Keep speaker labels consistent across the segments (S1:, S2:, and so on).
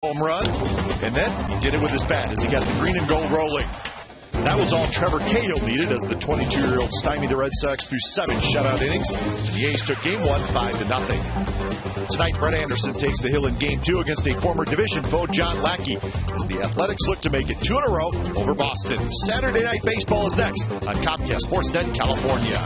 S1: home run, and then he did it with his bat as he got the green and gold rolling. That was all Trevor Cahill needed as the 22-year-old stymied the Red Sox through 7 shutout innings. The A's took Game 1 5-0. Tonight, Brett Anderson takes the hill in Game 2 against a former division foe, John Lackey, as the Athletics look to make it 2 in a row over Boston. Saturday Night Baseball is next on Comcast Sportsnet California.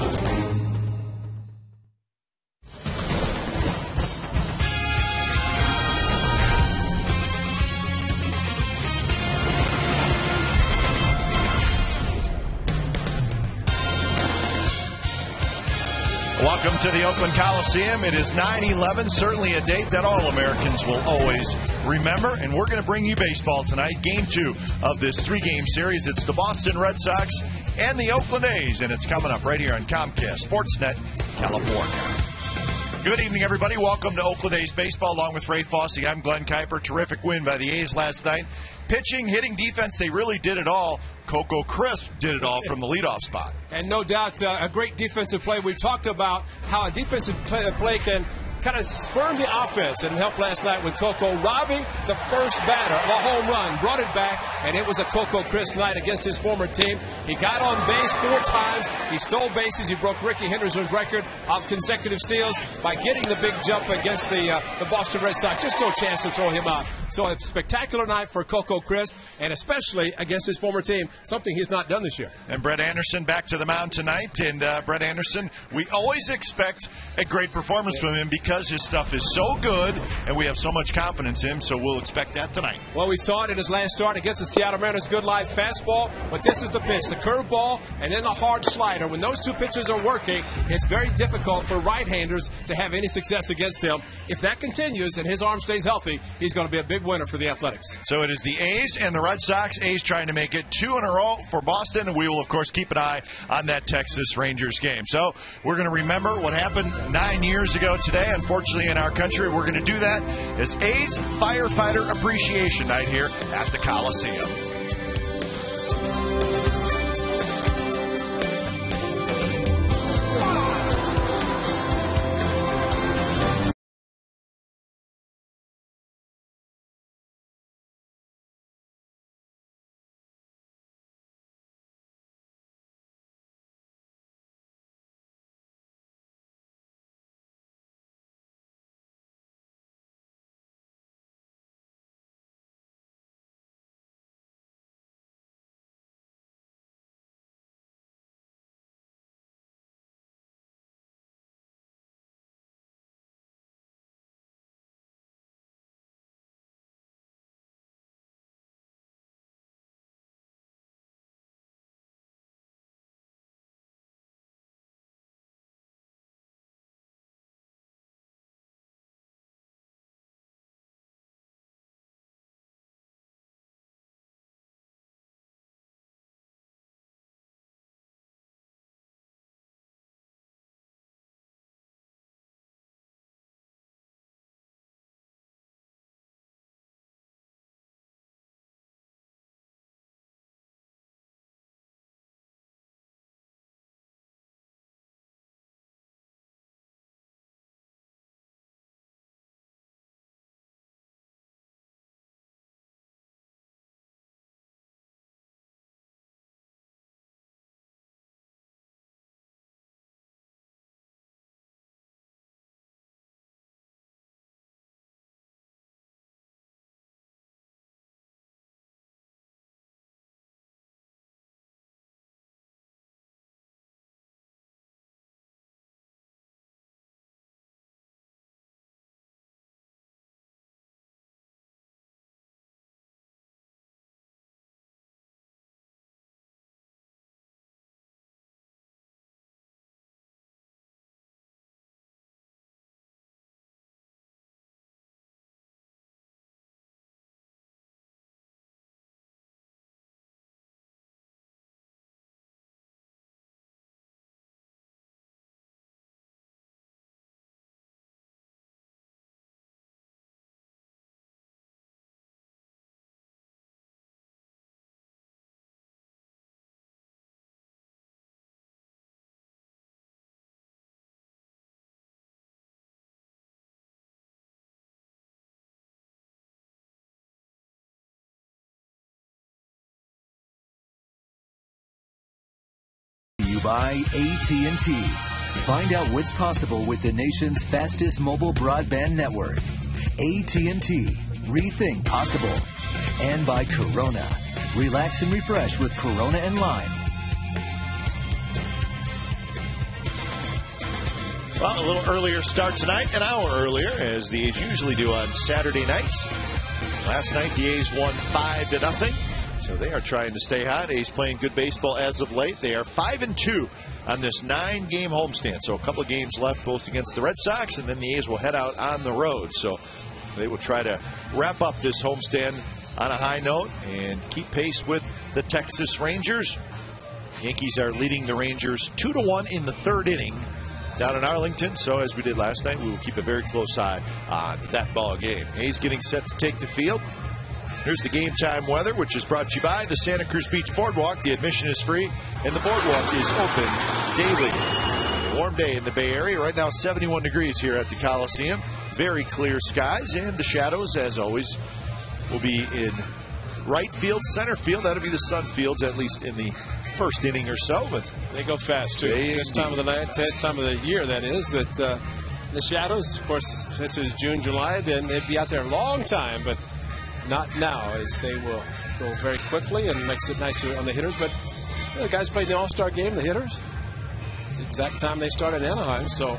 S1: Welcome to the Oakland Coliseum. It is 9/11, certainly a date that all Americans will always remember, and we're going to bring you baseball tonight. Game 2 of this 3-game series. It's the Boston Red Sox and the Oakland A's, and it's coming up right here on Comcast Sportsnet California. Good evening, everybody. Welcome to Oakland A's baseball, along with Ray Fosse. I'm Glenn Kuiper. Terrific win by the A's last night. Pitching, hitting, defense, they really did it all. Coco Crisp did it all from the leadoff spot.
S2: And no doubt a great defensive play. We've talked about how a defensive play can kind of spurn the offense, and helped last night with Coco robbing the first batter of a home run, brought it back, and it was a Coco Crisp night against his former team. He got on base 4 times. He stole bases. He broke Ricky Henderson's record of consecutive steals by getting the big jump against the Boston Red Sox. Just no chance to throw him out. So a spectacular night for Coco Crisp, and especially against his former team, something he's not done this year.
S1: And Brett Anderson back to the mound tonight. And Brett Anderson, we always expect a great performance from him because his stuff is so good, and we have so much confidence in him, so we'll expect that tonight.
S2: Well, we saw it in his last start against the Seattle Mariners. Good live fastball, but this is the pitch, the curveball, and then the hard slider. When those two pitches are working, it's very difficult for right-handers to have any success against him. If that continues and his arm stays healthy, he's going to be a big winner for the Athletics.
S1: So it is the A's and the Red Sox. A's trying to make it 2 in a row for Boston, and we will, of course, keep an eye on that Texas Rangers game. So we're going to remember what happened 9 years ago today. Unfortunately, in our country, we're going to do that as A's Firefighter Appreciation Night here at the Coliseum.
S3: by AT&T. Find out what's possible with the nation's fastest mobile broadband network. AT&T. Rethink possible. And by Corona. Relax and refresh with Corona and Lime.
S1: Well, a little earlier start tonight, an hour earlier, as the A's usually do on Saturday nights. Last night, the A's won 5-0, so they are trying to stay hot. A's playing good baseball as of late. They are 5-2 on this 9-game homestand, so a couple of games left, both against the Red Sox, and then the A's will head out on the road. So they will try to wrap up this homestand on a high note and keep pace with the Texas Rangers. Yankees are leading the Rangers 2-1 in the third inning down in Arlington. So as we did last night, we will keep a very close eye on that ball game. A's getting set to take the field. Here's the game time weather, which is brought to you by the Santa Cruz Beach Boardwalk. The admission is free, and the boardwalk is open daily. A warm day in the Bay Area. Right now, 71 degrees here at the Coliseum. Very clear skies, and the shadows, as always, will be in right field, center field. That'll be the Sun Fields, at least in the first inning or so. But
S2: they go fast, too. This time of the night, this time of the year, that is. That the shadows, of course, this is June, July, then they'd be out there a long time, but not now, as they will go very quickly and makes it nicer on the hitters. But the guys played the All-Star game, the hitters. It's the exact time they started in Anaheim, so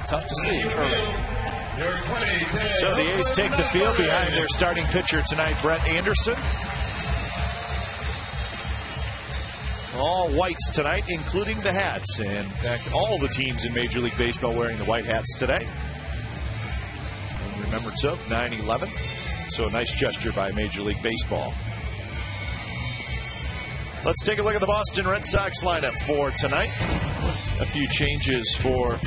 S2: tough to see early.
S1: So the A's take the field behind their starting pitcher tonight, Brett Anderson. All whites tonight, including the hats. And in fact, all the teams in Major League Baseball wearing the white hats today. In remembrance of 9/11. So a nice gesture by Major League Baseball. Let's take a look at the Boston Red Sox lineup for tonight. A few changes for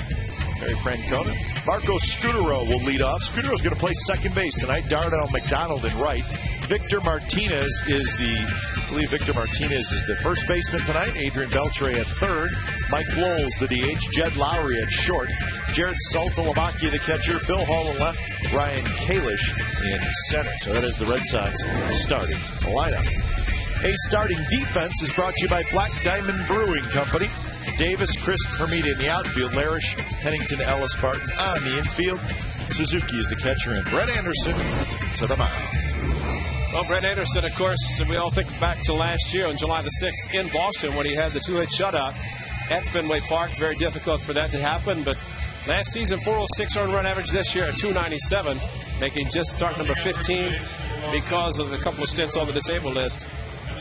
S1: Harry Francona. Marco Scutaro will lead off. Scudaro's going to play second base tonight. Darnell McDonald in right. Victor Martinez is the first baseman tonight. Adrian Beltre at third. Mike Lowell's the DH. Jed Lowry at short. Jared Saltalamacchia the catcher. Bill Hall in left. Ryan Kalish in center. So that is the Red Sox starting lineup. A starting defense is brought to you by Black Diamond Brewing Company. Davis, Chris Hermida in the outfield. Larish, Pennington, Ellis, Barton on the infield. Suzuki is the catcher, and Brett Anderson to the mound.
S2: Well, Brett Anderson, of course, we all think back to last year on July the 6th in Boston when he had the two-hit shutout at Fenway Park. Very difficult for that to happen, but last season, 406 earned run average. This year at 297, making just start number 15 because of a couple of stints on the disabled list.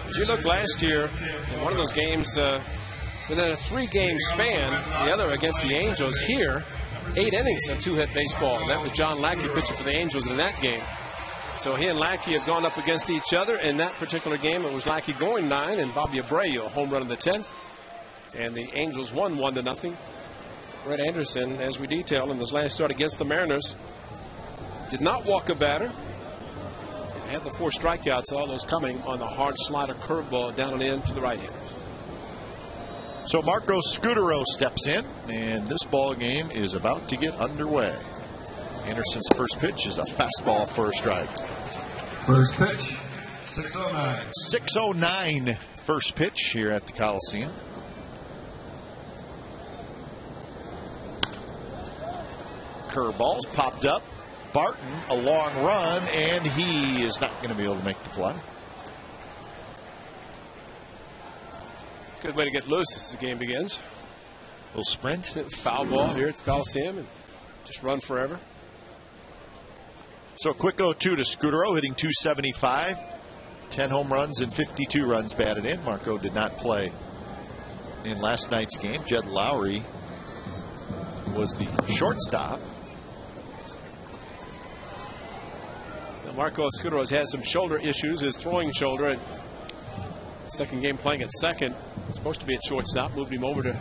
S2: As you look last year, in one of those games, within a 3-game span, the other against the Angels here, 8 innings of two-hit baseball. That was John Lackey pitching for the Angels in that game. So he and Lackey have gone up against each other. In that particular game, it was Lackey going 9 and Bobby Abreu a home run in the 10th. And the Angels won 1-0. Brett Anderson, as we detailed in his last start against the Mariners, did not walk a batter. Had the 4 strikeouts, all those coming on the hard slider curveball down and in to the right hand.
S1: So Marco Scutaro steps in, and this ball game is about to get underway. Anderson's first pitch is a fastball for a strike.
S4: First pitch, 6:09.
S1: 6:09 first pitch here at the Coliseum. Curveballs popped up. Barton, a long run, and he is not going to be able to make the play.
S2: Good way to get loose as the game begins.
S1: Little sprint.
S2: Foul ball here at the Coliseum and just run forever.
S1: So a quick 0-2 to Scutaro, hitting .275. 10 home runs and 52 runs batted in. Marco did not play in last night's game. Jed Lowry was the shortstop.
S2: Marco Scutaro has had some shoulder issues, his throwing shoulder. And second game playing at second. Supposed to be at shortstop. Moved him over to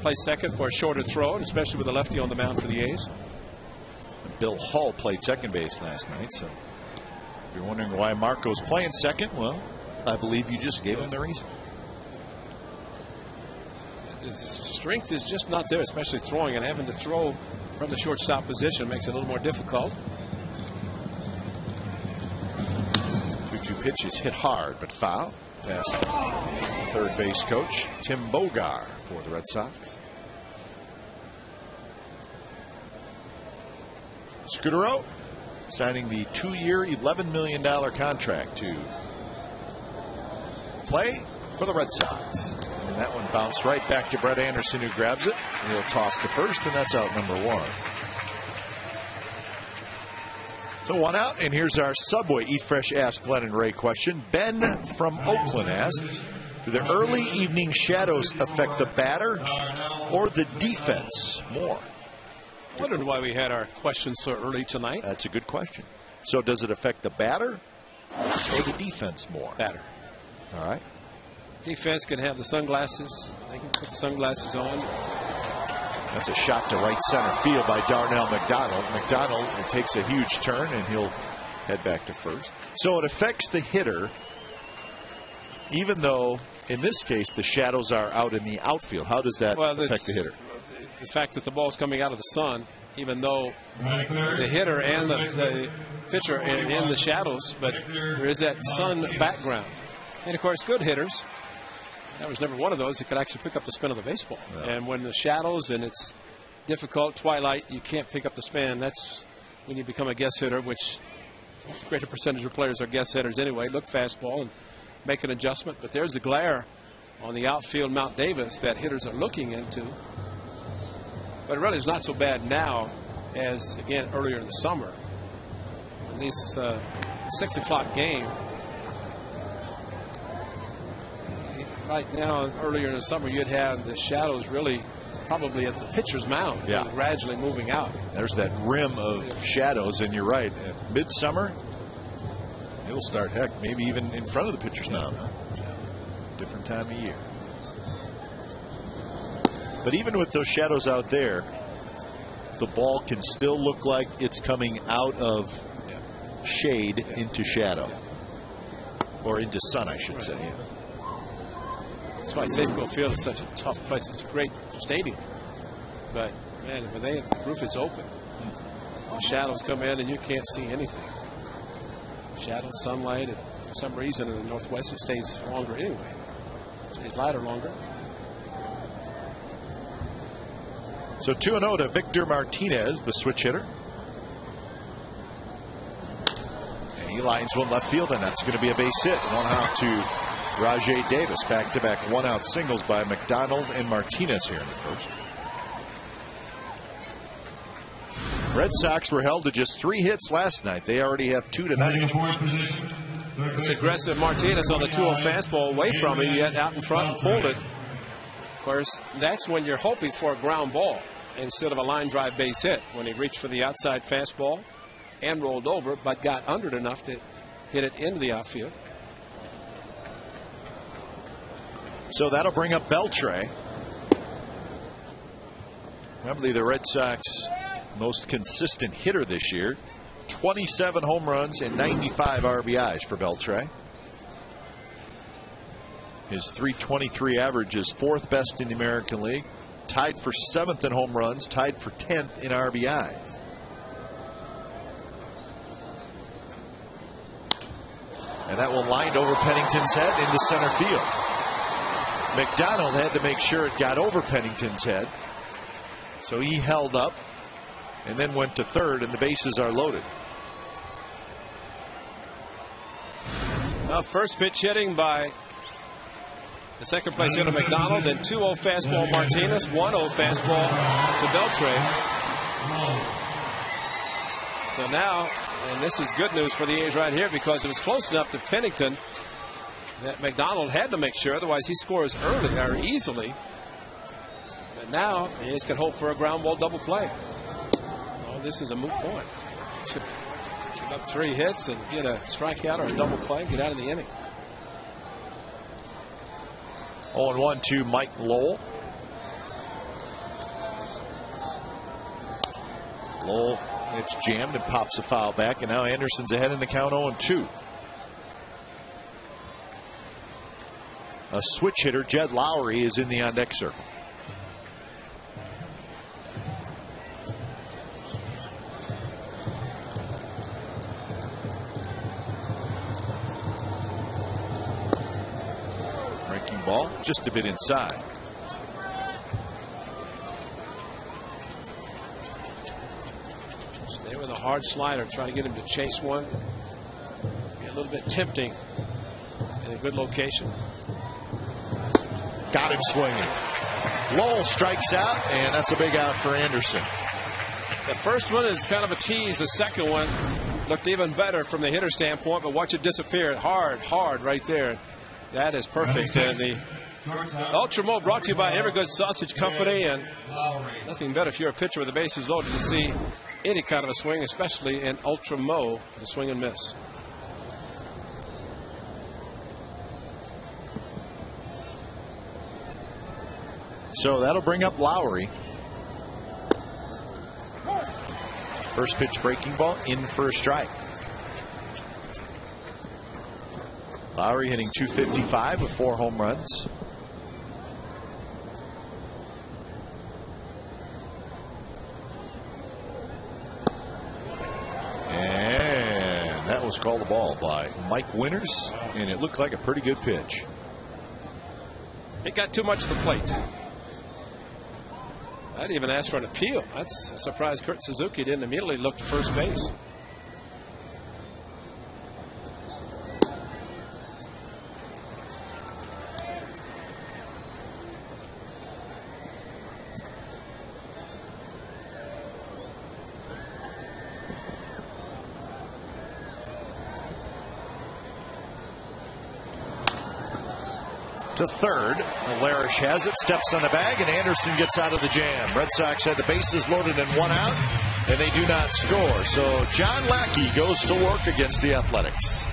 S2: play second for a shorter throw, and especially with a lefty on the mound for the A's.
S1: Bill Hall played second base last night. So if you're wondering why Marco's playing second, well, I believe you just gave him the reason.
S2: His strength is just not there, especially throwing, and having to throw from the shortstop position makes it a little more difficult.
S1: 2-2 pitch is hit hard, but foul. past third base coach Tim Bogar for the Red Sox. Scudero signing the 2-year, $11 million contract to play for the Red Sox. And that one bounced right back to Brett Anderson, who grabs it. And he'll toss to first, and that's out number 1. So 1 out, and here's our Subway Eat Fresh Ask Glenn and Ray question. Ben from Oakland asked, do the early evening shadows affect the batter or the defense more?
S2: I wondered why we had our questions so early tonight.
S1: That's a good question. So does it affect the batter or the defense more?
S2: Batter.
S1: All right.
S2: Defense can have the sunglasses. They can put the sunglasses on.
S1: That's a shot to right center field by Darnell McDonald. McDonald takes a huge turn, and he'll head back to first. So it affects the hitter, even though, in this case, the shadows are out in the outfield. How does that affect the hitter?
S2: The fact that the ball's coming out of the sun, even though the hitter and the pitcher are in the shadows, but there is that sun background. And, of course, good hitters, there was never one of those that could actually pick up the spin of the baseball. No. And when the shadows and it's difficult, twilight, you can't pick up the spin. That's when you become a guess hitter, which a greater percentage of players are guess hitters anyway. Look fastball and make an adjustment. But there's the glare on the outfield Mount Davis that hitters are looking into. But it really is not so bad now as, again, earlier in the summer. In this 6 o'clock game, right now, earlier in the summer, you'd have the shadows really probably at the pitcher's mound, gradually moving out.
S1: There's that rim of shadows, and you're right. At midsummer, it'll start, heck, maybe even in front of the pitcher's mound. Different time of year. But even with those shadows out there, the ball can still look like it's coming out of shade into shadow. Or into sun, I should say.
S2: That's why Safeco Field is such a tough place. It's a great stadium. But, man, when the roof is open, the shadows come in and you can't see anything. Shadows, sunlight, and for some reason in the Northwest it stays longer anyway. It stays lighter longer.
S1: So 2-0 to Victor Martinez, the switch hitter. And he lines one left field, and that's going to be a base hit. 1 out to Rajay Davis. Back-to-back 1-out singles by McDonald and Martinez here in the first. Red Sox were held to just 3 hits last night. They already have 2 tonight.
S2: It's aggressive. Martinez on the 2-0 fastball away from him, yet out in front and pulled it. Of course, that's when you're hoping for a ground ball instead of a line drive base hit. When he reached for the outside fastball and rolled over, but got under it enough to hit it into the outfield.
S1: So that'll bring up Beltre. Probably the Red Sox most consistent hitter this year. 27 home runs and 95 RBIs for Beltre. His .323 average is 4th best in the American League. Tied for 7th in home runs. Tied for 10th in RBIs. And that one lined over Pennington's head into center field. McDonald had to make sure it got over Pennington's head. So he held up and then went to third, and the bases are loaded.
S2: First pitch hitting by the second place hitter McDonald, then 2-0 fastball Martinez, 1-0 fastball to Beltre. So now, and this is good news for the A's right here, because it was close enough to Pennington that McDonald had to make sure, otherwise he scores early or easily. But now the A's can hope for a ground ball double play. Oh, this is a moot point. Give up 3 hits and get a strikeout or a double play, get out of the inning.
S1: 0-1 to Mike Lowell. Lowell, it's jammed and pops a foul back, and now Anderson's ahead in the count 0-2. A switch hitter, Jed Lowry, is in the on-deck circle. ball just a bit inside.
S2: Stay with a hard slider. Try to get him to chase one. Be a little bit tempting in a good location.
S1: Got him swinging. Lowell strikes out, and that's a big out for Anderson.
S2: The first one is kind of a tease. The second one looked even better from the hitter standpoint, but watch it disappear. Hard right there. That is perfect. And the Ultra Mo brought to you by Evergood Sausage Company, and nothing better if you're a pitcher with the bases loaded to see any kind of a swing, especially in Ultra Mo, the swing and miss.
S1: So that'll bring up Lowry. First pitch breaking ball in for a strike. Lowry hitting .255 with 4 home runs. And that was called a ball by Mike Winters, and it looked like a pretty good pitch.
S2: It got too much to the plate. I'd even ask for an appeal. That's a surprise. Kurt Suzuki didn't immediately look to first base.
S1: To third, Larish has it, steps on the bag, and Anderson gets out of the jam. Red Sox had the bases loaded and 1 out, and they do not score. So John Lackey goes to work against the Athletics.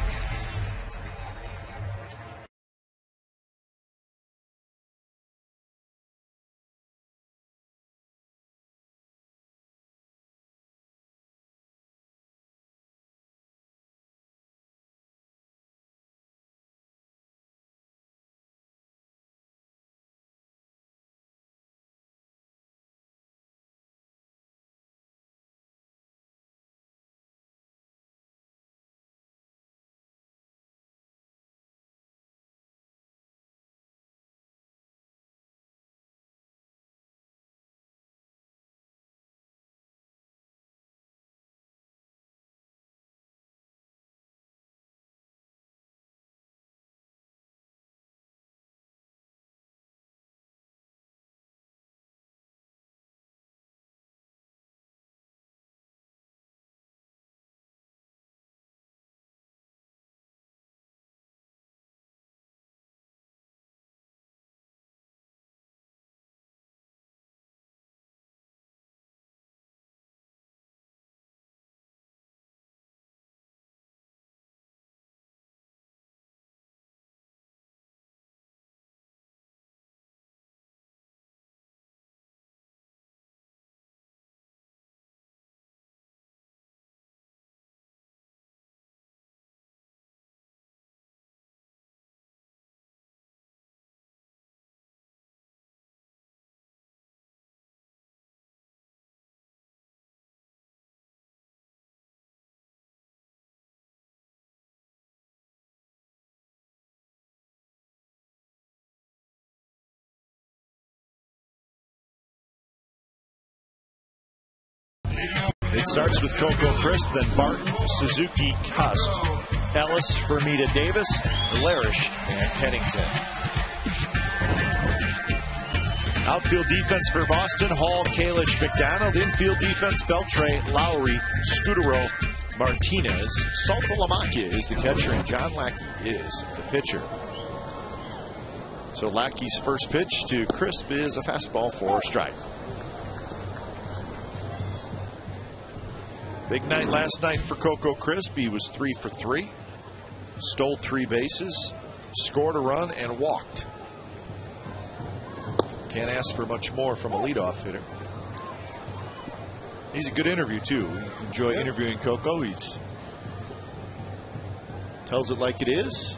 S1: It starts with Coco Crisp, then Barton, Suzuki, Cust, Ellis, Bermuda Davis, Larish, and Pennington. Outfield defense for Boston, Hall, Kalish, McDonald. Infield defense, Beltre, Lowry, Scudero, Martinez. Saltalamacchia is the catcher, and John Lackey is the pitcher. So Lackey's first pitch to Crisp is a fastball for a strike. Big night last night for Coco Crisp. He was 3 for 3. Stole 3 bases, scored a run, and walked. Can't ask for much more from a leadoff hitter. He's a good interview, too. We enjoy interviewing Coco. He's tells it like it is.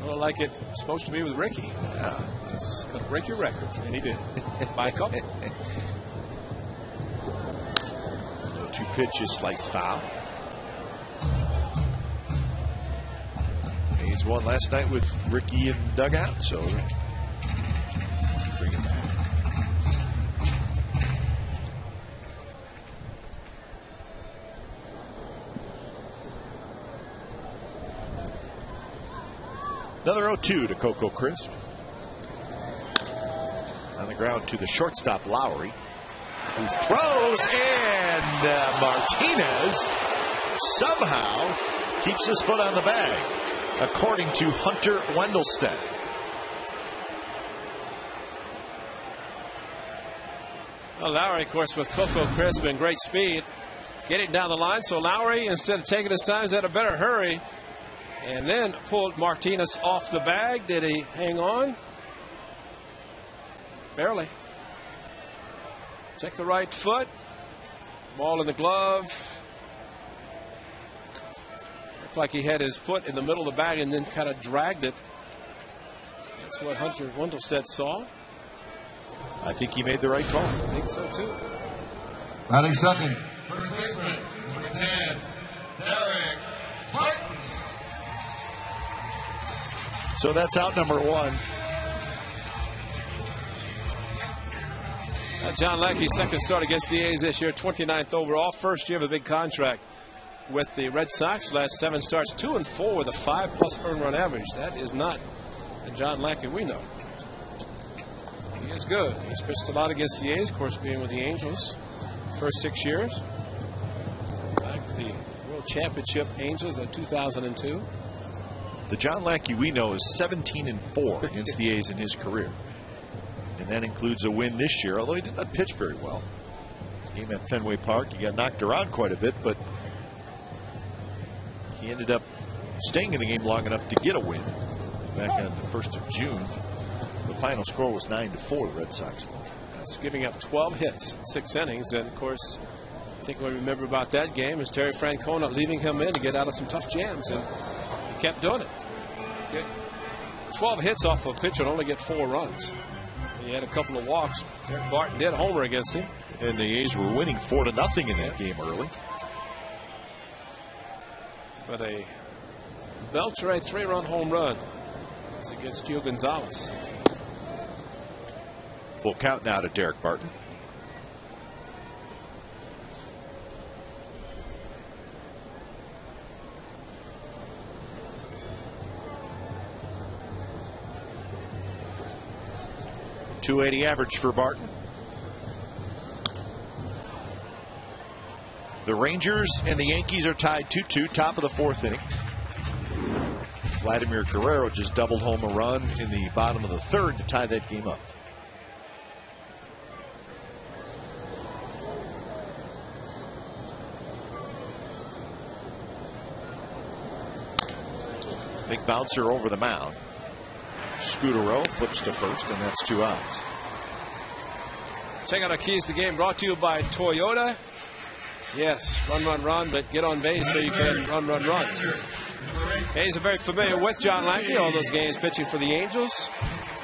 S2: Well, like it's supposed to be with Ricky.
S1: Yeah.
S2: He's going to break your record, and he did. By a couple.
S1: 2 pitches, slice foul. He's won last night with Ricky in dugout, so bring it back. Another 0-2 to Coco Crisp. On the ground to the shortstop, Lowry, who throws, and Martinez somehow keeps his foot on the bag, according to Hunter Wendelstedt.
S2: Well, Lowry, of course, with Coco Crisp and great speed, getting down the line. So Lowry, instead of taking his time, has had a better hurry. And then pulled Martinez off the bag. Did he hang on? Barely. Check the right foot. Ball in the glove. Looked like he had his foot in the middle of the bag and then kind of dragged it. That's what Hunter Wendelstedt saw.
S1: I think he made the right call. I
S2: think so, too.
S4: Batting second, first baseman, number 10, Derek Martin.
S1: So that's out number 1.
S2: John Lackey's second start against the A's this year, 29th overall, first year of a big contract with the Red Sox. Last 7 starts, 2-4 with a 5+ earned run average. That is not the John Lackey we know. He is good. He's pitched a lot against the A's, of course, being with the Angels first 6 years. Back to the World Championship Angels in 2002.
S1: The John Lackey we know is 17-4 against the A's in his career. And that includes a win this year, although he did not pitch very well. Game at Fenway Park, he got knocked around quite a bit, but he ended up staying in the game long enough to get a win back on the 1st of June. The final score was 9-4, the Red Sox.
S2: That's giving up 12 hits, 6 innings. And, of course, I think what we remember about that game is Terry Francona leaving him in to get out of some tough jams, and he kept doing it. 12 hits off a pitcher and only get 4 runs. He had a couple of walks. Derek Barton did homer against him.
S1: And the A's were winning 4-0 in that game early.
S2: But a belter, a 3-run home run against Gio Gonzalez.
S1: Full count now to Derek Barton. .280 average for Barton. The Rangers and the Yankees are tied 2-2, top of the 4th inning. Vladimir Guerrero just doubled home a run in the bottom of the 3rd to tie that game up. Big bouncer over the mound. Scudero flips to first, and that's 2 outs.
S2: Check out our keys to the game, brought to you by Toyota. Yes, run, but get on base so you can run. A's are very familiar with John Lackey, all those games pitching for the Angels.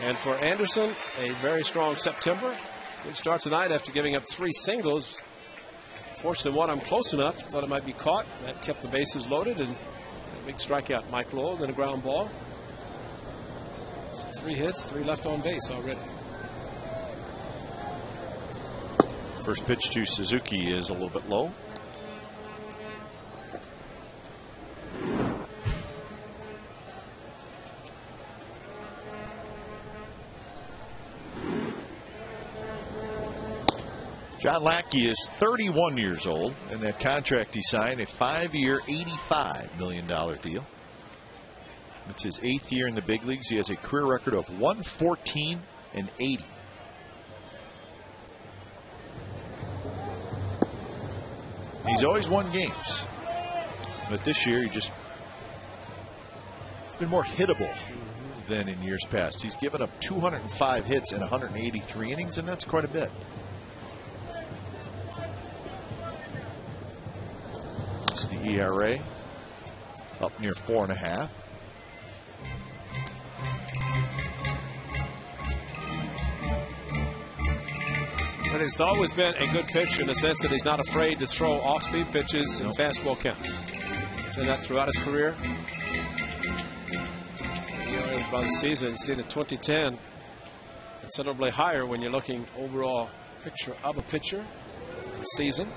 S2: And for Anderson, a very strong September. Good start tonight after giving up 3 singles. Fortunately, one, I'm close enough. Thought it might be caught. That kept the bases loaded, and a big strikeout, Mike Lowell, then a ground ball. 3 hits, 3 left on base already.
S1: First pitch to Suzuki is a little bit low. John Lackey is 31 years old, and that contract he signed, a 5-year, $85 million deal. It's his 8th year in the big leagues. He has a career record of 114 and 80. He's always won games, but this year he's been more hittable than in years past. He's given up 205 hits in 183 innings, and that's quite a bit. It's the ERA up near 4.5.
S2: But it's always been a good pitcher in the sense that he's not afraid to throw off-speed pitches and fastball counts. Done that throughout his career. by the season. You see the 2010 considerably higher when you're looking overall picture of a pitcher the season.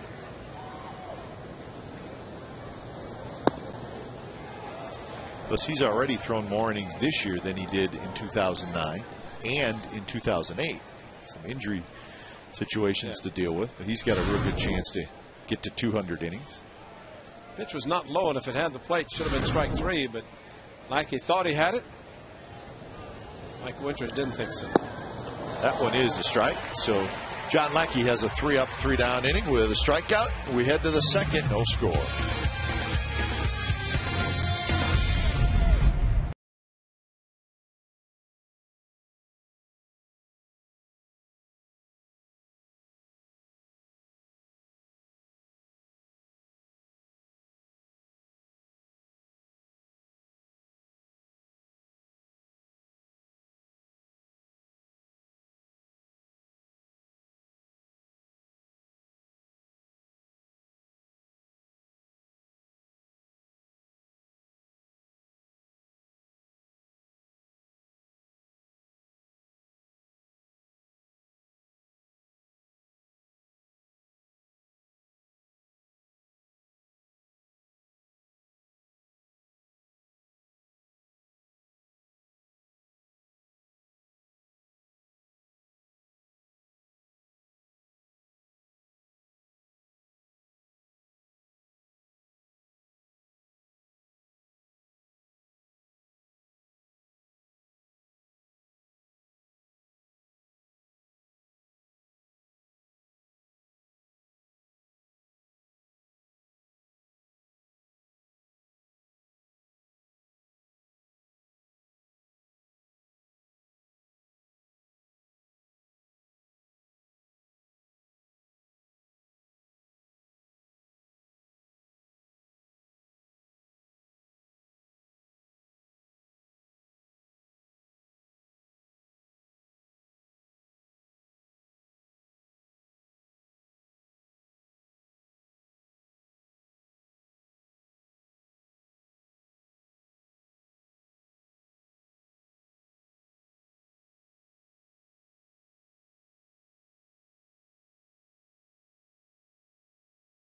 S1: Plus, he's already thrown more innings this year than he did in 2009 and in 2008. Some injury situations to deal with, but he's got a real good chance to get to 200 innings.
S2: Pitch was not low, and if it had the plate, should have been strike 3, but Lackey thought he had it. Mike Winters didn't think so.
S1: That one is a strike. So John Lackey has a 3-up, 3-down inning with a strikeout. We head to the second, no score.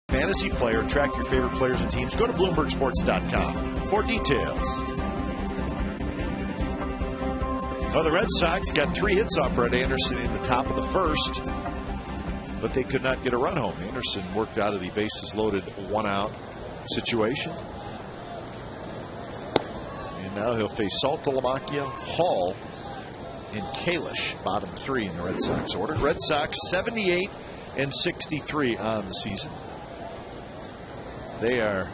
S1: Fantasy player, track your favorite players and teams. Go to BloombergSports.com for details. Well, the Red Sox got 3 hits off Brett Anderson in the top of the first, but they could not get a run home. Anderson worked out of the bases loaded 1-out situation. And now he'll face Saltalamacchia, Hall, and Kalish, bottom 3 in the Red Sox order. Red Sox 78-63 on the season. They are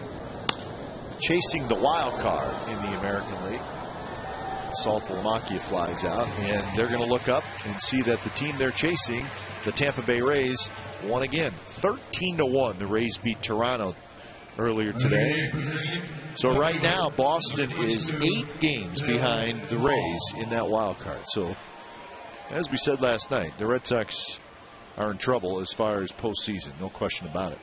S1: chasing the wild card in the American League. Saltalamacchia flies out, and they're going to look up and see that the team they're chasing, the Tampa Bay Rays, won again. 13-1. The Rays beat Toronto earlier today. So right now, Boston is 8 games behind the Rays in that wild card. So, as we said last night, the Red Sox are in trouble as far as postseason. No question about it.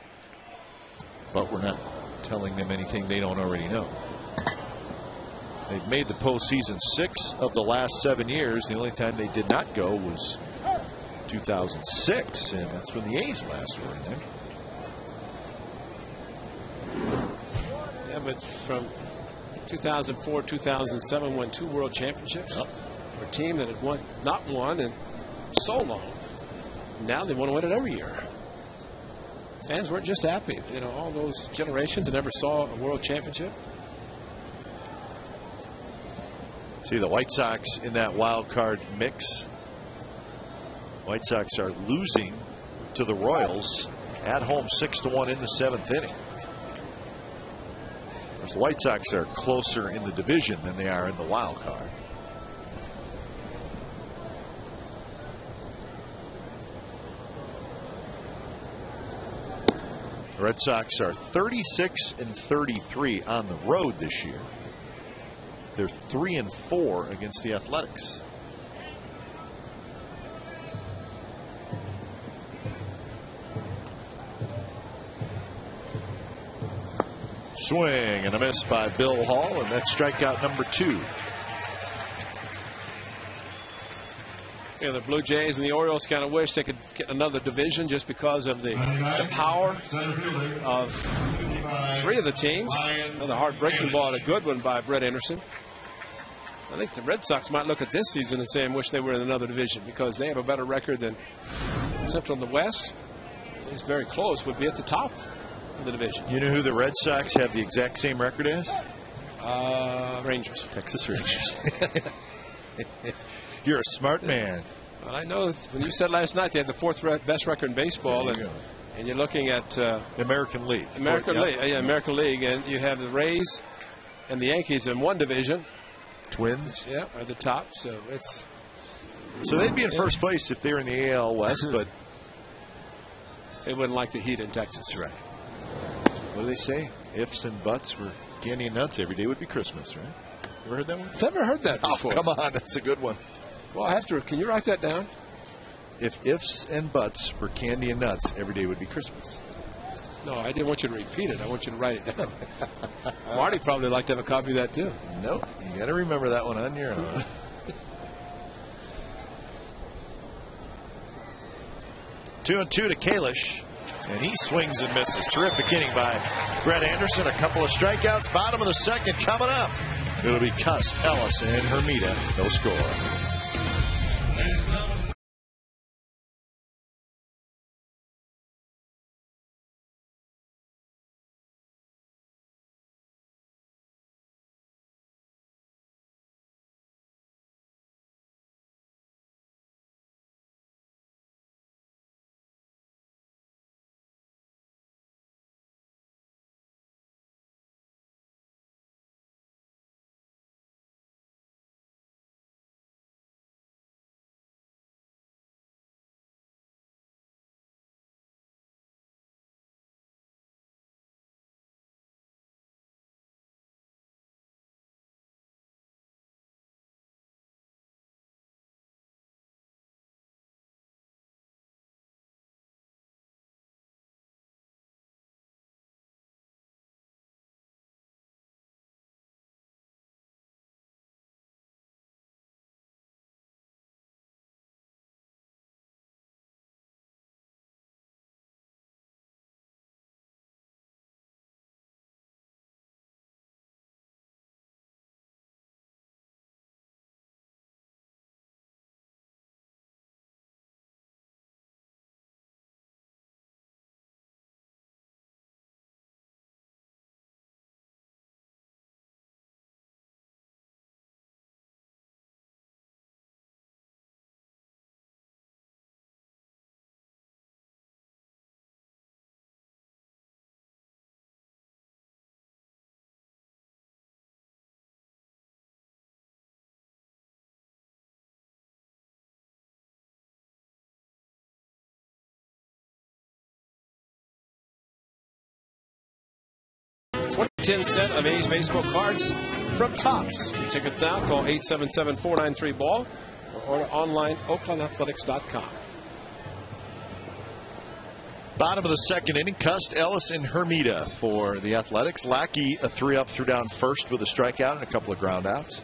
S1: But we're not telling them anything they don't already know. They've made the postseason 6 of the last 7 years. The only time they did not go was 2006, and that's when the A's last were in there.
S2: Yeah, but from 2004, 2007, won 2 world championships.
S1: Yep.
S2: For a team that had not won in so long. Now they want to win it every year. Fans weren't just happy. You know, all those generations that never saw a world championship.
S1: See the White Sox in that wild card mix. White Sox are losing to the Royals at home 6-1 in the 7th inning. The White Sox are closer in the division than they are in the wild card. The Red Sox are 36-33 on the road this year. They're 3-4 against the Athletics. Swing and a miss by Bill Hall, and that's strikeout number 2.
S2: Yeah, the Blue Jays and the Orioles kind of wish they could get another division just because of the power of three of the teams. Another heartbreaking ball and a good one by Brett Anderson. I think the Red Sox might look at this season and say, I wish they were in another division because they have a better record than Central and the West. It's very close, would be at the top of the division.
S1: You know who the Red Sox have the exact same record as?
S2: Rangers.
S1: Texas Rangers. You're a smart man.
S2: Well, I know when you said last night they had the fourth best record in baseball, and you're looking at
S1: American League.
S2: American League, and you have the Rays and the Yankees in one division.
S1: Twins.
S2: Yeah, are the top. So it's.
S1: So they'd be in first place if they were in the AL West, but
S2: they wouldn't like the heat in Texas.
S1: That's right. What do they say? Ifs and buts were candy and nuts. Every day would be Christmas, right? Ever heard that one?
S2: Never heard that before.
S1: Oh, come on, that's a good one.
S2: Well, I have to. Can you write that down?
S1: If ifs and buts were candy and nuts, every day would be Christmas.
S2: No, I didn't want you to repeat it. I want you to write it down. Marty probably like to have a copy of that too.
S1: Nope, you got to remember that one on your own. 2-2 to Kalish, and he swings and misses. Terrific inning by Brett Anderson. A couple of strikeouts. Bottom of the second coming up. It'll be Cuss, Ellis, and Hermida. No score.
S2: $10 set of A's baseball cards from Topps. Get tickets now. Call 877-493-BALL or order online oaklandathletics.com.
S1: Bottom of the second inning, Cust, Ellis, and Hermida for the Athletics. Lackey, a 3-up, 3-down first with a strikeout and a couple of ground outs.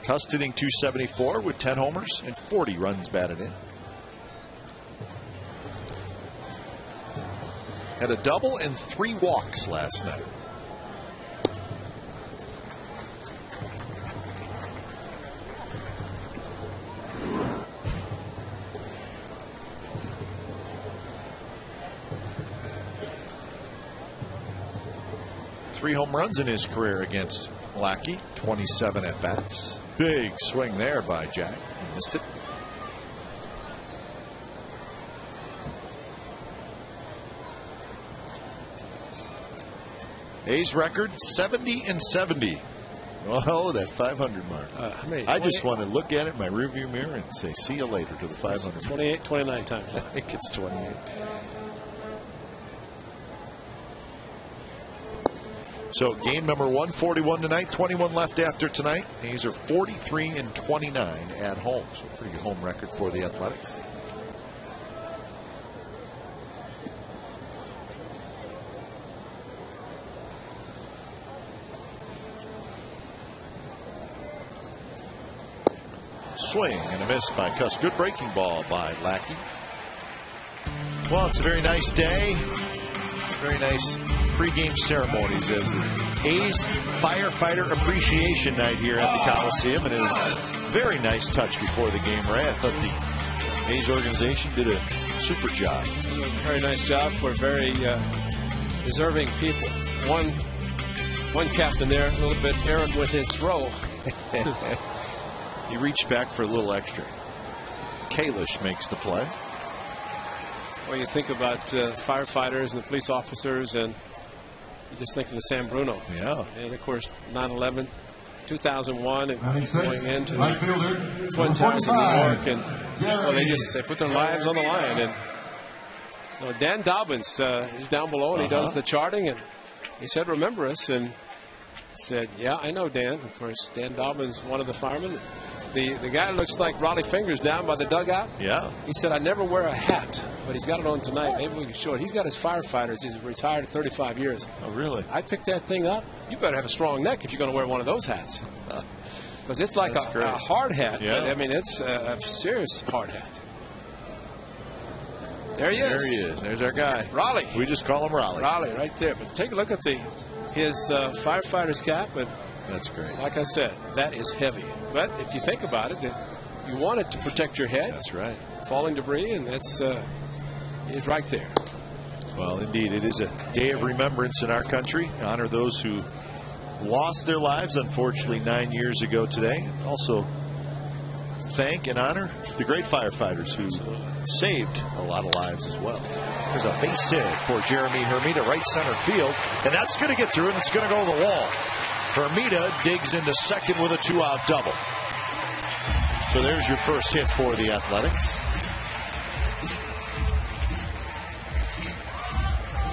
S1: Cust hitting .274 with 10 homers and 40 runs batted in. Had a double and 3 walks last night. Three home runs in his career against Lackey, 27 at bats. Big swing there by Jack. He missed it. A's record 70-70. Oh, that 500 mark. I just want to look at it in my rearview mirror and say, see you later to the 500.
S2: 28, 29 times.
S1: I think it's 28. So game number 141 tonight, 21 left after tonight. A's are 43-29 at home. So pretty good home record for the Athletics. swing and a miss by Cuss. Good breaking ball by Lackey. Well, it's a very nice day. Very nice pregame ceremonies as the A's Firefighter Appreciation Night here at the Coliseum. And it was a very nice touch before the game, Ray. I thought the A's organization did a super job.
S2: Very nice job for very deserving people. One captain there, a little bit errant with his throw.
S1: He reached back for a little extra. Kalish makes the play.
S2: Well, you think about firefighters and the police officers, and you just think of the San Bruno.
S1: Yeah.
S2: And, of course, 9/11, 2001, and going into
S4: Fielder,
S2: Twin Towers in New York. And well, they put their lives on the line. And you know, Dan Dobbins is down below, and he does the charting. And he said, "Remember us." And I said, "Yeah, I know, Dan." Of course, Dan Dobbins, one of the firemen. The guy looks like Raleigh Fingers down by the dugout.
S1: Yeah.
S2: He said, "I never wear a hat, but he's got it on tonight. Maybe we can show it." He's got his firefighters. He's retired 35 years.
S1: Oh, really?
S2: I picked that thing up. You better have a strong neck if you're going to wear one of those hats. Because it's like a hard hat.
S1: Yeah.
S2: I mean, it's a serious hard hat. There he is.
S1: There he is. There's our guy.
S2: Raleigh.
S1: We just call him Raleigh.
S2: Raleigh right there. But take a look at his firefighter's cap. And
S1: that's great.
S2: like I said, that is heavy. But if you think about it, you want it to protect your head.
S1: That's right.
S2: Falling debris, and that's is right there.
S1: Well, indeed, it is a day of remembrance in our country. Honor those who lost their lives, unfortunately, 9 years ago today. Also, thank and honor the great firefighters who saved a lot of lives as well. There's a base hit for Jeremy Hermida, right center field, and that's going to get through, and it's going to go to the wall. Hermida digs into second with a 2-out double. So there's your first hit for the Athletics.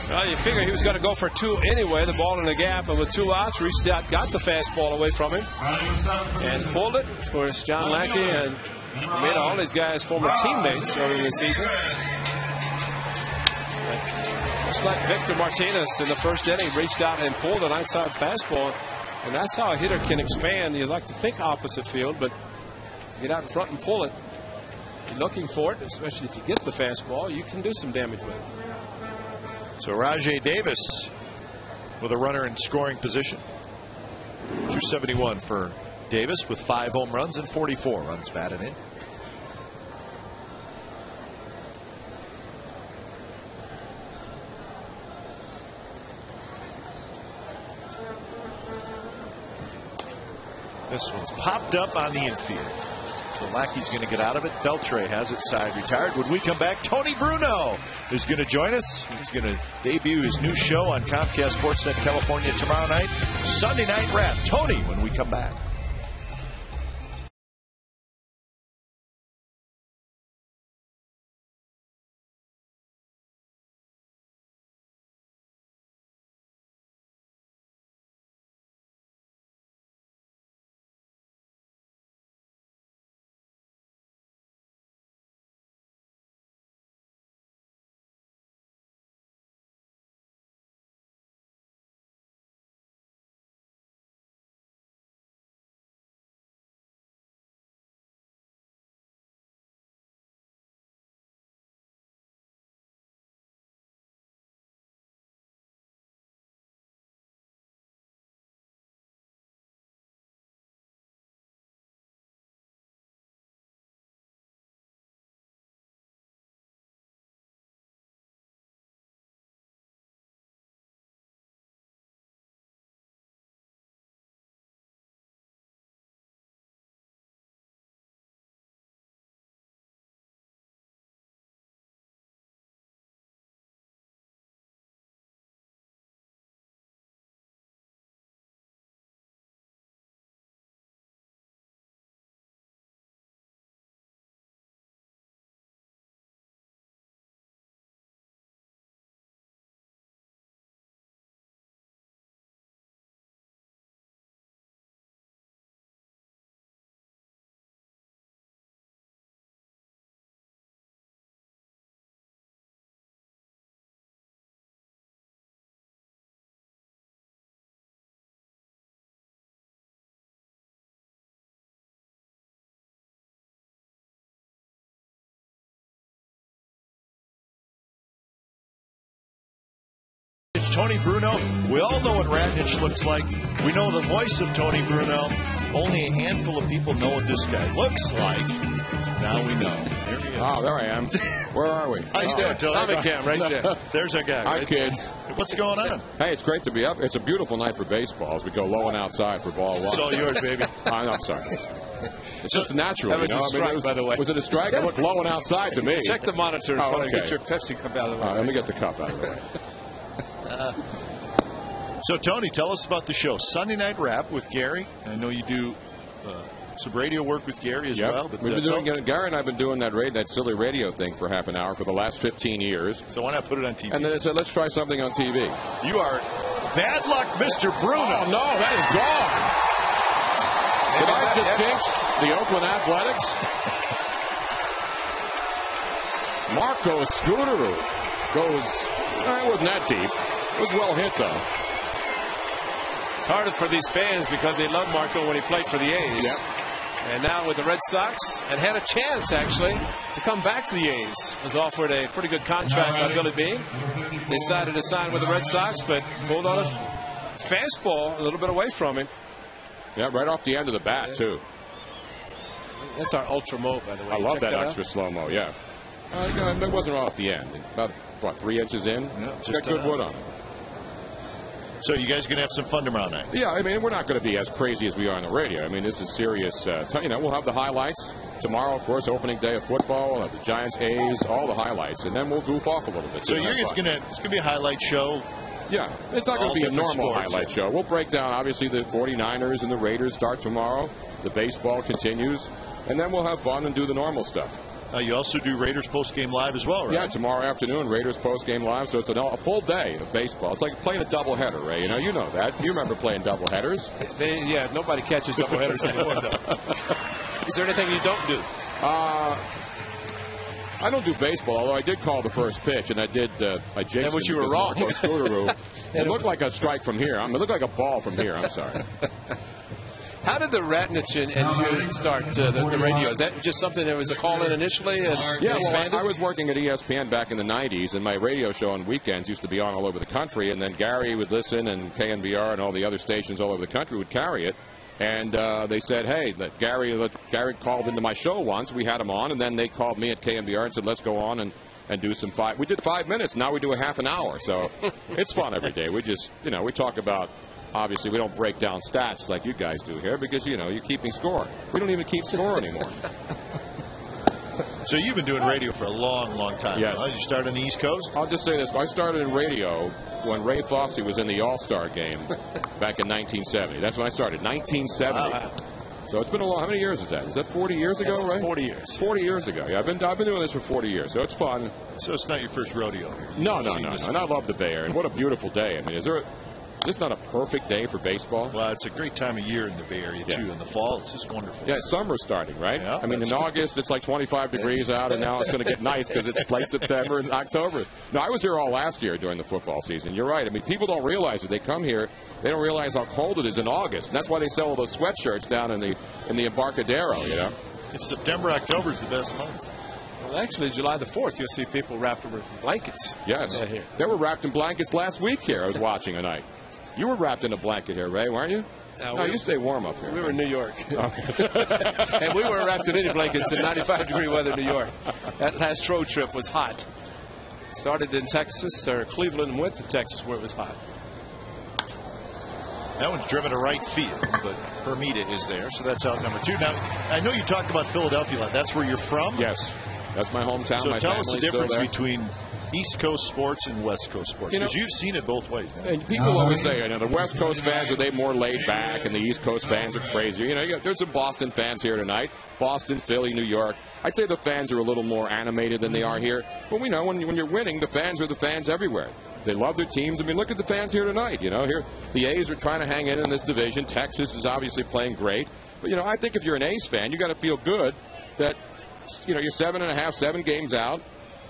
S2: Well, you figure he was going to go for 2 anyway. The ball in the gap, and with 2 outs, reached out, got the fastball away from him, and pulled it. Of course, John Lackey and made all these guys former teammates early in the season. Just like Victor Martinez in the first inning, reached out and pulled an outside fastball, and that's how a hitter can expand. You like to think opposite field, but get out in front and pull it. You're looking for it, especially if you get the fastball, you can do some damage with it.
S1: So Rajai Davis with a runner in scoring position. 271 for Davis with 5 home runs and 44 runs batted in. This one's popped up on the infield. So Lackey's going to get out of it. Beltre has it side retired. When we come back, Tony Bruno is going to join us. He's going to debut his new show on Comcast Sportsnet California tomorrow night. Sunday Night Wrap. Tony, when we come back. coach Tony Bruno. We all know what Radnich looks like. We know the voice of Tony Bruno. Only a handful of people know what this guy looks like. Now we know. Here he is.
S5: Oh, there I am. Where are we?
S1: How you doing, Tony?
S2: Tommy Cam right there.
S1: There's our guy.
S5: Hi,
S1: Right
S5: kids.
S1: there. What's going on?
S5: Hey, it's great to be up. It's a beautiful night for baseball as we go low and outside for ball one.
S1: It's all yours, baby.
S5: I'm sorry. It's just natural.
S2: That was a strike, by the way.
S5: Was it a strike? It looked low and outside to me.
S2: Check the monitor and
S5: okay.
S2: get your Pepsi cup out of the way.
S5: Let me get the cup out of the way.
S1: So, Tony, tell us about the show. Sunday Night Rap with Gary. I know you do some radio work with Gary as well. But
S5: We've been doing, Gary and I have been doing that silly radio thing for half an hour for the last 15 years.
S1: So why not put it on TV?
S5: And then I said, let's try something on TV.
S1: You are bad luck, Mr. Bruno.
S5: Oh, no, that is gone. Did I just jinx the Oakland Athletics? Marco Scooteroo goes, it wasn't that deep. It was well hit, though.
S2: It's harder for these fans because they love Marco when he played for the A's.
S5: Yep.
S2: And now with the Red Sox, and had a chance, actually, to come back to the A's. Was offered a pretty good contract by Billy Beane. Decided to sign with the Red Sox, but pulled on a fastball a little bit away from him.
S5: Yeah, right off the end of the bat, too.
S2: That's our Ultra Mo, by the way.
S5: I love that
S2: out?
S5: extra slow-mo, yeah. That wasn't off the end. About, what, 3 inches in?
S1: Yeah,
S5: just got good wood on it.
S1: So you guys are going to have some fun tomorrow night?
S5: Yeah, I mean, we're not going to be as crazy as we are on the radio. I mean, this is serious. We'll have the highlights. Tomorrow, of course, opening day of football. We'll have the Giants, A's, all the highlights. And then we'll goof off a little bit.
S1: So it's going to be a highlight show?
S5: Yeah, it's not going to be a normal highlight show. We'll break down, obviously, the 49ers and the Raiders start tomorrow. The baseball continues. And then we'll have fun and do the normal stuff.
S1: You also do Raiders post-game live as well, right?
S5: Yeah, tomorrow afternoon, Raiders post-game live. So it's a full day of baseball. It's like playing a doubleheader, Ray. You know that. You remember playing doubleheaders.
S2: Nobody catches doubleheaders anymore, though. Is there anything you don't do?
S5: I don't do baseball, although I did call the first pitch, and I jinxed
S2: and which you
S5: him
S2: were wrong.
S5: It looked like a strike from here. It looked like a ball from here. I'm sorry.
S2: How did the Radnich and you start the radio? Is that just something that was a call-in initially?
S5: I was working at ESPN back in the 90s, and my radio show on weekends used to be on all over the country, and then Gary would listen, and KNBR and all the other stations all over the country would carry it. And they said, hey, Gary called into my show once. We had him on, and then they called me at KNBR and said, let's go on and do some we did 5 minutes. Now we do a half an hour. So it's fun every day. We just, we talk about, obviously, we don't break down stats like you guys do here because, you're keeping score. We don't even keep score anymore.
S1: So you've been doing radio for a long, long time.
S5: Yes.
S1: Huh? You started on the East Coast?
S5: I'll just say this. I started in radio when Ray Fosse was in the All-Star game back in 1970. That's when I started, 1970. Wow. So it's been a long. How many years is that? Is that 40 years ago, right?
S2: 40 years.
S5: 40 years ago. Yeah, I've been doing this for 40 years, so it's fun.
S1: So it's not your first rodeo here?
S5: No. And I love the Bay Area. And what a beautiful day. I mean, is this not a perfect day for baseball?
S1: Well, it's a great time of year in the Bay Area, too. In the fall, it's just wonderful.
S5: Yeah, summer's starting, right?
S1: Yeah,
S5: I mean, in August, it's like 25 degrees out, and now it's going to get nice because it's late September and October. No, I was here all last year during the football season. You're right. I mean, people don't realize it. They come here, they don't realize how cold it is in August. And that's why they sell all those sweatshirts down in the Embarcadero,
S1: September, October is the best months.
S2: Well, actually, July the 4th, you'll see people wrapped in blankets.
S5: Yes. They were wrapped in blankets last week here. I was watching tonight. You were wrapped in a blanket here, Ray, weren't you? No, you stay warm up here.
S2: We were in New York. And we were wrapped in many blankets in 95-degree weather in New York. That last road trip was hot. Started in Texas, or Cleveland, and went to Texas where it was hot.
S1: That one's driven to right field, but Hermida is there, so that's out number 2. Now, I know you talked about Philadelphia. That's where you're from?
S5: Yes. That's my hometown.
S1: So
S5: my
S1: tell us the difference
S5: there.
S1: between East Coast sports and West Coast sports, because you've seen it both ways.
S5: And people always say, the West Coast fans, are they more laid back, and the East Coast fans are crazier. There's some Boston fans here tonight. Boston, Philly, New York. I'd say the fans are a little more animated than they are here. But we know when you're winning, the fans are the fans everywhere. They love their teams. I mean, look at the fans here tonight. Here the A's are trying to hang in this division. Texas is obviously playing great. But, I think if you're an A's fan, you got to feel good that, you're 7 games out.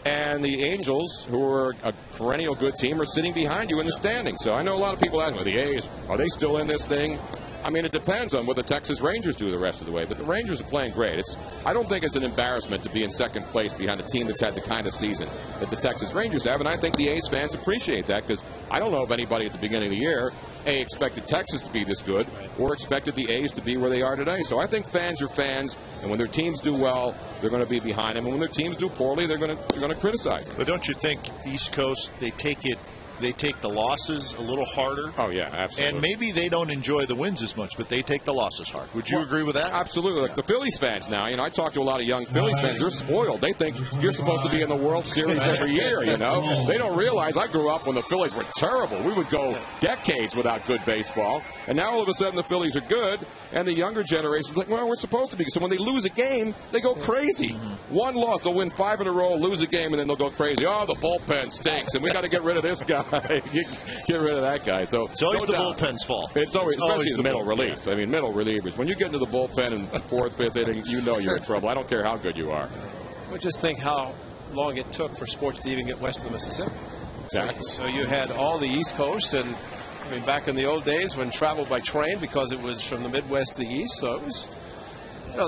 S5: And the Angels, who are a perennial good team, are sitting behind you in the standings. So I know a lot of people ask, the A's, are they still in this thing? I mean, it depends on what the Texas Rangers do the rest of the way. But the Rangers are playing great. I don't think it's an embarrassment to be in second place behind a team that's had the kind of season that the Texas Rangers have. And I think the A's fans appreciate that because I don't know if anybody at the beginning of the year, A, expected Texas to be this good or expected the A's to be where they are today. So I think fans are fans, and when their teams do well, they're going to be behind them. And when their teams do poorly, they're going to criticize them.
S1: But don't you think East Coast, they take the losses a little harder?
S5: Oh, yeah, absolutely.
S1: And maybe they don't enjoy the wins as much, but they take the losses hard. Would you agree with that?
S5: Absolutely. Like the Phillies fans now, I talk to a lot of young Phillies fans. They're spoiled. They think you're supposed to be in the World Series every year, They don't realize I grew up when the Phillies were terrible. We would go decades without good baseball. And now all of a sudden the Phillies are good, and the younger generation's like, well, we're supposed to be. So when they lose a game, they go crazy. One loss, they'll win 5 in a row, lose a game, and then they'll go crazy. Oh, the bullpen stinks, and we got to get rid of this guy. Get rid of that guy. So
S1: it's always the bullpen's fault.
S5: It's always, especially the middle relief. I mean, middle relievers. When you get into the bullpen in the 4th, 5th inning, you're in trouble. I don't care how good you are.
S2: Well, just think how long it took for sports to even get west of the Mississippi.
S5: Exactly.
S2: So you had all the East Coast, and I mean, back in the old days when traveled by train because it was from the Midwest to the East. So it was,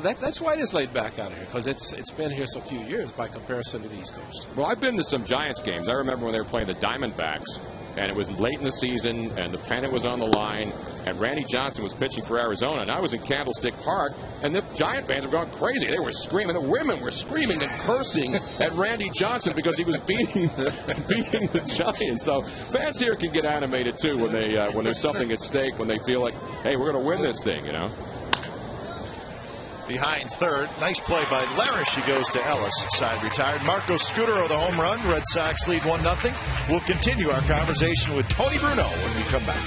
S2: that's why it is laid back out here, because it's been here so few years by comparison to the East Coast.
S5: Well, I've been to some Giants games. I remember when they were playing the Diamondbacks, and it was late in the season, and the pennant was on the line, and Randy Johnson was pitching for Arizona, and I was in Candlestick Park, and the Giant fans were going crazy. They were screaming. The women were screaming and cursing at Randy Johnson because he was beating the Giants. So fans here can get animated, too, when there's something at stake, when they feel like, hey, we're going to win this thing,
S1: Behind third. Nice play by Larish. He goes to Ellis. Side retired. Marco Scutero, the home run. Red Sox lead 1-0. We'll continue our conversation with Tony Bruno when we come back.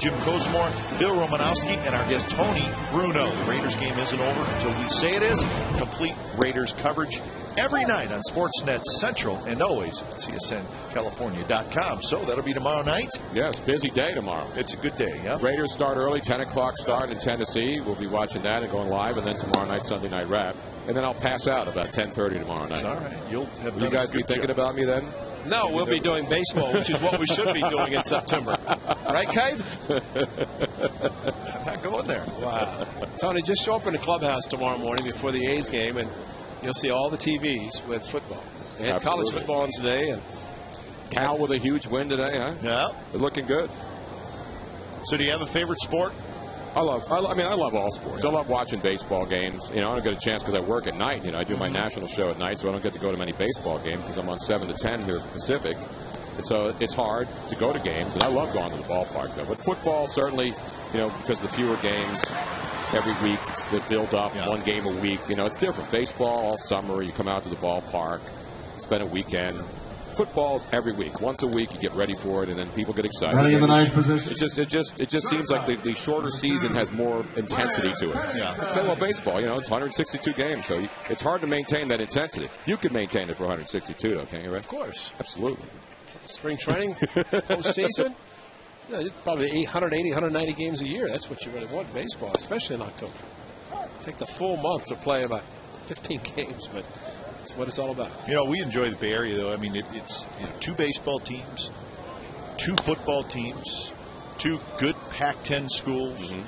S1: Jim Kozmore, Bill Romanowski, and our guest Tony Bruno. The Raiders game isn't over until we say it is. Complete Raiders coverage every night on Sportsnet Central and always CSNCalifornia.com. So that'll be tomorrow night.
S5: Yes, busy day tomorrow.
S1: It's a good day, yeah.
S5: Raiders start early, 10 o'clock start in Tennessee. We'll be watching that and going live, and then tomorrow night, Sunday night wrap. And then I'll pass out about 10:30 tomorrow night.
S1: That's all right. You'll have
S5: Will you guys be thinking about me then?
S2: No, we'll be doing baseball, which is what we should be doing in September. Right, Cave?
S1: I'm not going there.
S2: Wow. Tony, just show up in the clubhouse tomorrow morning before the A's game, and you'll see all the TVs with football. They had college football on today. And
S5: Cal with a huge win today, huh?
S1: Yeah.
S5: They're looking good.
S1: So do you have a favorite sport?
S5: I love all sports. I love watching baseball games. I don't get a chance because I work at night. I do my national show at night, so I don't get to go to many baseball games because I'm on 7 to 10 here at Pacific. And so it's hard to go to games, and I love going to the ballpark, though. But football, certainly, because the fewer games every week, it's the build-up, one game a week. It's different. Baseball all summer, you come out to the ballpark, spend a weekend. football's every week. Once a week, you get ready for it, and then people get excited.
S4: Ready in the ninth position.
S5: It just seems like the shorter season has more intensity to it.
S1: Yeah.
S5: Well, baseball, it's 162 games, so it's hard to maintain that intensity. You can maintain it for 162, though, can't you, Ray?
S2: Of course.
S5: Absolutely.
S2: Spring training, postseason. Probably 180, 190 games a year. That's what you really want in baseball, especially in October. Take the full month to play about 15 games, but that's what it's all about.
S1: We enjoy the Bay Area, though. I mean, it's 2 baseball teams, 2 football teams, 2 good Pac-10 schools.
S5: Mm-hmm.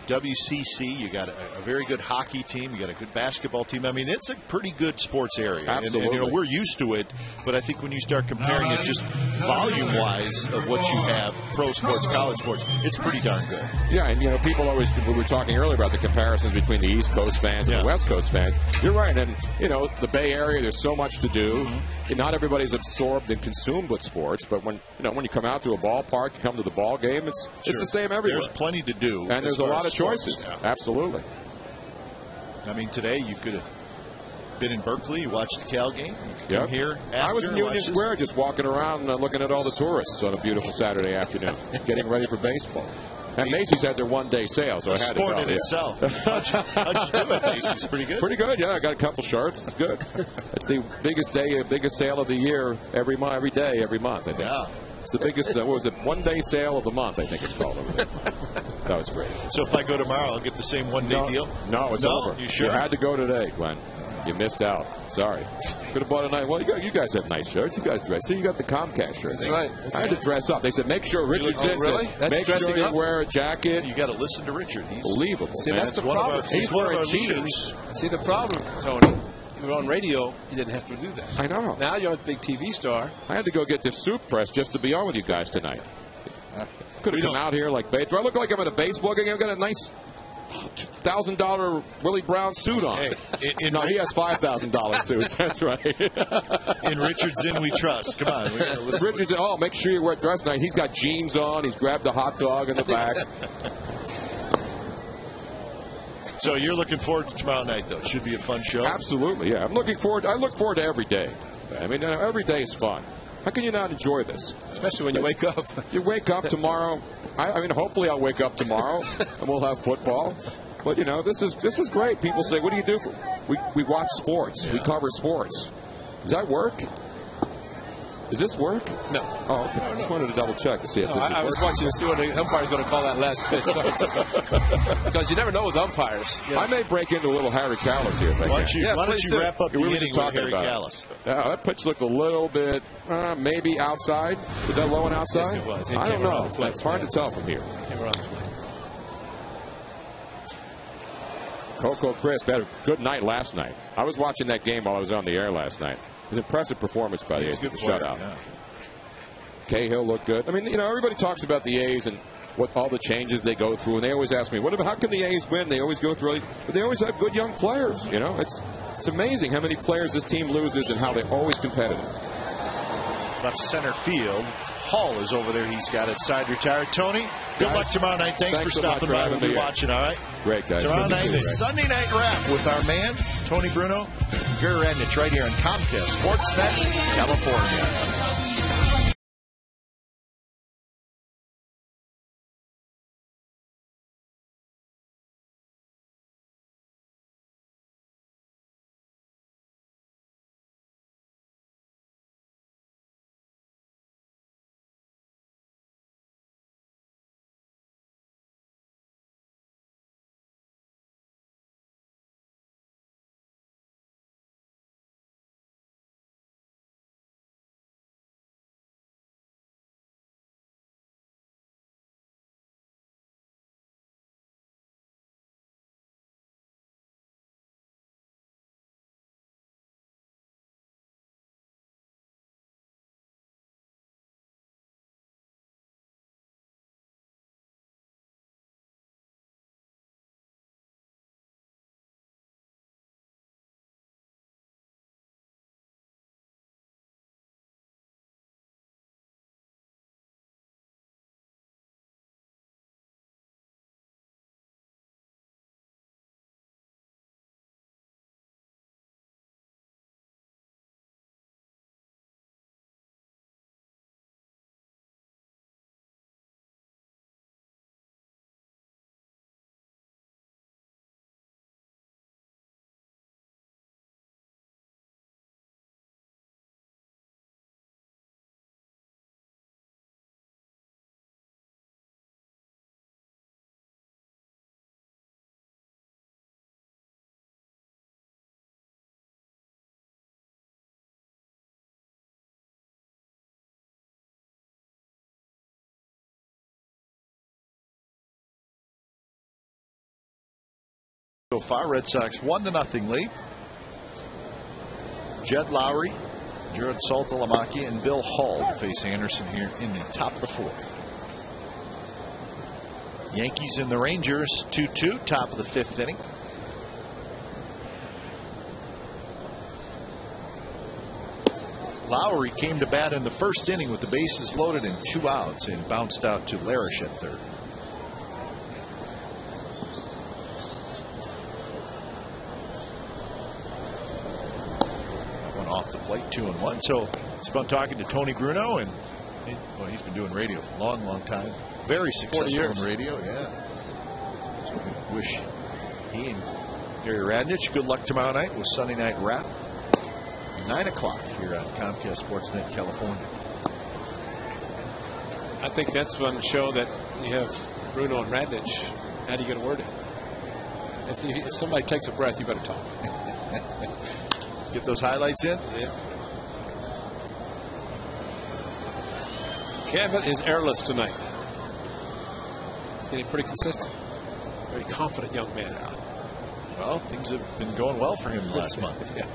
S1: WCC, you got a very good hockey team, you got a good basketball team. I mean, it's a pretty good sports area.
S5: Absolutely.
S1: And we're used to it, but I think when you start comparing it just volume-wise of what you have, pro sports, college sports, it's pretty darn good.
S5: Yeah, and people always, we were talking earlier about the comparisons between the East Coast fans and the West Coast fans. You're right, and the Bay Area, there's so much to do. Mm-hmm. Not everybody's absorbed and consumed with sports, but when you come out to a ballpark, you come to the ball game, it's the same everywhere.
S1: There's plenty to do,
S5: and there's a lot of choices.
S1: Yeah.
S5: Absolutely.
S1: I mean, today you could have been in Berkeley, you watched the Cal game.
S5: Yeah.
S1: Here,
S5: I was in Union Square just walking around looking at all the tourists on a beautiful Saturday afternoon, getting ready for baseball. And Macy's had their one-day sale, so I had to go.
S1: Sport in itself. How'd you do it, Macy's? Pretty good?
S5: Pretty good, yeah. I got a couple shirts. It's good. It's the biggest sale of the year every day, every month, I think.
S1: Yeah.
S5: It's the biggest, one-day sale of the month, I think it's called over there. That was great.
S1: So if I go tomorrow, I'll get the same one-day deal?
S5: No, it's over.
S1: You sure?
S5: You had to go today, Glenn. You missed out. Sorry. Could have bought a nice. Well, you guys have nice shirts. You guys dress. See, you got the Comcast shirt.
S2: That's right.
S5: I had to dress up. They said, make sure Richard's in.
S2: Really?
S5: Make sure you wear a jacket.
S1: You got to listen to Richard. He's
S5: believable.
S2: See,
S5: man.
S2: that's the problem.
S1: He's one of our leaders.
S2: See, the problem, Tony, you were on radio, you didn't have to do that.
S5: I know.
S2: Now you're a big TV star.
S5: I had to go get this suit pressed just to be on with you guys tonight. Could have come out here like, do I look like I'm at a baseball game? I've got a nice $1,000 Willie Brown suit on.
S1: Hey,
S5: no, he has $5,000 suits. That's right.
S1: In Richard's In we trust. Come on.
S5: Richard's In, make sure you wear dress night. He's got jeans on. He's grabbed a hot dog in the back.
S1: So you're looking forward to tomorrow night, though. Should be a fun show.
S5: Absolutely, yeah. I look forward to every day. I mean, every day is fun. How can you not enjoy this?
S2: Especially when you wake up.
S5: You wake up tomorrow. I mean, hopefully I'll wake up tomorrow and we'll have football. But, this is great. People say, what do you do? We watch sports. Yeah. We cover sports. Does that work? Does this work?
S2: No.
S5: Oh, okay. I just wanted to double check to see if this
S2: I was watching to see what the umpire's going to call that last pitch. Because you never know with umpires.
S5: I may break into a little Harry Kalas here if I can.
S1: Why don't you wrap up the inning with Harry Kalas?
S5: That pitch looked a little bit, maybe outside. Is that low and outside?
S2: Yes, it was.
S5: I don't know. It's hard to tell from here. Coco Crisp had a good night last night. I was watching that game while I was on the air last night. It was an impressive performance by the A's with the shutout. Yeah. Cahill looked good. I mean, everybody talks about the A's and what all the changes they go through, and they always ask me, how can the A's win? They always go through, but they always have good young players. It's amazing how many players this team loses and how they're always competitive.
S1: Left center field. Hall is over there. He's got it side retired. Tony, good luck tomorrow night. Thanks for stopping by. We'll be watching, all right?
S5: Great, guys.
S1: Tomorrow night, Sunday Night Wrap with our man, Tony Bruno, Gary Radnich, right here on Comcast Sportsnet, California. So far, Red Sox 1-0 lead. Jed Lowry, Jared Saltalamacchia, and Bill Hull face Anderson here in the top of the fourth. Yankees and the Rangers 2-2, top of the fifth inning. Lowry came to bat in the first inning with the bases loaded and 2 outs and bounced out to Larish at third. That one off the plate, 2-1. So it's fun talking to Tony Bruno, and he's been doing radio for a long time. Very successful in radio, yeah. So we wish he and Gary Radnich good luck tomorrow night with Sunday Night Wrap. 9 o'clock here on Comcast Sportsnet California.
S2: I think that's one show that you have Bruno and Radnich. How do you get a word in? If somebody takes a breath, you better talk.
S1: Get those highlights in?
S2: Yeah. Kevin is airless tonight. He's getting pretty consistent. Very confident young man.
S1: Well, things have been going well for him last month.
S2: Yeah.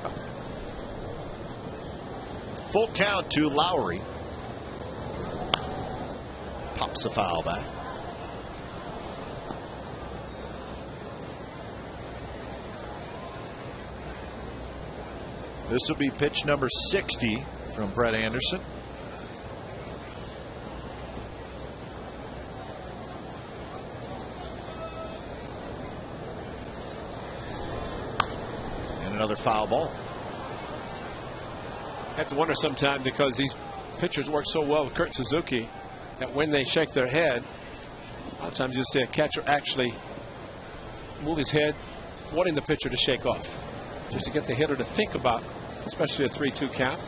S1: Full count to Lowry. Pops a foul back. This will be pitch number 60 from Brett Anderson. And another foul ball.
S2: I have to wonder sometimes, because these pitchers work so well with Kurt Suzuki, that when they shake their head, a lot of times you'll see a catcher actually move his head, wanting the pitcher to shake off, just to get the hitter to think about, especially a 3-2 count.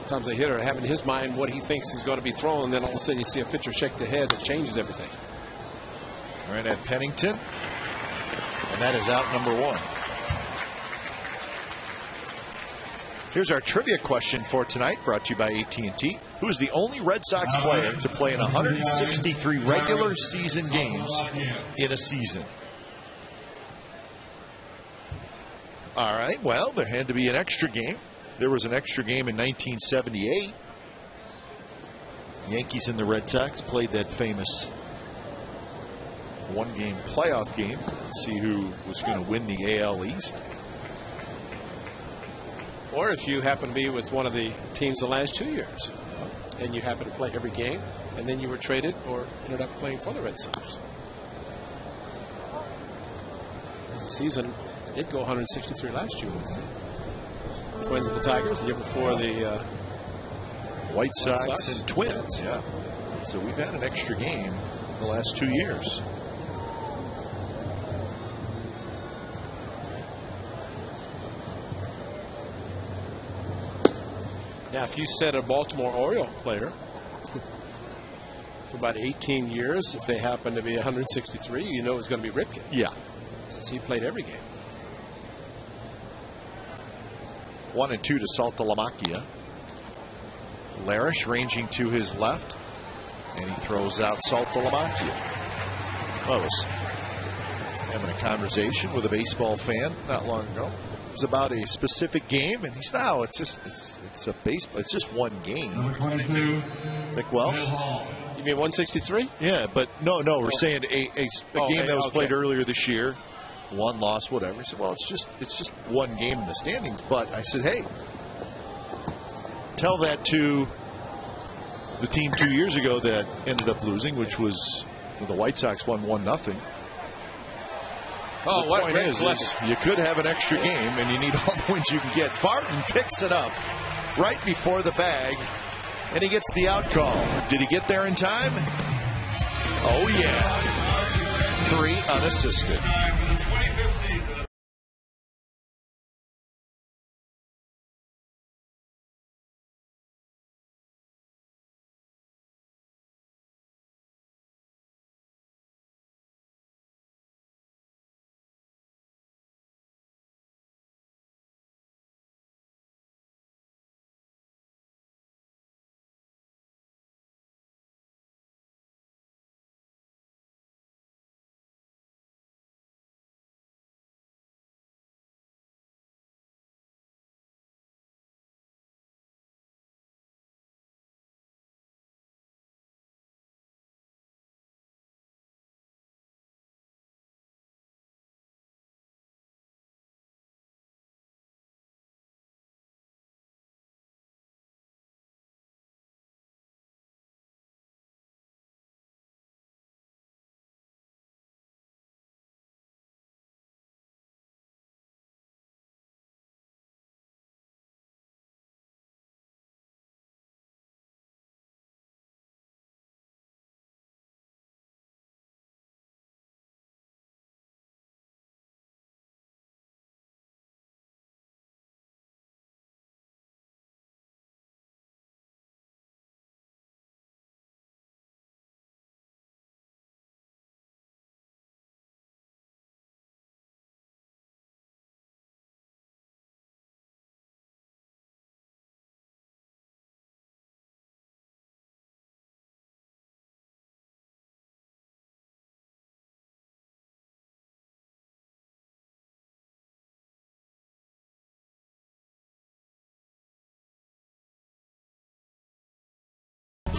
S2: Sometimes the hitter having in his mind what he thinks is going to be thrown, and then all of a sudden you see a pitcher shake the head, that changes everything.
S1: Right at Pennington, and that is out number 1. Here's our trivia question for tonight, brought to you by AT&T. Who is the only Red Sox player to play in 163 regular season games in a season? All right, well, there had to be an extra game. There was an extra game in 1978. Yankees and the Red Sox played that famous one-game playoff game. See who was going to win the AL East.
S2: Or if you happen to be with one of the teams the last 2 years, and you happen to play every game, and then you were traded or ended up playing for the Red Sox. The season did go 163 last year with the Twins and the Tigers. The year before, the
S1: White Sox and Twins. Yeah. So we've had an extra game the last 2 years.
S2: Now, if you said a Baltimore Oriole player for about 18 years, if they happen to be 163, you know it's going to be Ripken.
S1: Yeah.
S2: So he played every game.
S1: 1-2 to Saltalamacchia. Larish ranging to his left, and he throws out Saltalamacchia. Well, I was having a conversation with a baseball fan not long ago. It was about a specific game, and he said, "No, it's a baseball. It's just one game."
S4: Number 22.
S1: Like, well,
S2: you mean 163?
S1: Yeah, but no, we're saying a game that was played earlier this year, one loss, whatever. He said, "Well, it's just one game in the standings." But I said, "Hey, tell that to the team 2 years ago that ended up losing, which was the White Sox won 1-0.
S2: Oh,
S1: the
S2: what
S1: point is you could have an extra game, and you need all the wins you can get. Barton picks it up right before the bag, and he gets the out call. Did he get there in time? Oh, yeah. 3 unassisted.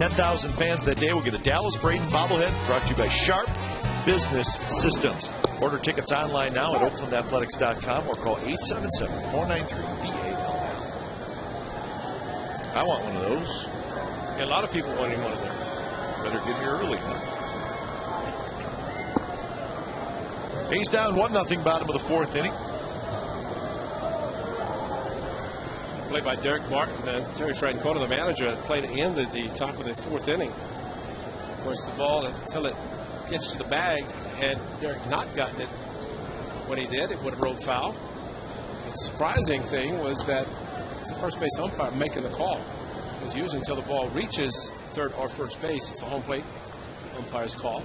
S1: 10,000 fans that day will get a Dallas Braden bobblehead brought to you by Sharp Business Systems. Order tickets online now at oaklandathletics.com or call 877-493-BALL. I want one of those.
S2: Yeah, a lot of people wanting one of those.
S1: Better get here early, huh? A's down 1-0, bottom of the 4th inning.
S2: Played by Derek Martin and Terry Francona, the manager, played at the end of the top of the 4th inning. Of course, the ball, until it gets to the bag, had Derek not gotten it when he did, it would have rolled foul. The surprising thing was that it's the first base umpire making the call. Because usually until the ball reaches third or first base, it's a home plate umpire's call.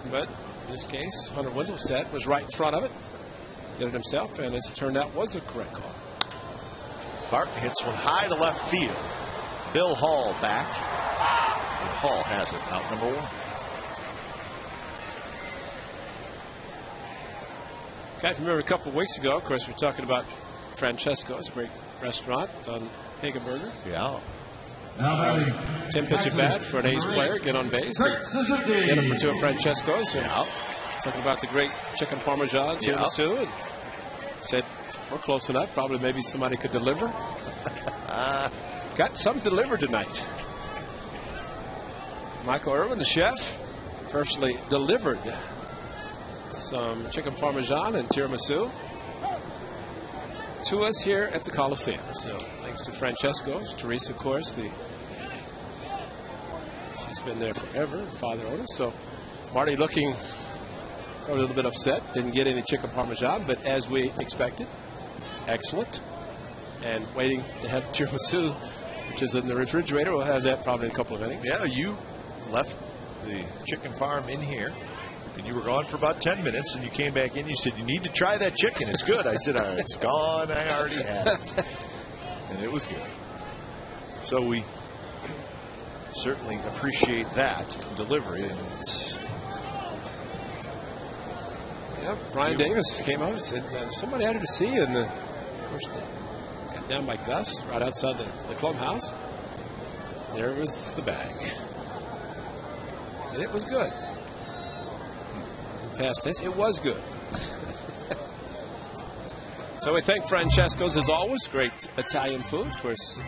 S2: But in this case, Hunter Wendelstedt was right in front of it, did it himself, and as it turned out, was the correct call.
S1: Bart hits one high to left field. Bill Hall back. And Hall has it, out number 1.
S2: Guy, if you remember a couple of weeks ago, of course, we're talking about Francesco's, a great restaurant on Hagenberger.
S1: Yeah.
S2: 10 pitch at bat for an A's player, get on base. Get it for 2 of Francesco's.
S1: Yeah.
S2: Talking about the great chicken parmesan, tiramisu, and said, we're close enough. Probably maybe somebody could deliver. Got some delivered tonight. Michael Irvin, the chef, personally delivered some chicken parmesan and tiramisu to us here at the Coliseum. So thanks to Francesco's. Teresa, of course, she's been there forever, father owner. So Marty looking probably a little bit upset. Didn't get any chicken parmesan, but as we expected, excellent. And waiting to have tiramisu, which is in the refrigerator. We'll have that probably in a couple of innings.
S1: Yeah, you left the chicken parm in here, and you were gone for about 10 minutes, and you came back in. You said, you need to try that chicken. It's good. I said, it's gone. I already had it. And it was good. So we certainly appreciate that delivery. And
S2: Brian Davis came out and said, somebody had to see you. And of course, got down by Gus right outside the clubhouse. There was the bag. And it was good. In past tense, it was good. So we thank Francesco's as always. Great Italian food. Of course,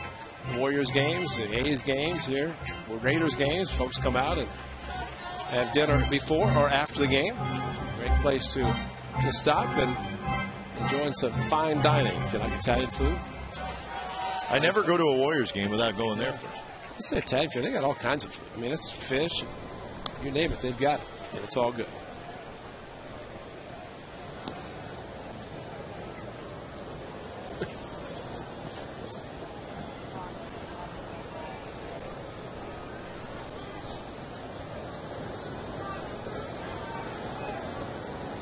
S2: Warriors games, the A's games here, Raiders games. Folks come out and have dinner before or after the game. Great place to stop and enjoy some fine dining if you like Italian food.
S1: I never go to a Warriors game without going there first.
S2: It's Italian food. They got all kinds of food. I mean, it's fish. You name it, they've got it. And it's all good.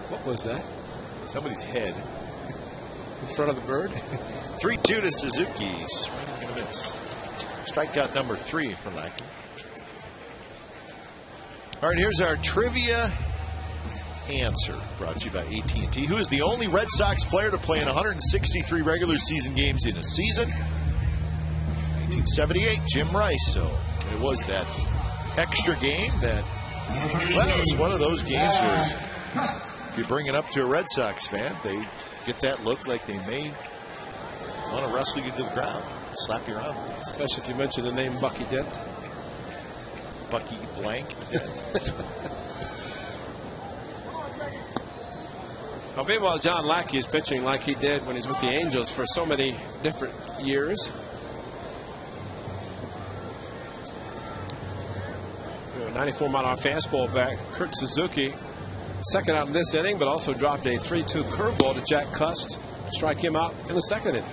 S2: What was that?
S1: Somebody's head.
S2: In front of the bird?
S1: 3-2 to Suzuki. Swing and a miss. Strikeout number 3 for Lackey. All right, here's our trivia answer, brought to you by AT&T. Who is the only Red Sox player to play in 163 regular season games in a season? 1978, Jim Rice. So it was that extra game that, well, it was one of those games where if you bring it up to a Red Sox fan, they get that look like they may want to wrestle you to the ground, slap you around.
S2: Especially if you mention the name Bucky Dent.
S1: Bucky blank Dent.
S2: Well, meanwhile, John Lackey is pitching like he did when he's with the Angels for so many different years. 94-mile-an-hour fastball back. Kurt Suzuki, second out in this inning, but also dropped a 3-2 curveball to Jack Cust. Strike him out in the second inning.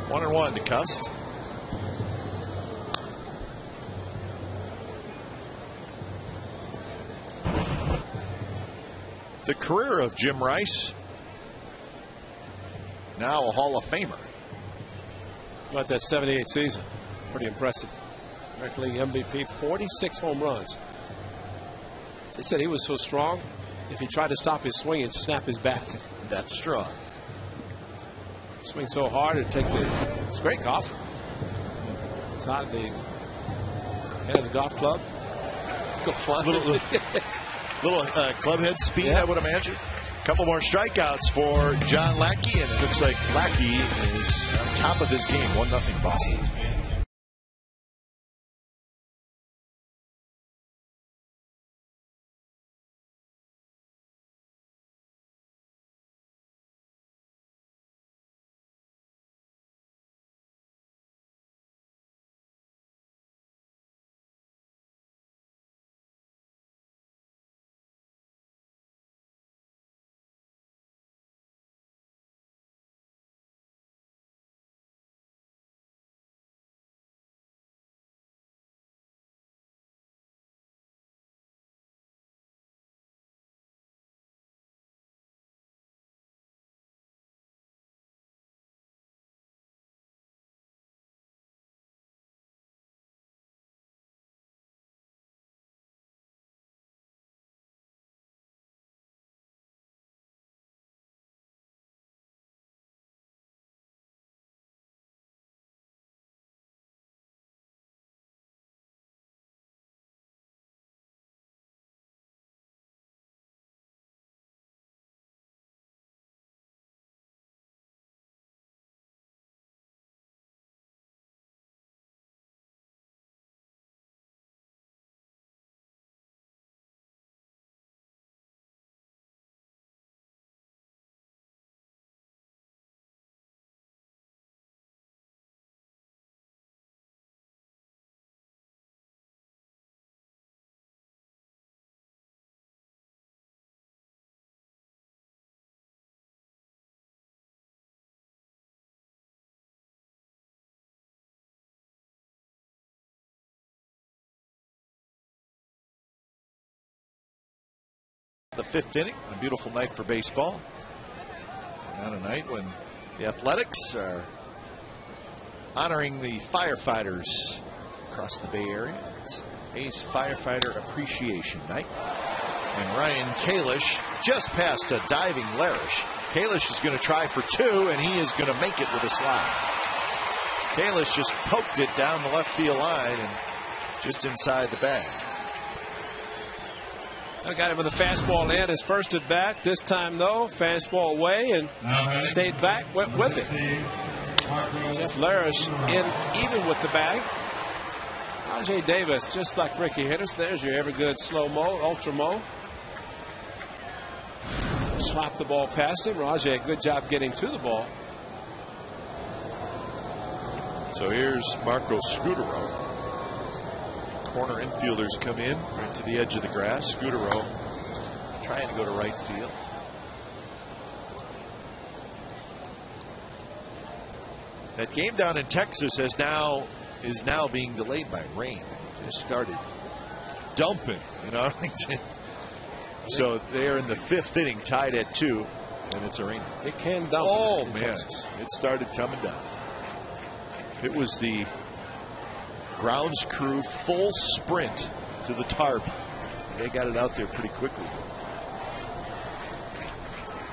S1: One and one to Cust. The career of Jim Rice, now a Hall of Famer.
S2: About that 78 season, pretty impressive. American League MVP, 46 home runs. They said he was so strong, if he tried to stop his swing, it'd snap his bat.
S1: That's strong.
S2: Swing so hard, it'd take the. It's a great golfer. Todd, the head of the golf club. Go fly.
S1: Little club head speed,
S2: yeah.
S1: I would imagine. A couple more strikeouts for John Lackey, and it looks like Lackey is on top of his game. 1-0 Boston. The 5th inning, a beautiful night for baseball. On a night when the Athletics are honoring the firefighters across the Bay Area. It's Ace Firefighter Appreciation Night. And Ryan Kalish just passed a diving Larish. Kalish is going to try for 2, and he is going to make it with a slide. Kalish just poked it down the left field line and just inside the bag.
S2: I got him with a fastball in his first at bat. This time, though, fastball away and stayed back, went with it. Jeff Larish in even with the bag. Rajai Davis, just like Ricky Hitters. There's your ever good slow-mo, ultra-mo. Slapped the ball past him. Rajai, good job getting to the ball.
S1: So here's Marco Scudero. Corner infielders come in right to the edge of the grass. Scudero trying to go to right field. That game down in Texas is now being delayed by rain. It just started dumping in Arlington. So they're in the 5th inning, tied at 2, and it's a rain.
S2: It can dump.
S1: Oh man,
S2: Texas.
S1: It started coming down. It was the grounds crew full sprint to the tarp. They got it out there pretty quickly.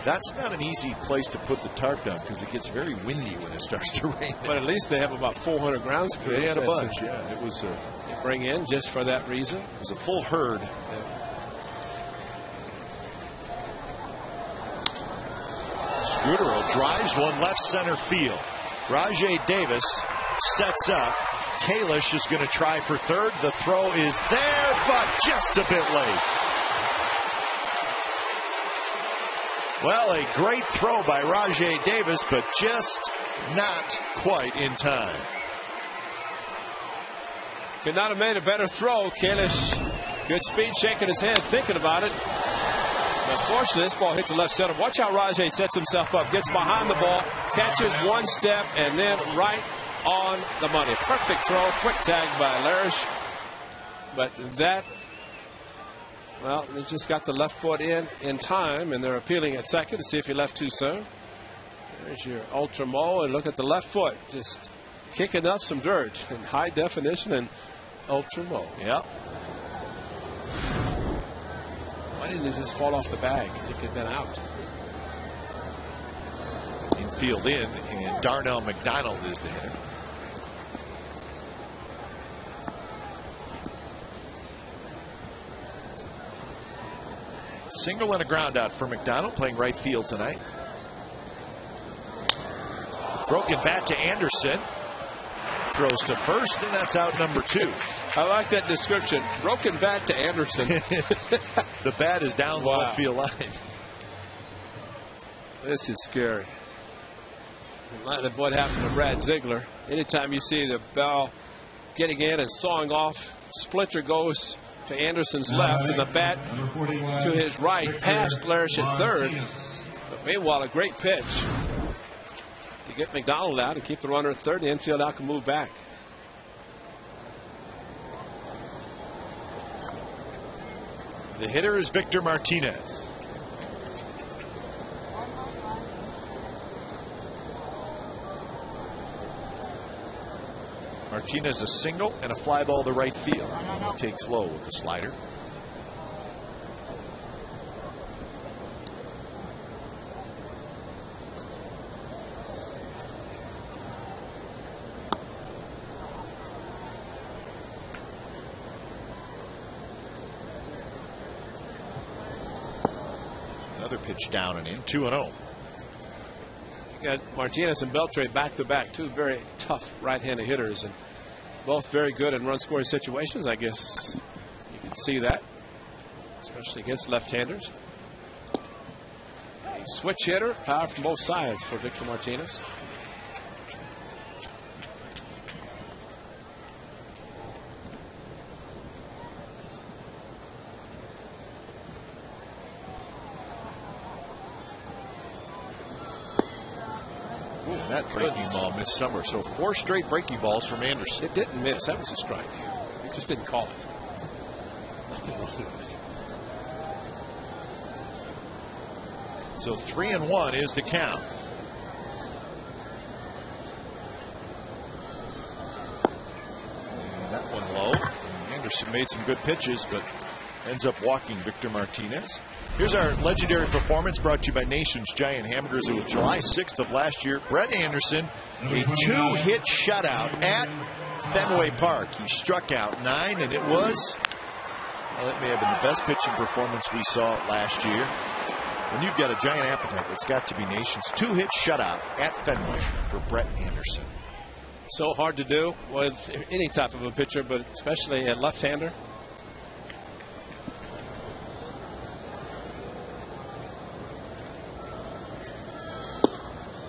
S1: That's not an easy place to put the tarp down because it gets very windy when it starts to rain.
S2: But at least they have about 400 grounds crews.
S1: They had a bunch, yeah. It was
S2: bring in just for that reason.
S1: It was a full herd. Scudero drives one left center field. Rajai Davis sets up. Kalish is going to try for 3rd. The throw is there, but just a bit late. Well, a great throw by Rajai Davis, but just not quite in time.
S2: Could not have made a better throw. Kalish, good speed, shaking his head, thinking about it. Unfortunately, this ball hit the left center. Watch how Rajai sets himself up, gets behind the ball, catches one step, and then right on the money. Perfect throw, quick tag by Larish. But that, well, they just got the left foot in time, and they're appealing at second to see if he left too soon. There's your ultra mo, and look at the left foot, just kicking up some dirt in high definition, and ultra low.
S1: Yep.
S2: Why didn't it just fall off the bag? It could have been out.
S1: Infield in, and Darnell McDonald is the hitter. Single and a ground out for McDonald, playing right field tonight. Broken bat to Anderson. Throws to first, and that's out number 2.
S2: I like that description. Broken bat to Anderson.
S1: The bat is down the left field line.
S2: This is scary. Reminded of what happened to Brad Ziegler. Anytime you see the ball getting in and sawing off, splinter goes to Anderson's left, and the bat to his right, past Larish at third. But meanwhile, a great pitch. You get McDonald out and keep the runner at third. The infield out can move back.
S1: The hitter is Victor Martinez. Martinez a single and a fly ball to right field. He takes low with the slider. Another pitch down and in, 2-0.
S2: You got Martinez and Beltre back to back, two very tough right-handed hitters, and both very good in run-scoring situations. I guess you can see that, especially against left-handers. A switch hitter, power from both sides for Victor Martinez.
S1: That breaking ball missed somewhere. So 4 straight breaking balls from Anderson.
S2: It didn't miss. That was a strike. He just didn't call it. Nothing wrong with it.
S1: So 3-1 is the count. And that one low. Anderson made some good pitches, but ends up walking Victor Martinez. Here's our legendary performance brought to you by Nation's Giant Hamburgers. It was July 6th of last year. Brett Anderson, a 2-hit shutout at Fenway Park. He struck out 9, and it was, well, it may have been the best pitching performance we saw last year. When you've got a giant appetite, it's got to be Nation's 2-hit shutout at Fenway for Brett Anderson.
S2: So hard to do with any type of a pitcher, but especially a left-hander.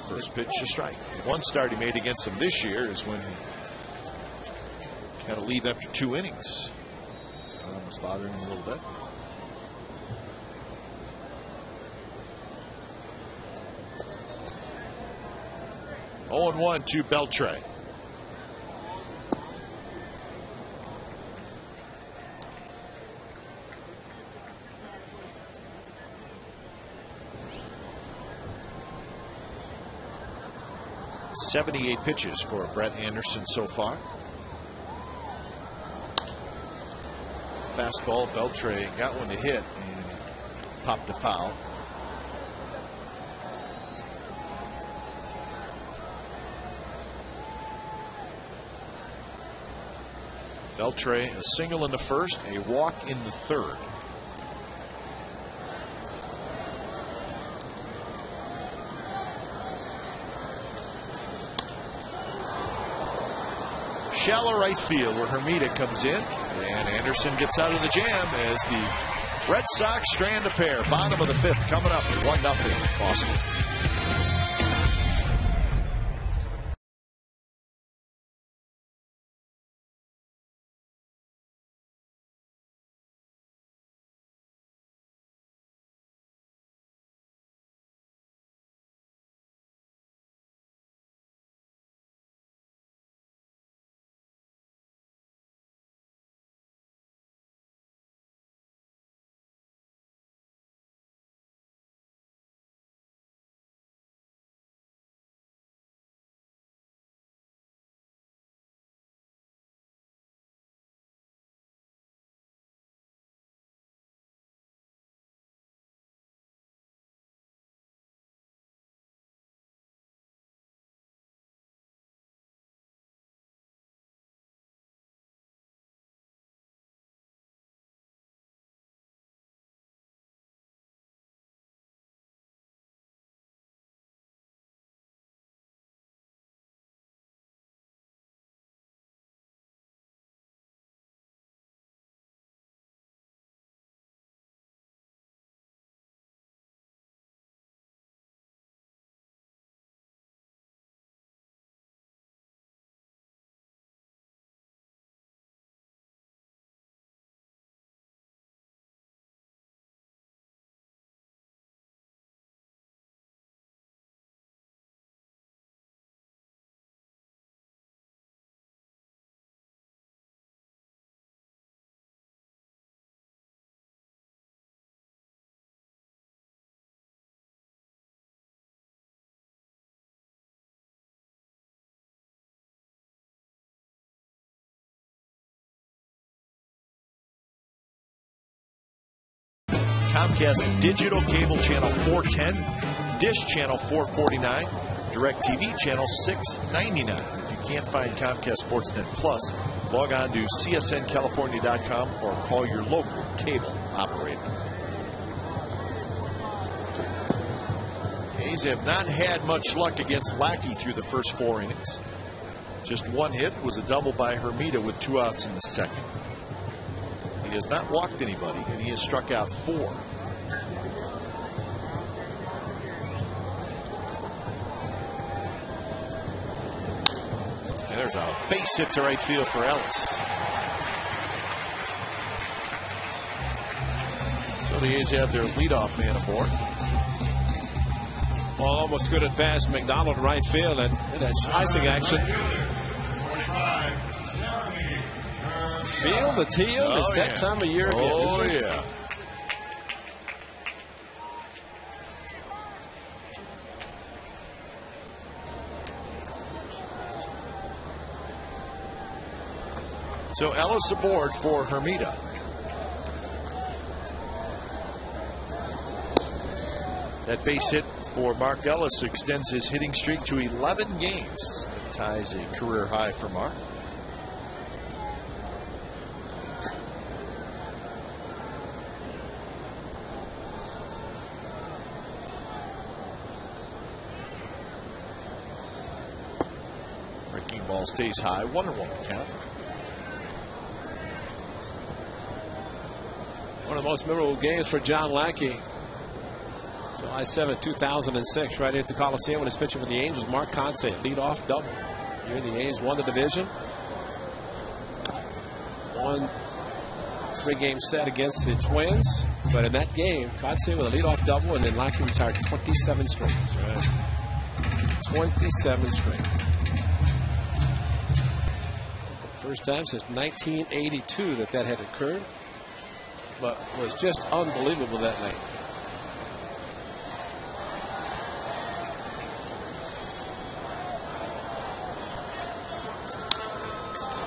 S1: First pitch to strike. One start he made against him this year is when he had to leave after 2 innings. So that was bothering him a little bit. Oh, 0-1 to Beltre. .78 pitches for Brett Anderson so far. Fastball, Beltre got one to hit and popped a foul. Beltre a single in the first, a walk in the third. Shallow right field where Hermida comes in, and Anderson gets out of the jam as the Red Sox strand a pair. Bottom of the 5th coming up, 1-0 Boston. Comcast Digital Cable Channel 410, Dish Channel 449, DirecTV Channel 699. If you can't find Comcast Sportsnet Plus, log on to csncalifornia.com or call your local cable operator. A's have not had much luck against Lackey through the first 4 innings. Just one hit was a double by Hermida with 2 outs in the second. He has not walked anybody, and he has struck out 4. And there's a base hit to right field for Ellis. So the A's have their leadoff man aboard.
S2: Well, almost good at pass. McDonald to right field, and that slicing action. Feel the teal.
S1: Oh,
S2: it's that time of year again.
S1: Oh, yeah. So Ellis aboard for Hermida. That base hit for Mark Ellis extends his hitting streak to 11 games. That ties a career high for Mark. Breaking ball stays high. 1-1 count.
S2: One of the most memorable games for John Lackey. July 7, 2006, right at the Coliseum when he's pitching for the Angels. Mark Conce, leadoff double. Here the A's won the division. Won 3-game set against the Twins. But in that game, Conce with a leadoff double, and then Lackey retired 27 straight. Right. 27 straight. First time since 1982 that had occurred. But was just unbelievable that night.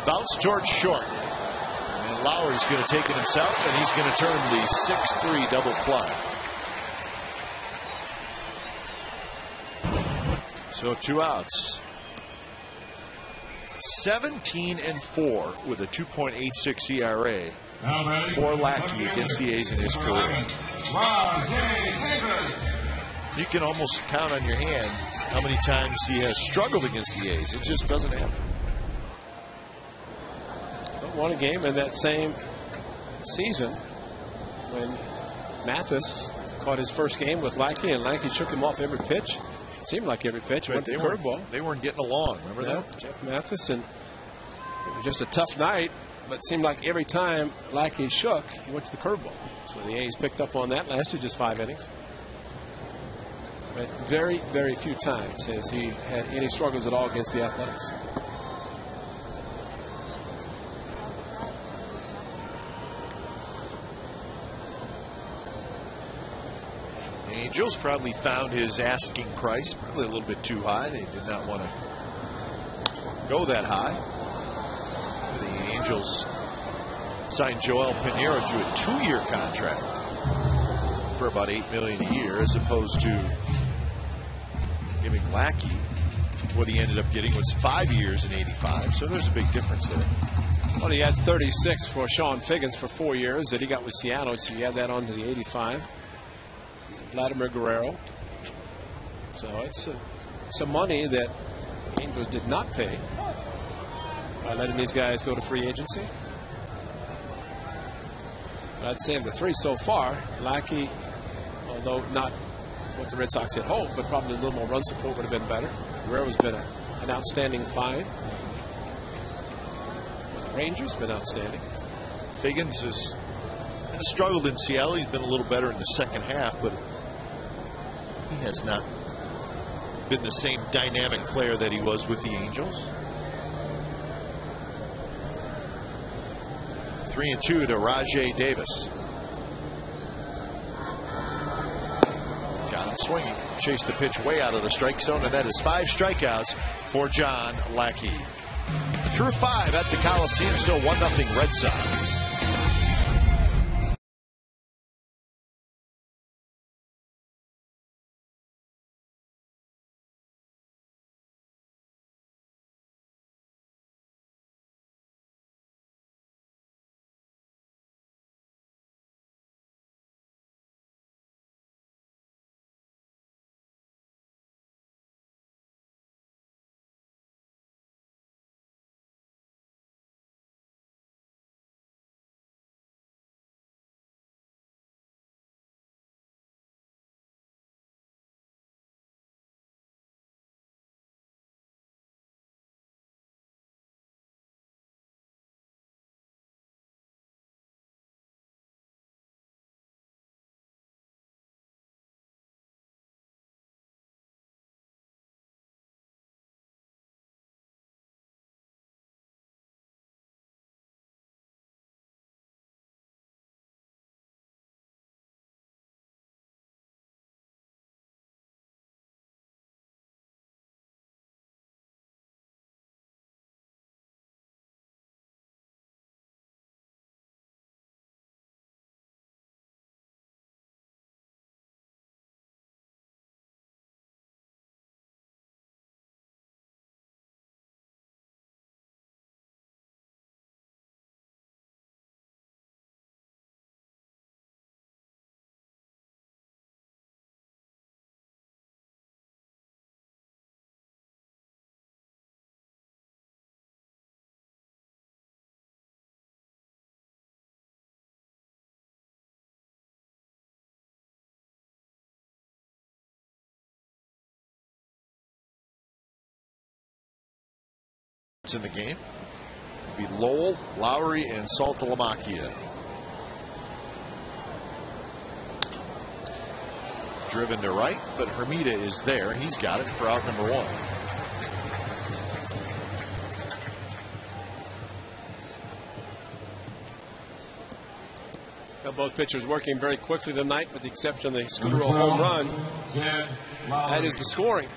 S1: Bounce towards short. And Lowry's going to take it himself, and he's going to turn the 6-3 double play. So 2 outs. 17-4 with a 2.86 ERA for Lackey against the A's in his career. You can almost count on your hand how many times he has struggled against the A's. It just doesn't happen.
S2: Won a game in that same season when Mathis caught his first game with Lackey, and Lackey shook him off every pitch. Seemed like every pitch.
S1: Right, they weren't getting along. Remember that?
S2: Jeff Mathis, and it was just a tough night, but it seemed like every time Lackey shook, he went to the curveball. So the A's picked up on that. Lasted just 5 innings. But very, very few times has he had any struggles at all against the Athletics.
S1: Angels probably found his asking price probably a little bit too high. They did not want to go that high. The Angels signed Joel Pinheiro to a 2-year contract for about $8 million a year, as opposed to giving Lackey what he ended up getting was 5 years and $85. So there's a big difference there.
S2: Well, he had 36 for Sean Figgins for 4 years that he got with Seattle, so you add that on to the 85. Vladimir Guerrero. So it's some money that the Angels did not pay by letting these guys go to free agency. But I'd say of the 3 so far, Lackey, although not what the Red Sox had hoped, but probably a little more run support would have been better. Guerrero's been an outstanding find. The Rangers been outstanding.
S1: Figgins has struggled in Seattle. He's been a little better in the second half, but he has not been the same dynamic player that he was with the Angels. 3-2 to Rajai Davis. Got him swinging. Chased the pitch way out of the strike zone, and that is 5 strikeouts for John Lackey. Through 5 at the Coliseum, still 1-0 Red Sox. hits in the game. It'll be Lowell, Lowry, and Saltalamacchia. Driven to right, but Hermida is there. He's got it for out number 1.
S2: Well, both pitchers working very quickly tonight, with the exception of the Scudero home run. That is the scoring.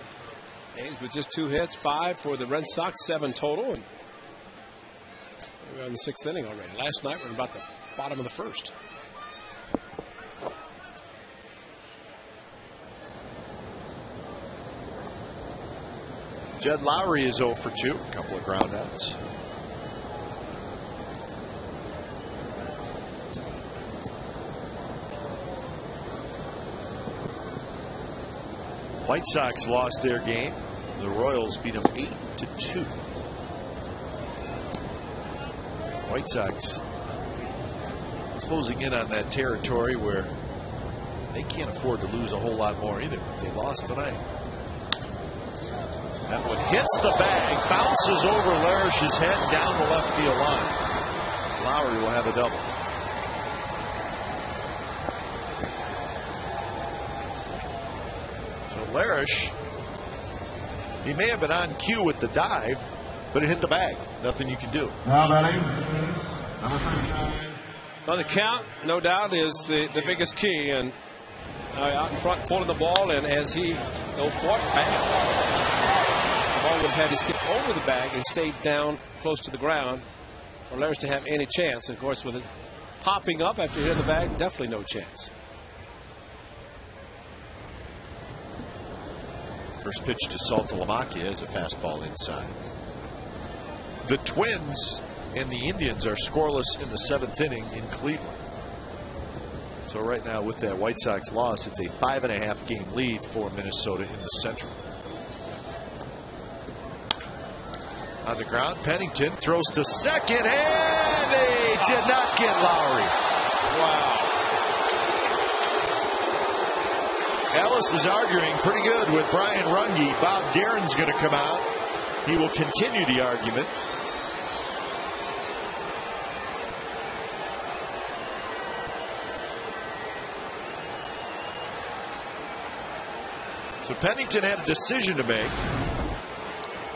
S2: A's with just 2 hits, 5 for the Red Sox, 7 total. And we're in the 6th inning already. Last night we were about the bottom of the 1st.
S1: Jed Lowry is 0 for 2. A couple of groundouts. White Sox lost their game. The Royals beat them 8-2. White Sox closing in on that territory where they can't afford to lose a whole lot more either. But they lost tonight. That one hits the bag, bounces over Larish's head down the left field line. Lowry will have a double. So Larish, he may have been on cue with the dive, but it hit the bag. Nothing you can do.
S4: Now batting, number 39.
S2: Well, the count, no doubt, is the biggest key. And out in front, pulling the ball, and as he go for it, bang. The ball would have had to skip over the bag and stayed down close to the ground for Larish to have any chance. And of course, with it popping up after hitting the bag, definitely no chance.
S1: First pitch to Saltalamacchia is a fastball inside. The Twins and the Indians are scoreless in the 7th inning in Cleveland. So right now, with that White Sox loss, it's a 5.5 game lead for Minnesota in the Central. On the ground, Pennington throws to second, and they did not get Lowry.
S2: Wow.
S1: Ellis is arguing pretty good with Brian Runge. Bob Guerin's going to come out. He will continue the argument. So Pennington had a decision to make.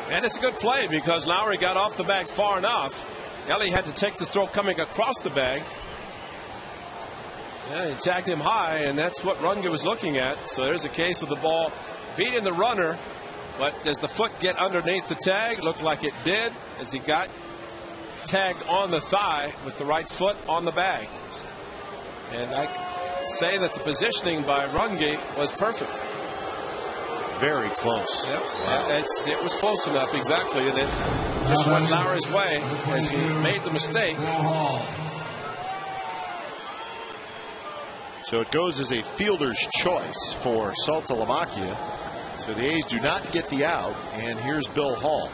S2: And it's a good play because Lowry got off the bag far enough. Ellie had to take the throw coming across the bag. Yeah, he tagged him high, and that's what Runge was looking at. So there's a case of the ball beating the runner. But does the foot get underneath the tag? Looked like it did, as he got tagged on the thigh with the right foot on the bag. And I say that the positioning by Runge was perfect.
S1: Very close.
S2: Yep. Wow. It was close enough, exactly. And it just went Lowry's way as he made the mistake.
S1: So it goes as a fielder's choice for Saltalamacchia. So the A's do not get the out, and here's Bill Hall.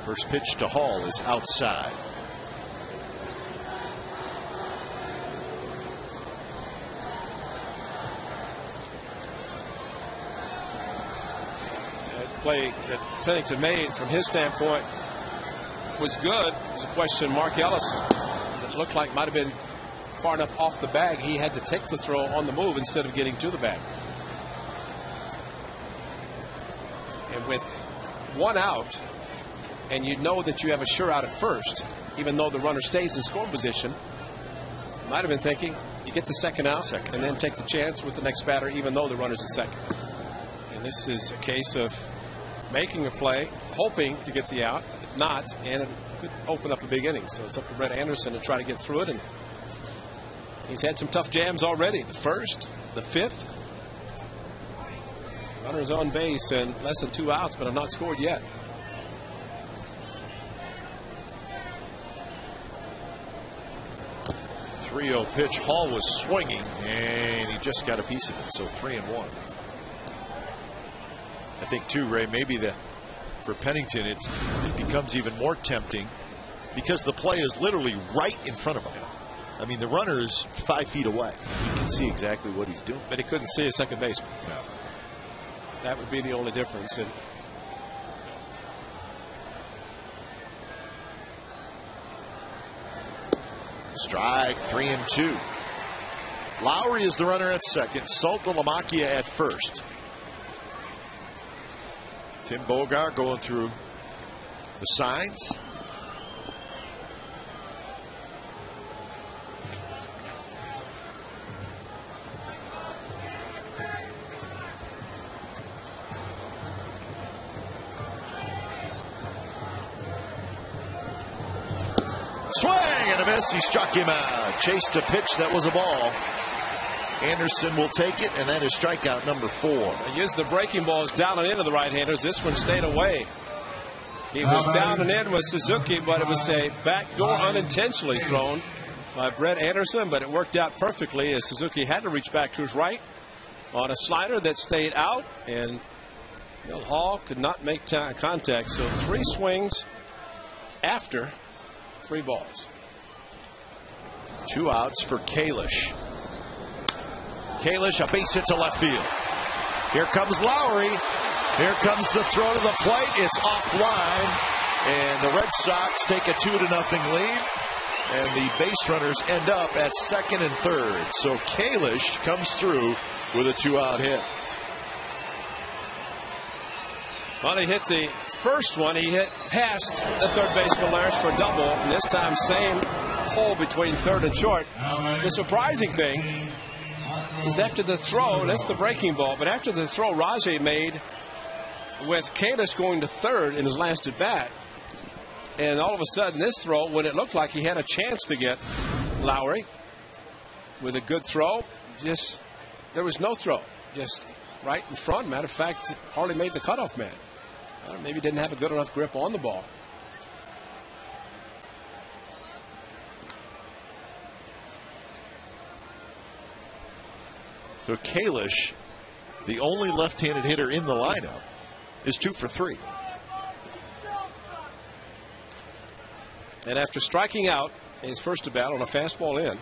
S1: First pitch to Hall is outside.
S2: That play that Pennington made from his standpoint was good. There's a question. Mark Ellis, it looked like might have been far enough off the bag. He had to take the throw on the move instead of getting to the bag. And with one out, and you know that you have a sure out at first, even though the runner stays in scoring position, might have been thinking you get the second out and then take the chance with the next batter, even though the runner's at second. And this is a case of making a play, hoping to get the out, not, and it could open up a big inning. So it's up to Brett Anderson to try to get through it, and he's had some tough jams already. The first, the fifth. Runners on base and less than 2 outs, but have not scored yet.
S1: 3-0 pitch. Hall was swinging, and he just got a piece of it. So 3-1. I think too, Ray, maybe for Pennington it becomes even more tempting because the play is literally right in front of him. I mean, the runner is 5 feet away. He can see exactly what he's doing.
S2: But he couldn't see a second baseman.
S1: No.
S2: That would be the only difference. And
S1: strike, 3-2. Lowry is the runner at second. Saltalamacchia at first. Tim Bogar going through the signs. Swing and a miss. He struck him out. Chased a pitch that was a ball. Anderson will take it, and that is strikeout number 4.
S2: He used the breaking balls down and into the right-handers. This one stayed away. He was down and in with Suzuki, but it was a backdoor unintentionally thrown by Brett Anderson, but it worked out perfectly as Suzuki had to reach back to his right on a slider that stayed out, and Bill Hall could not make contact. So 3 swings after 3 balls.
S1: 2 outs for Kalish. Kalish, a base hit to left field. Here comes Lowry. Here comes the throw to the plate. It's offline, and the Red Sox take a 2-0 lead, and the base runners end up at second and third. So Kalish comes through with a 2-out hit.
S2: Well, he hit the first one. He hit past the third baseman Larish for a double, and this time same hole between third and short. The surprising thing is after the throw, and that's the breaking ball, but after the throw Rajay made with Kalish going to third in his last at bat, and all of a sudden this throw, when it looked like he had a chance to get Lowry with a good throw, just there was no throw, just right in front. Matter of fact, hardly made the cutoff man. Maybe didn't have a good enough grip on the ball.
S1: So Kalish, the only left-handed hitter in the lineup, is 2 for 3.
S2: And after striking out his first at bat on a fastball in,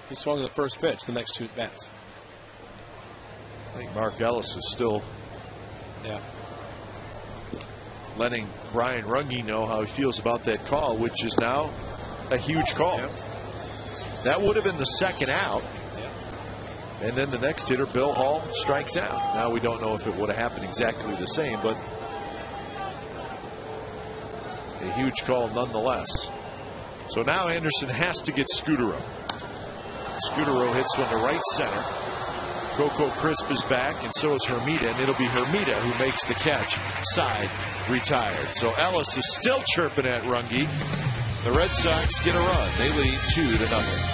S2: he swung at the first pitch the next 2 at bats.
S1: I think Mark Ellis is still letting Brian Runge know how he feels about that call, which is now a huge call.
S2: Yep.
S1: That would have been the second out. And then the next hitter, Bill Hall, strikes out. Now we don't know if it would have happened exactly the same, but a huge call nonetheless. So now Anderson has to get Scutaro. Scutaro hits one to right center. Coco Crisp is back, and so is Hermida, and it'll be Hermida who makes the catch. Side retired. So Ellis is still chirping at Runge. The Red Sox get a run. They lead 2-0.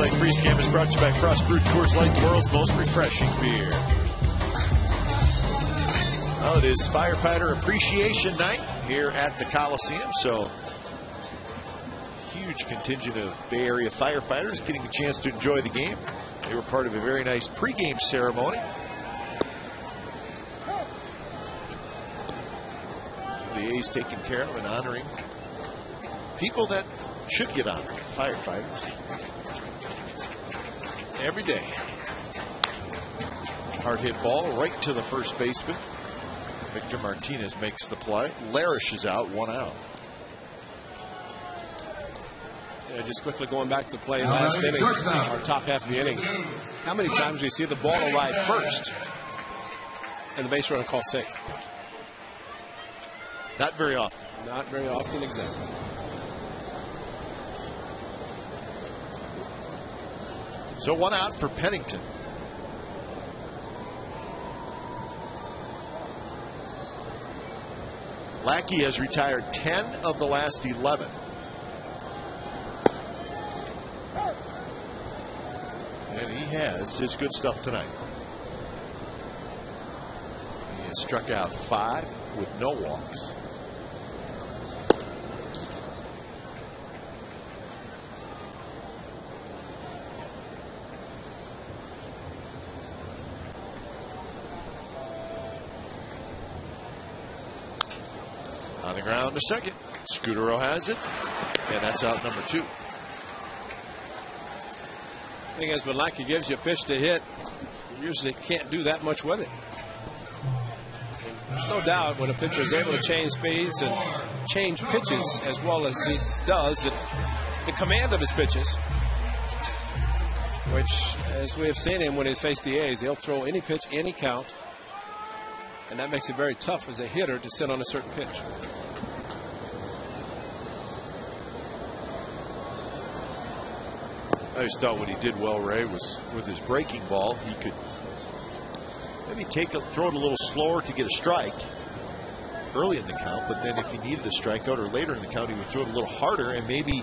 S1: Light Freeze Game is brought to you by Frost Brewed Coors Light, the world's most refreshing beer. Well, it is Firefighter Appreciation Night here at the Coliseum, so huge contingent of Bay Area firefighters getting a chance to enjoy the game. They were part of a very nice pregame ceremony. The A's taking care of and honoring people that should get honored, firefighters. Every day. Hard hit ball right to the first baseman. Victor Martinez makes the play. Larish is out, 1 out.
S2: Yeah, just quickly going back to the play last inning, our top half of the inning. How many times do you see the ball arrive first and the base runner call safe?
S1: Not very often.
S2: Not very often, exactly.
S1: So 1 out for Pennington. Lackey has retired 10 of the last 11. And he has his good stuff tonight. He has struck out 5 with no walks. On the ground to second. Scutero has it. And that's out number 2.
S2: The thing is, when Lackey gives you a pitch to hit, you usually can't do that much with it. There's no doubt when a pitcher is able to change speeds and change pitches as well as he does, the command of his pitches, which, as we have seen him when he's faced the A's, he'll throw any pitch, any count, and that makes it very tough as a hitter to sit on a certain pitch.
S1: I just thought what he did well, Ray, was with his breaking ball, he could maybe throw it a little slower to get a strike early in the count, but then if he needed a strikeout or later in the count, he would throw it a little harder and maybe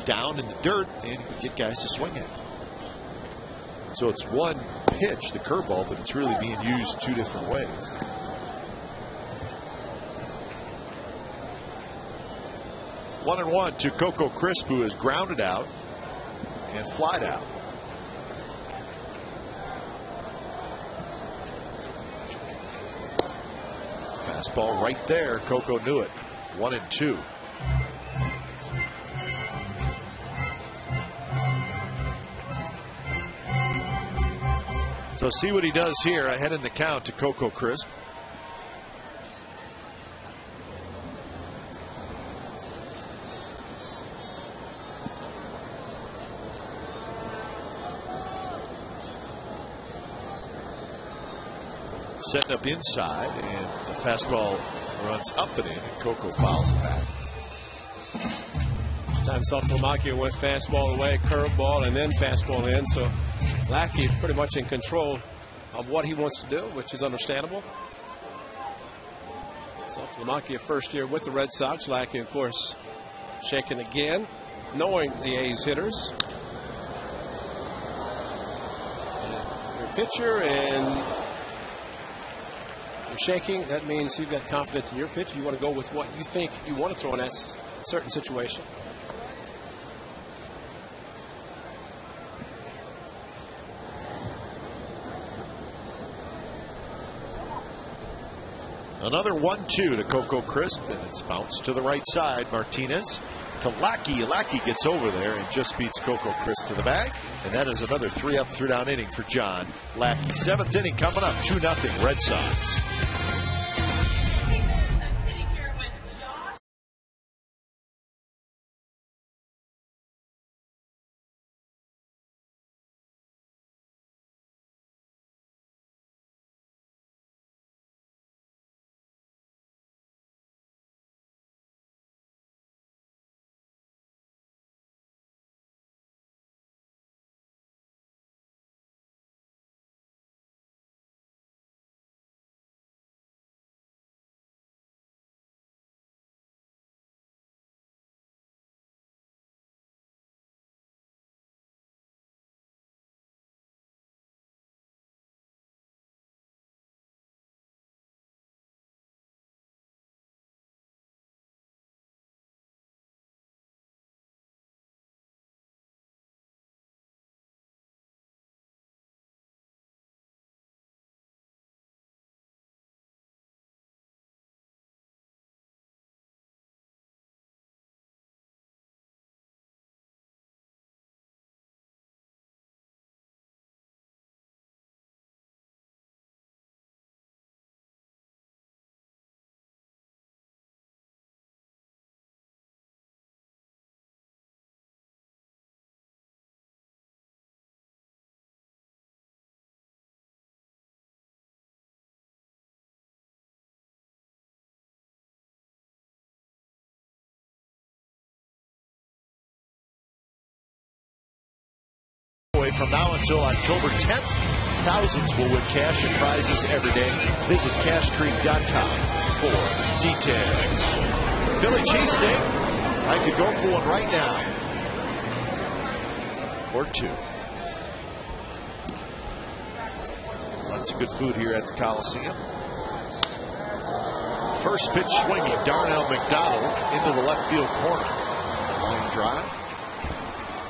S1: down in the dirt, and he would get guys to swing at it. So it's one pitch, the curveball, but it's really being used 2 different ways. One and one to Coco Crisp, who is grounded out and flied out. Fastball right there. Coco knew it. 1 and 2. So see what he does here ahead in the count to Coco Crisp. Setting up inside, and the fastball runs up and in, and Coco fouls it back.
S2: Time Saltalamacchia went fastball away, curveball, and then fastball in. So Lackey pretty much in control of what he wants to do, which is understandable. Saltalamacchia first year with the Red Sox. Lackey, of course, shaking again, knowing the A's hitters. Your pitcher and shaking, that means you've got confidence in your pitch. You want to go with what you think you want to throw in that certain situation.
S1: Another 1-2 to Coco Crisp, and it's bounced to the right side. Martinez to Lackey. Lackey gets over there and just beats Coco Crisp to the bag. And that is another 3-up, 3-down inning for John Lackey. 7th inning coming up, 2-0 Red Sox. from now until October 10th. Thousands will win cash and prizes every day. Visit cashcreek.com for details. Philly cheesesteak. I could go for one right now. Or two. Lots of good food here at the Coliseum. First pitch swinging. Darnell McDonald into the left field corner. Line drive.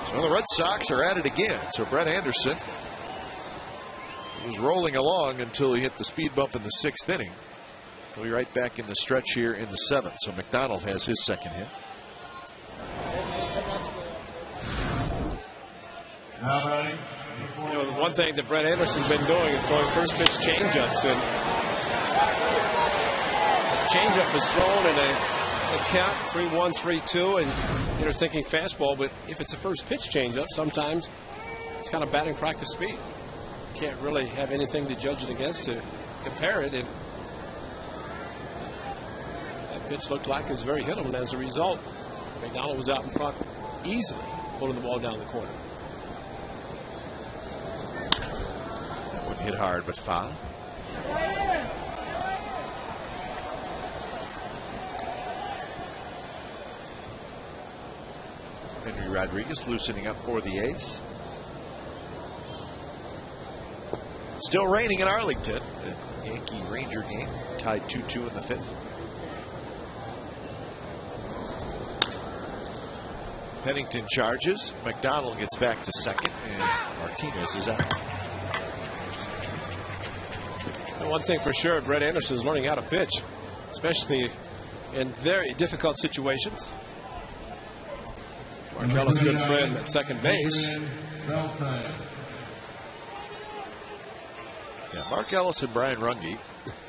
S1: So the Red Sox are at it again. So Brett Anderson was rolling along until he hit the speed bump in the 6th inning. He'll be right back in the stretch here in the 7th. So McDonald has his second hit.
S2: You know, the one thing that Brett Anderson's been doing is throwing first pitch changeups, and the changeup is thrown in a count 3-1, 3-2, and you're thinking fastball, but if it's a first pitch changeup, sometimes it's kind of batting practice speed. You can't really have anything to judge it against to compare it, and that pitch looked like it was very hittable, and as a result, McDonald was out in front easily, pulling the ball down the corner.
S1: Hit hard, but foul. Henry Rodriguez loosening up for the ace. Still raining in Arlington. The Yankee Ranger game tied 2-2 in the 5th. Pennington charges. McDonald gets back to second, and Martinez is out.
S2: One thing for sure, Brett Anderson is learning how to pitch, especially in very difficult situations. Mark Ellis, good friend at second base.
S1: Yeah, Mark Ellis and Brian Runge,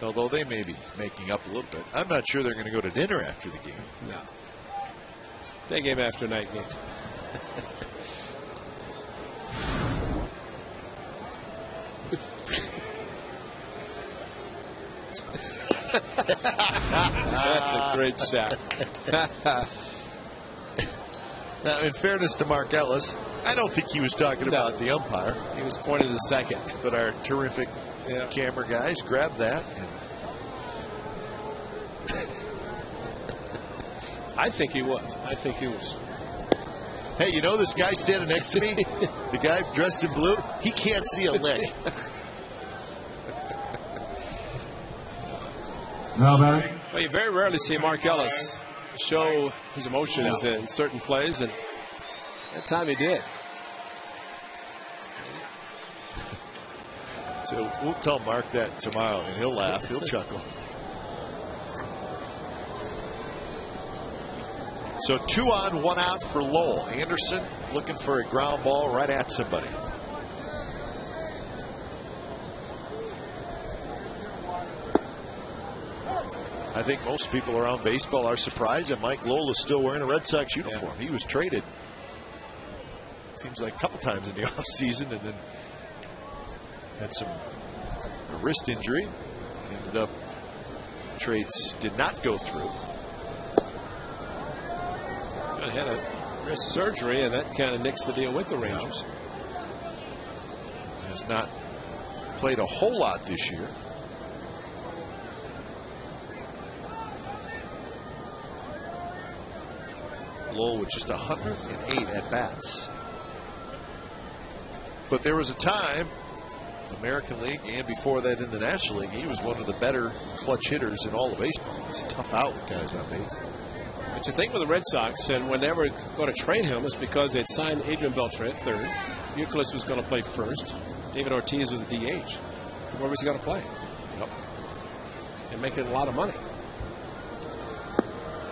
S1: although they may be making up a little bit, I'm not sure they're going to go to dinner after the game.
S2: No. Day game after night game. That's a great shot.
S1: Now, in fairness to Mark Ellis, I don't think he was talking about the umpire.
S2: He was pointing to second.
S1: But our terrific camera guys grabbed that. And
S2: I think he was. I think he was.
S1: Hey, you know this guy standing next to me? The guy dressed in blue? He can't see a lick.
S2: Well, you very rarely see Mark Ellis show his emotions in certain plays, and that time he did.
S1: So we'll tell Mark that tomorrow, and he'll laugh, he'll chuckle. So 2 on, 1 out for Lowell. Anderson looking for a ground ball right at somebody. I think most people around baseball are surprised that Mike Lowell is still wearing a Red Sox uniform. He was traded, seems like a couple times in the offseason, and then had a wrist injury. Ended up, trades did not go through.
S2: Had a wrist surgery, and that kind of nicks the deal with the Rangers.
S1: Has not played a whole lot this year. Lowell with just 108 at-bats. But there was a time, American League and before that in the National League, he was one of the better clutch hitters in all of baseball. He's tough out with guys on base.
S2: But you think with the Red Sox, and when they were going to trade him, it's because they'd signed Adrian Beltre at third. Euclid was going to play first. David Ortiz was the DH. Where was he going to play?
S1: Yep.
S2: And making a lot of money.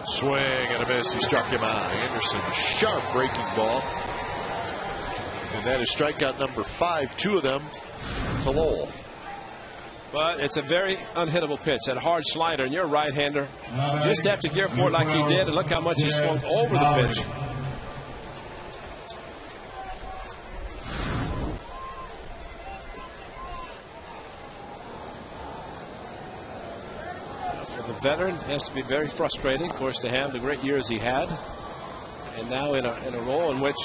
S1: Swing and a miss. He struck him out. Anderson, a sharp breaking ball. And that is strikeout number 5. 2 of them to Lowell.
S2: But it's a very unhittable pitch. That hard slider, and you're a right-hander. Just have to gear for it like he did, and look how much he swung over the pitch. For the veteran, it has to be very frustrating, of course, to have the great years he had, and now in a role in which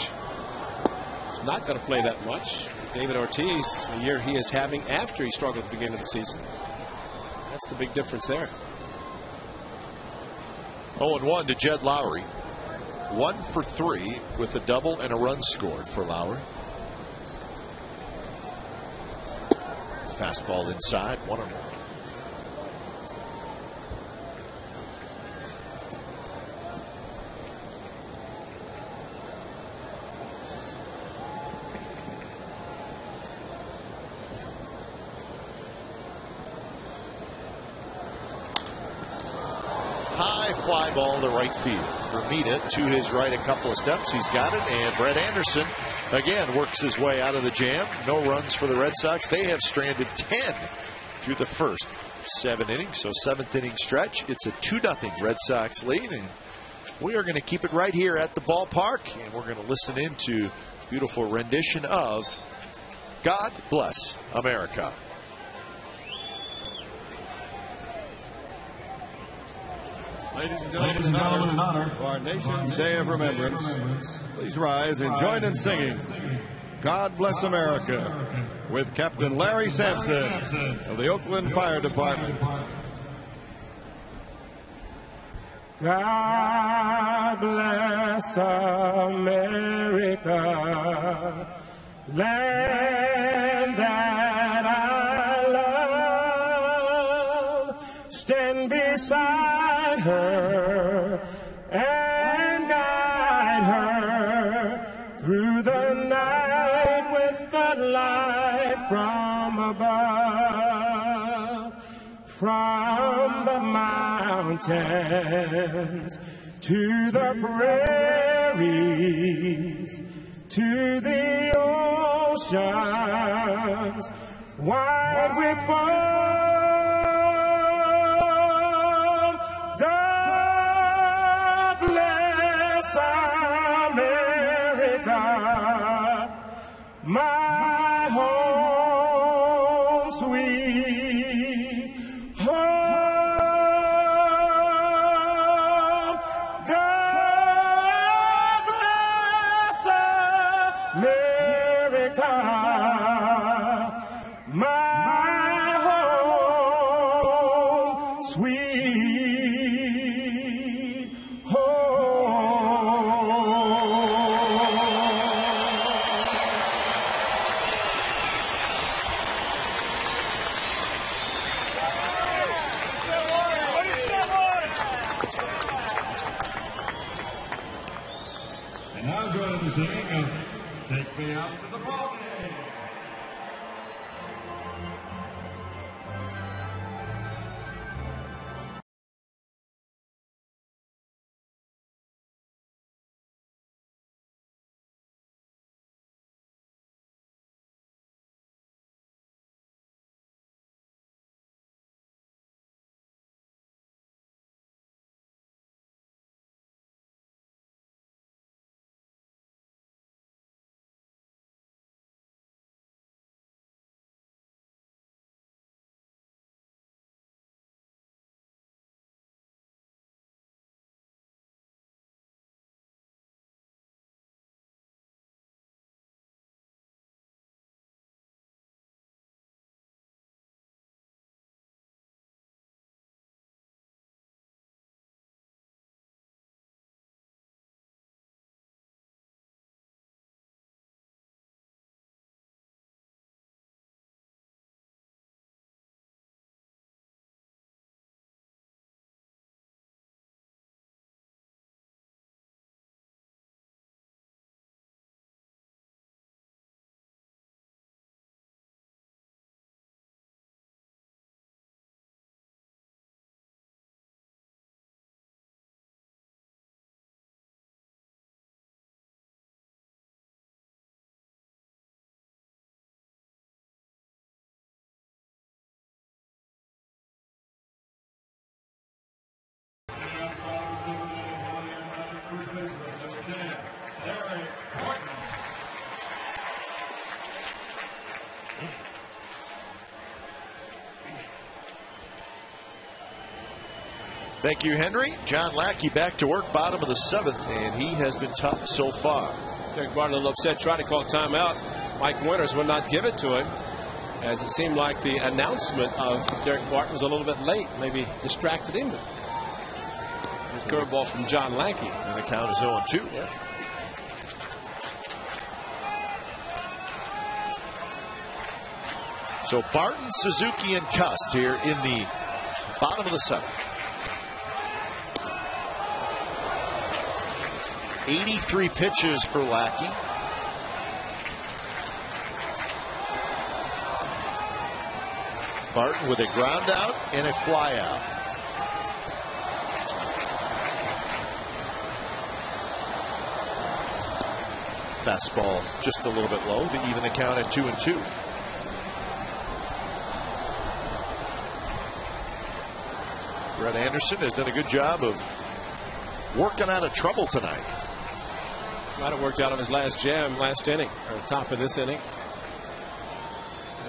S2: he's not going to play that much. David Ortiz, the year he is having after he struggled at the beginning of the season. That's the big difference there.
S1: 0-1 to Jed Lowry. 1 for 3 with a double and a run scored for Lowry. Fastball inside, 1-1. High fly ball to right field. Bermuda to his right a couple of steps. He's got it. And Brett Anderson again works his way out of the jam. No runs for the Red Sox. They have stranded 10 through the first 7 innings. So 7th inning stretch. It's a 2-0 Red Sox lead. And we are going to keep it right here at the ballpark. And we're going to listen into a beautiful rendition of God Bless America.
S6: Ladies and gentlemen, in honor of our nation's Day of Remembrance, please rise and join in singing God Bless America with Captain Larry Sampson of the Oakland Fire Department.
S7: God bless America, land that I love. Stand beside her and guide her through the night with the light from above. From the mountains to the prairies to the oceans wide with foam. God bless America, my home sweet home. God bless America, my home sweet home.
S4: And now joining the singing of Take Me Out to the Ball Game.
S1: Thank you, Henry. John Lackey back to work, bottom of the 7th, and he has been tough so far.
S2: Derek Barton a little upset, tried to call timeout. Mike Winters would not give it to him, as it seemed like the announcement of Derek Barton was a little bit late, maybe distracted him. Curveball from John Lackey.
S1: And the count is 0-2.
S2: Yeah.
S1: So Barton, Suzuki, and Cust here in the bottom of the 7th. 83 pitches for Lackey. Barton with a ground out and a fly out. Fastball just a little bit low to even the count at 2-2. Brett Anderson has done a good job of working out of trouble tonight.
S2: Might have worked out of his last inning, or top of this inning.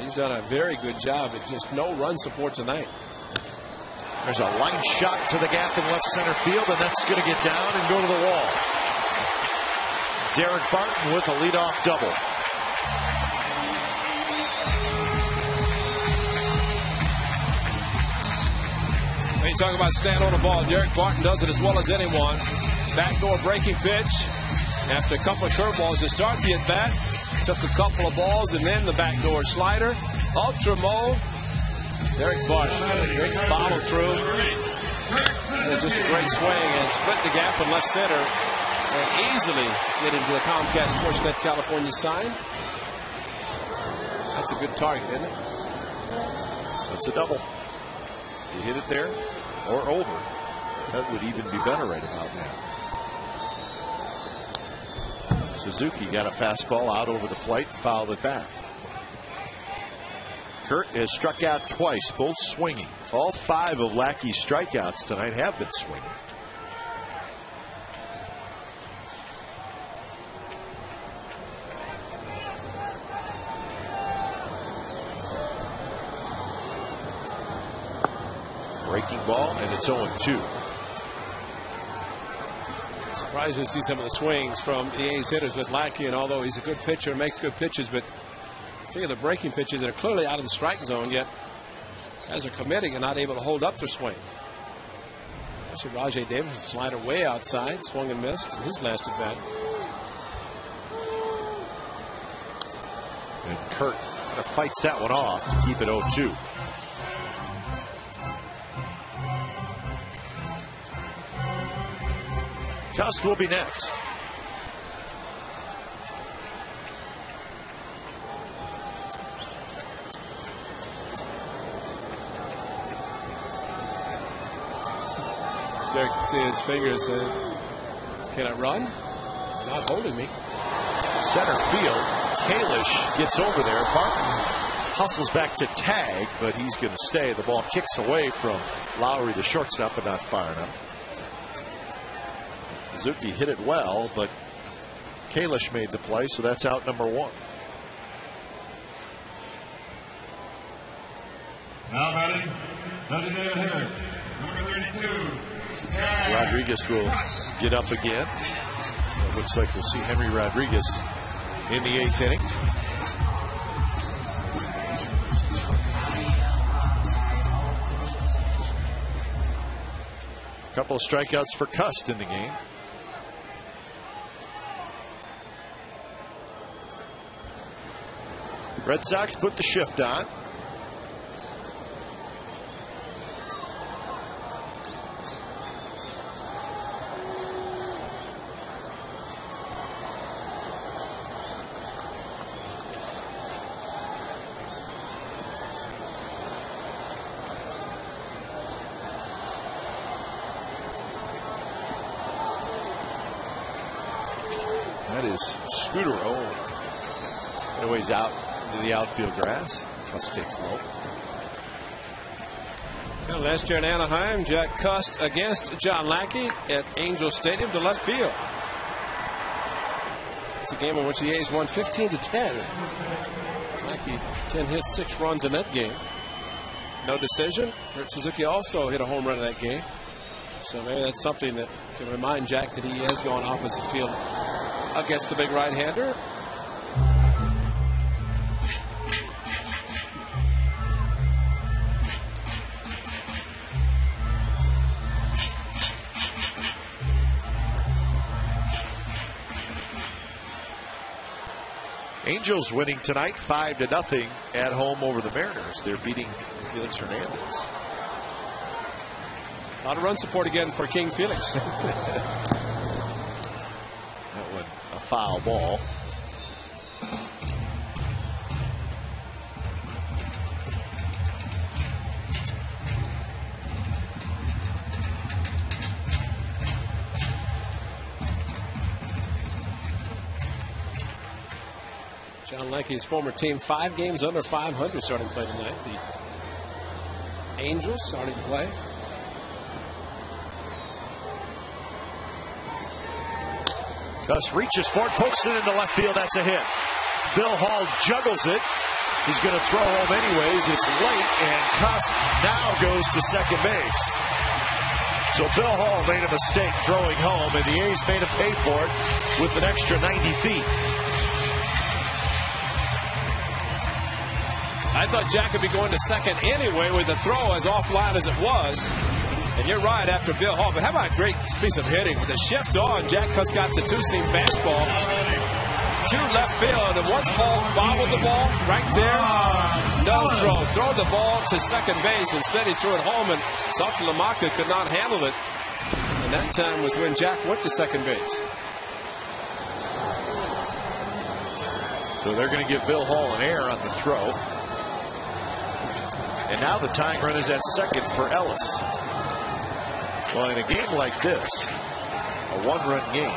S2: He's done a very good job at just no run support tonight.
S1: There's a line shot to the gap in left center field, and that's going to get down and go to the wall. Derek Barton with a leadoff double.
S2: When you talk about staying on the ball, Derek Barton does it as well as anyone. Backdoor breaking pitch. After a couple of curveballs to start the at-bat, took a couple of balls and then the backdoor slider. Ultra mole. Derek Barton, great follow through. And just a great swing and split the gap in left center. And easily get into the Comcast Sportsnet California sign. That's a good target, isn't it?
S1: That's a double. You hit it there or over. That would even be better right about now. Suzuki got a fastball out over the plate and fouled it back. Kurt has struck out twice, both swinging. All 5 of Lackey's strikeouts tonight have been swinging. Breaking ball, and it's 0-2.
S2: Surprised to see some of the swings from the A's hitters with Lackey, and although he's a good pitcher, makes good pitches, but think of the breaking pitches that are clearly out of the strike zone, yet guys are committing and not able to hold up their swing. Especially Rajay Davis, slider way outside, swung and missed his last at bat.
S1: And Kurt kind of fights that one off to keep it 0-2. Cust will be next.
S2: Derek can see his fingers. Can I run? Not holding me.
S1: Center field. Kalish gets over there. Barton hustles back to tag, but he's going to stay. The ball kicks away from Lowry, the shortstop, but not firing up. Suzuki hit it well, but Kalish made the play, so that's out number 1.
S4: Now batting, designated hitter, number 32.
S1: Rodriguez will get up again. It looks like we'll see Henry Rodriguez in the 8th inning. A couple of strikeouts for Cust in the game. Red Sox put the shift on. That is Scudero. Anyways, out into the outfield grass. Cust takes low.
S2: Well, last year in Anaheim, Jack Cust against John Lackey at Angel Stadium to left field. It's a game in which the A's won 15-10. Lackey 10 hits, 6 runs in that game. No decision. Kurt Suzuki also hit a home run in that game. So maybe that's something that can remind Jack that he has gone offensive field against the big right-hander.
S1: Angels winning tonight 5-0 at home over the Mariners. They're beating Felix Hernandez.
S2: A lot of run support again for King Felix.
S1: That one a foul ball.
S2: John Lankey's former team 5 games under 500 starting play tonight. The Angels starting play.
S1: Gus reaches for it, pokes it into left field. That's a hit. Bill Hall juggles it. He's going to throw home anyways. It's late, and Gus now goes to second base. So Bill Hall made a mistake throwing home, and the A's made him pay for it with an extra 90 feet.
S2: I thought Jack would be going to second anyway with the throw as offline as it was. And you're right after Bill Hall. But how about a great piece of hitting? With a shift on, Jack Cutts got the two-seam fastball to left field. And once Hall bobbled the ball right there, no throw. Throw the ball to second base. Instead, he threw it home, and Salty Lamaka could not handle it. And that time was when Jack went to second base.
S1: So they're going to give Bill Hall an error on the throw. And now the tying run is at second for Ellis. Well, in a game like this, a one-run game,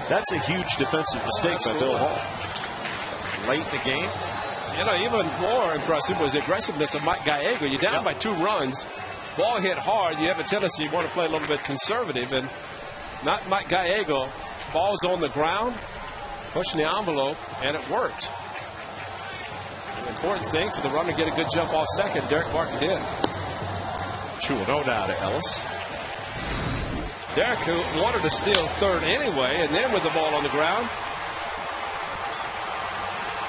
S1: that's a huge defensive mistake by Bill Hall. Late in the game.
S2: You know, even more impressive was the aggressiveness of Mike Gallego. You're down by 2 runs. Ball hit hard. You have a tendency you want to play a little bit conservative. And not Mike Gallego. Ball's on the ground, pushing the envelope, and it worked. An important thing for the runner to get a good jump off second. Derek Martin did.
S1: 2-0 now to Ellis.
S2: Derek, who wanted to steal third anyway, and then with the ball on the ground.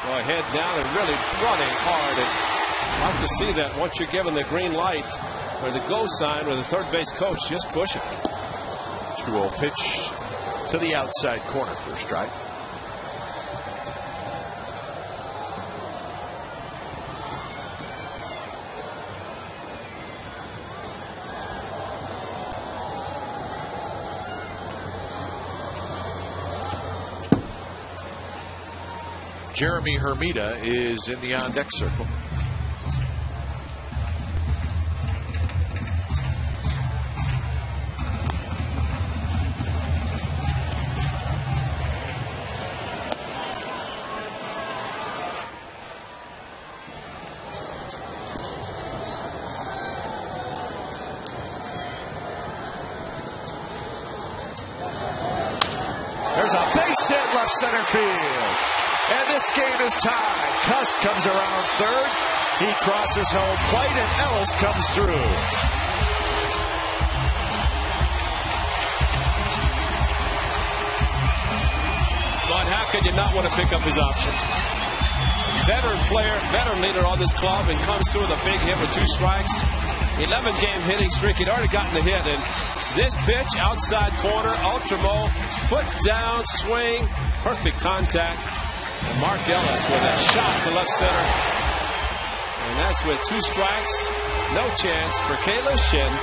S2: Well, head down and really running hard. And I like to see that once you're given the green light or the go sign with the third base coach, just push it.
S1: 2-0 pitch to the outside corner for a strike. Jeremy Hermida is in the on-deck circle. There's a base hit left center field. And this game is tied. Cuss comes around third. He crosses home plate, and Ellis comes through.
S2: But how could you not want to pick up his option? Veteran player, veteran leader on this club, and comes through with a big hit with 2 strikes. 11-game hitting streak. He'd already gotten the hit, and this pitch outside corner, Ultramo, foot down, swing, perfect contact. And Mark Ellis with a shot to left center. And that's with 2 strikes. No chance for Kalish, and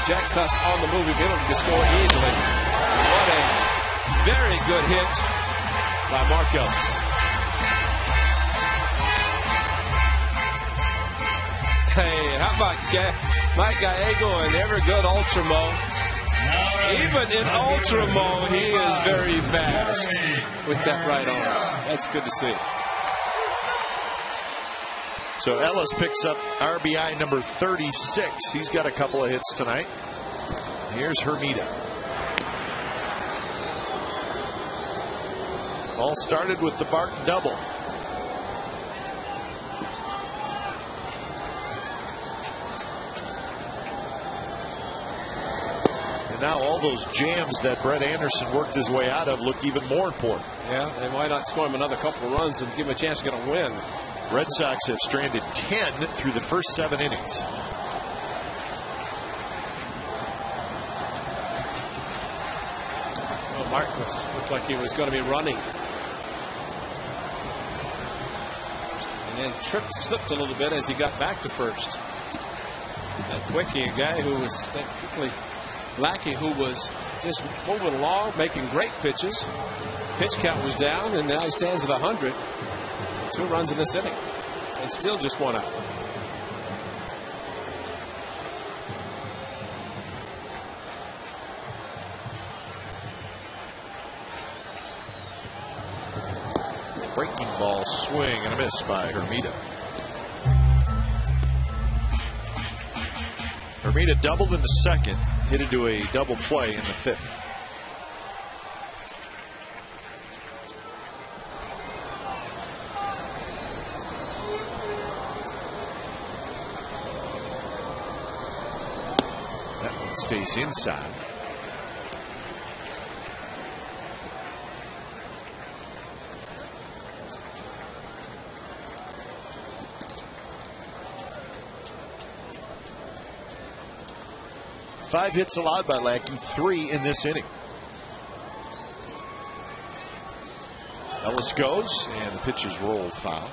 S2: Jack Cust on the move, ability to score easily. What a very good hit by Mark Ellis. Hey, how about Mike Gallego and ever good Ultramo? Even in Ultramo, he is very fast with that right arm. That's good to see.
S1: So Ellis picks up RBI number 36. He's got a couple of hits tonight. Here's Hermida. All started with the Barton double. now all those jams that Brett Anderson worked his way out of look even more important.
S2: Yeah, and why not score him another couple of runs and give him a chance to get a win?
S1: Red Sox have stranded 10 through the first 7 innings.
S2: Well, Marcos looked like he was going to be running. And then slipped a little bit as he got back to first. That Quickie, a guy who was quickly Lackey, who was just moving along, making great pitches. Pitch count was down, and now he stands at 100. 2 runs in this inning, and still just 1 out.
S1: Breaking ball swing and a miss by Hermida. Hermida doubled in the second, hit into a double play in the 5th. That one stays inside. Five hits allowed by Lackey, 3 in this inning. Ellis goes, and the pitch is rolled foul.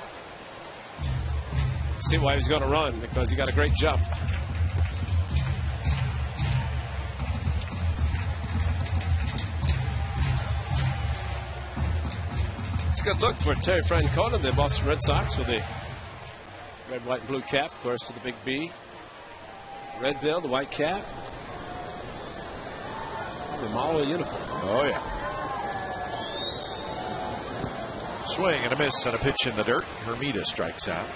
S2: See why he's going to run, because he got a great jump. It's a good look for Terry Francona, the Boston Red Sox, with the red, white, and blue cap, of course, with the big B. The red bill, the white cap. The Mala uniform.
S1: Oh, yeah. Swing and a miss on a pitch in the dirt. Hermida strikes out.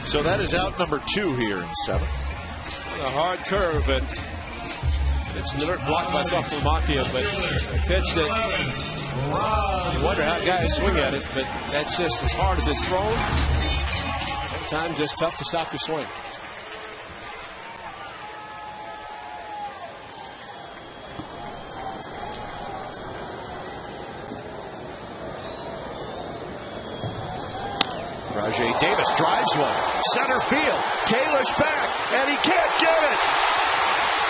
S1: So that is out number 2 here in 7th.
S2: A hard curve, and it's in the dirt, blocked by Softolomakia, but a pitch that you wonder how guys swing at it, but that's just as hard as it's thrown. Sometimes just tough to stop your swing.
S1: Rajay Davis drives one. Center field. Kalish back, and he can't get it.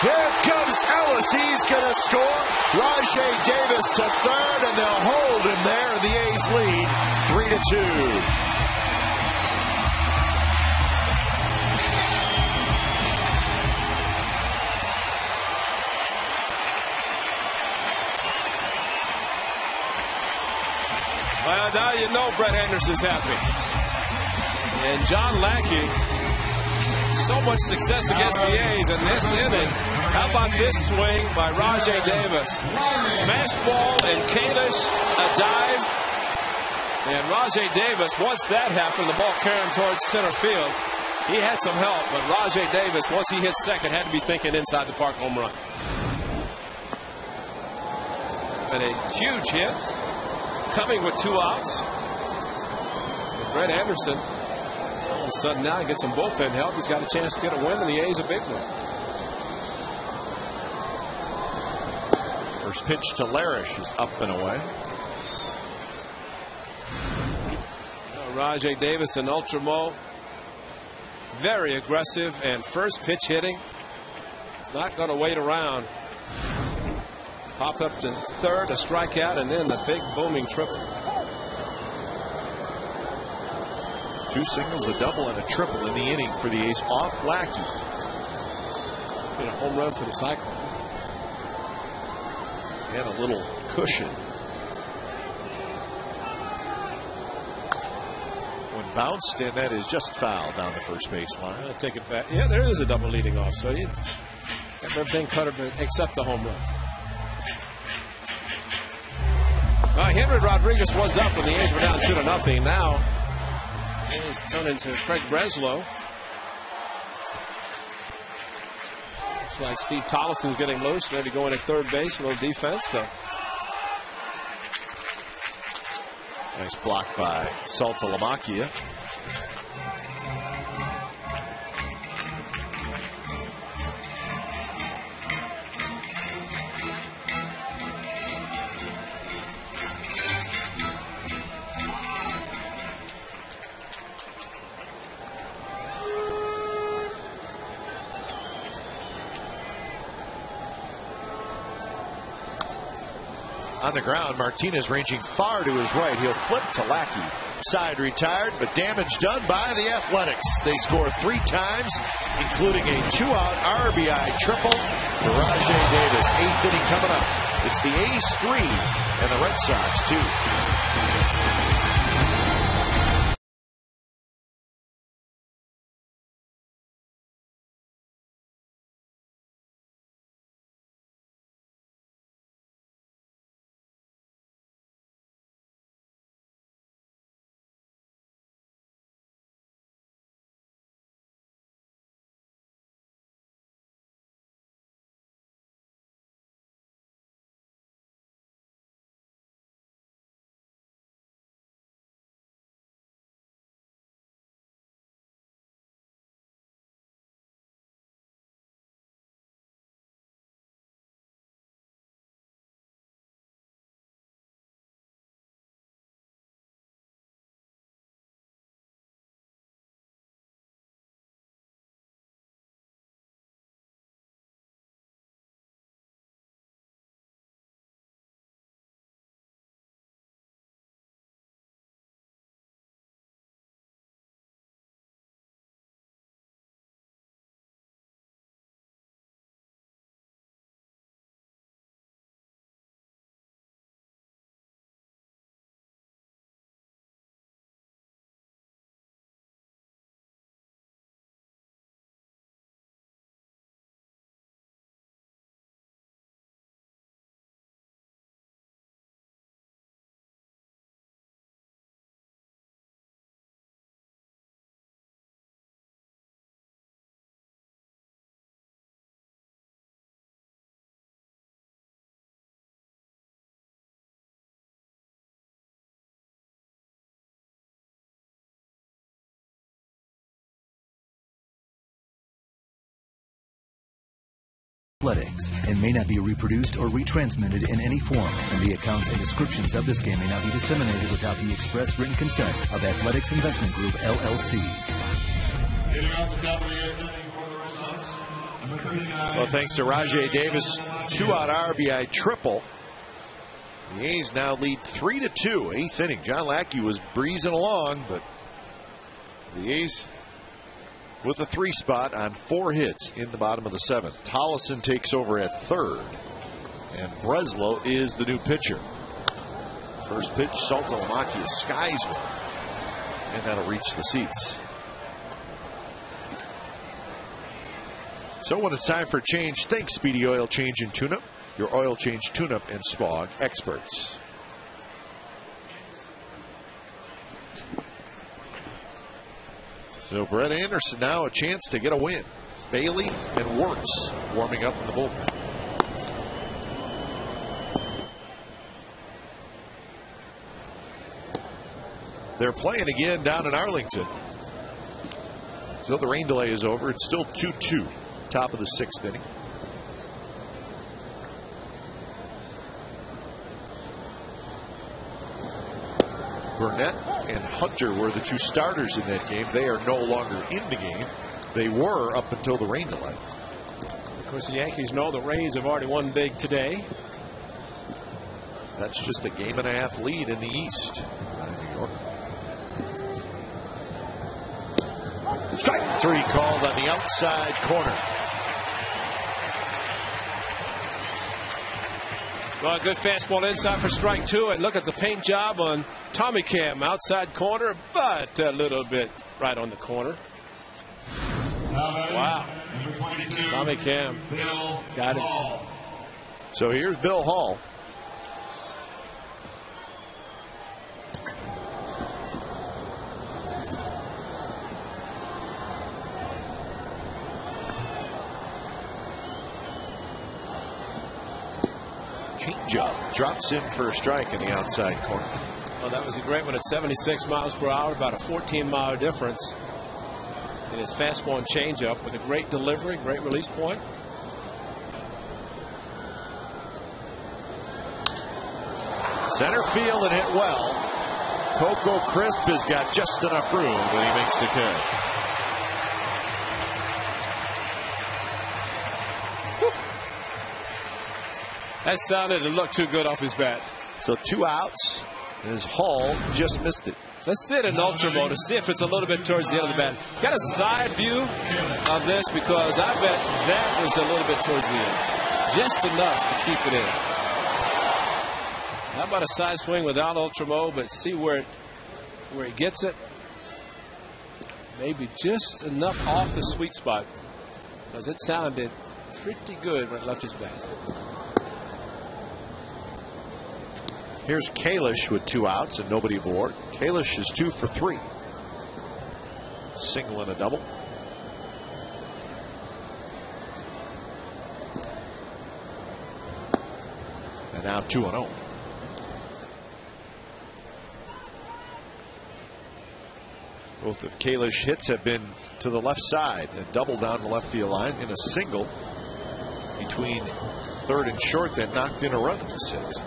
S1: Here comes Ellis. He's going to score. Rajay Davis to third, and they'll hold him there. The A's lead 3-2.
S2: Well, now you know Brett Anderson's happy. And John Lackey, so much success against the A's in this inning. How about this swing by Rajay Davis? Fastball and Kalish, a dive. And Rajay Davis, once that happened, the ball carrying towards center field. He had some help, but Rajay Davis, once he hit second, had to be thinking inside the park home run. And a huge hit, coming with 2 outs. And Brett Anderson, all of a sudden now he gets some bullpen help. He's got a chance to get a win, and the A's a big one.
S1: First pitch to Larish is up and away.
S2: Rajay Davis and Ultramo, very aggressive, and first pitch hitting. He's not going to wait around. Pop up to third, a strikeout, and then the big booming triple.
S1: 2 singles, a double, and a triple in the inning for the A's off Lackey.
S2: And a home run for the Cyclone.
S1: And a little cushion. When bounced, and that is just foul down the first baseline.
S2: I'll take it back. Yeah, there is a double leading off, so you have everything covered except the home run. Henry Rodriguez was up when the A's were down 2-0. Now it's turned into Craig Breslow. Looks like Steve Tollison's getting loose, maybe going to third base, a little defense. So.
S1: Nice block by Saltalamacchia. on the ground. Martinez ranging far to his right. He'll flip to Lackey. Side retired, but damage done by the Athletics. They score 3 times, including a 2-out RBI triple for Rajai Davis. 8th inning coming up. It's the A's 3 and the Red Sox 2.
S3: Athletics and may not be reproduced or retransmitted in any form, and the accounts and descriptions of this game may not be disseminated without the express written consent of Athletics Investment Group, LLC.
S1: Well, thanks to Rajai Davis, 2-out RBI triple. The A's now lead 3-2, 8th inning. John Lackey was breezing along, but the A's with a 3 spot on 4 hits in the bottom of the 7th. Tollison takes over at 3rd, and Breslow is the new pitcher. First pitch, Saltalamacchia skies one, and that'll reach the seats. So when it's time for change, think Speedy Oil Change and Tune-Up, your oil change, tune-up, and smog experts. So Brett Anderson now a chance to get a win. Bailey and Wirtz warming up in the bullpen. They're playing again down in Arlington. So the rain delay is over. It's still 2-2. Top of the 6th inning. Burnett and Hunter were the 2 starters in that game. They are no longer in the game. They were up until the rain delay.
S2: Of course, the Yankees know the Rays have already won big today.
S1: That's just a 1.5 game lead in the East. New York. Strike 3 called on the outside corner.
S2: Well, a good fastball inside for strike 2. And look at the paint job on Tommy Cam. Outside corner, but a little bit right on the corner. Wow. Tommy Cam got it.
S1: So here's Bill Hall. Changeup drops in for a strike in the outside corner.
S2: Well, that was a great one at 76 miles per hour, about a 14-mile difference in his fastball and changeup with a great delivery, great release point.
S1: Center field and hit well. Coco Crisp has got just enough room, and he makes the catch.
S2: That sounded and looked too good off his bat.
S1: So 2 outs as Hall just missed it.
S2: Let's sit in ultra mode to see if it's a little bit towards the end of the bat. Got a side view of this because I bet that was a little bit towards the end. Just enough to keep it in. How about a side swing without ultra mode, but see where it gets it. Maybe just enough off the sweet spot because it sounded pretty good when it left his bat.
S1: Here's Kalish with 2 outs and nobody aboard. Kalish is 2 for 3. Single and a double. And now 2-0. Both of Kalish's hits have been to the left side. A double down the left field line and a single between third and short that knocked in a run in the 6th.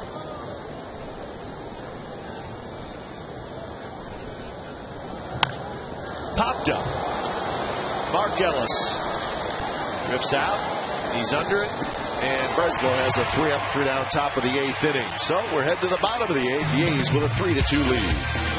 S1: Popped up. Mark Ellis drifts out. He's under it. And Breslow has a 3-up, 3-down top of the 8th inning. So we're headed to the bottom of the 8th. The A's with a 3-2 lead.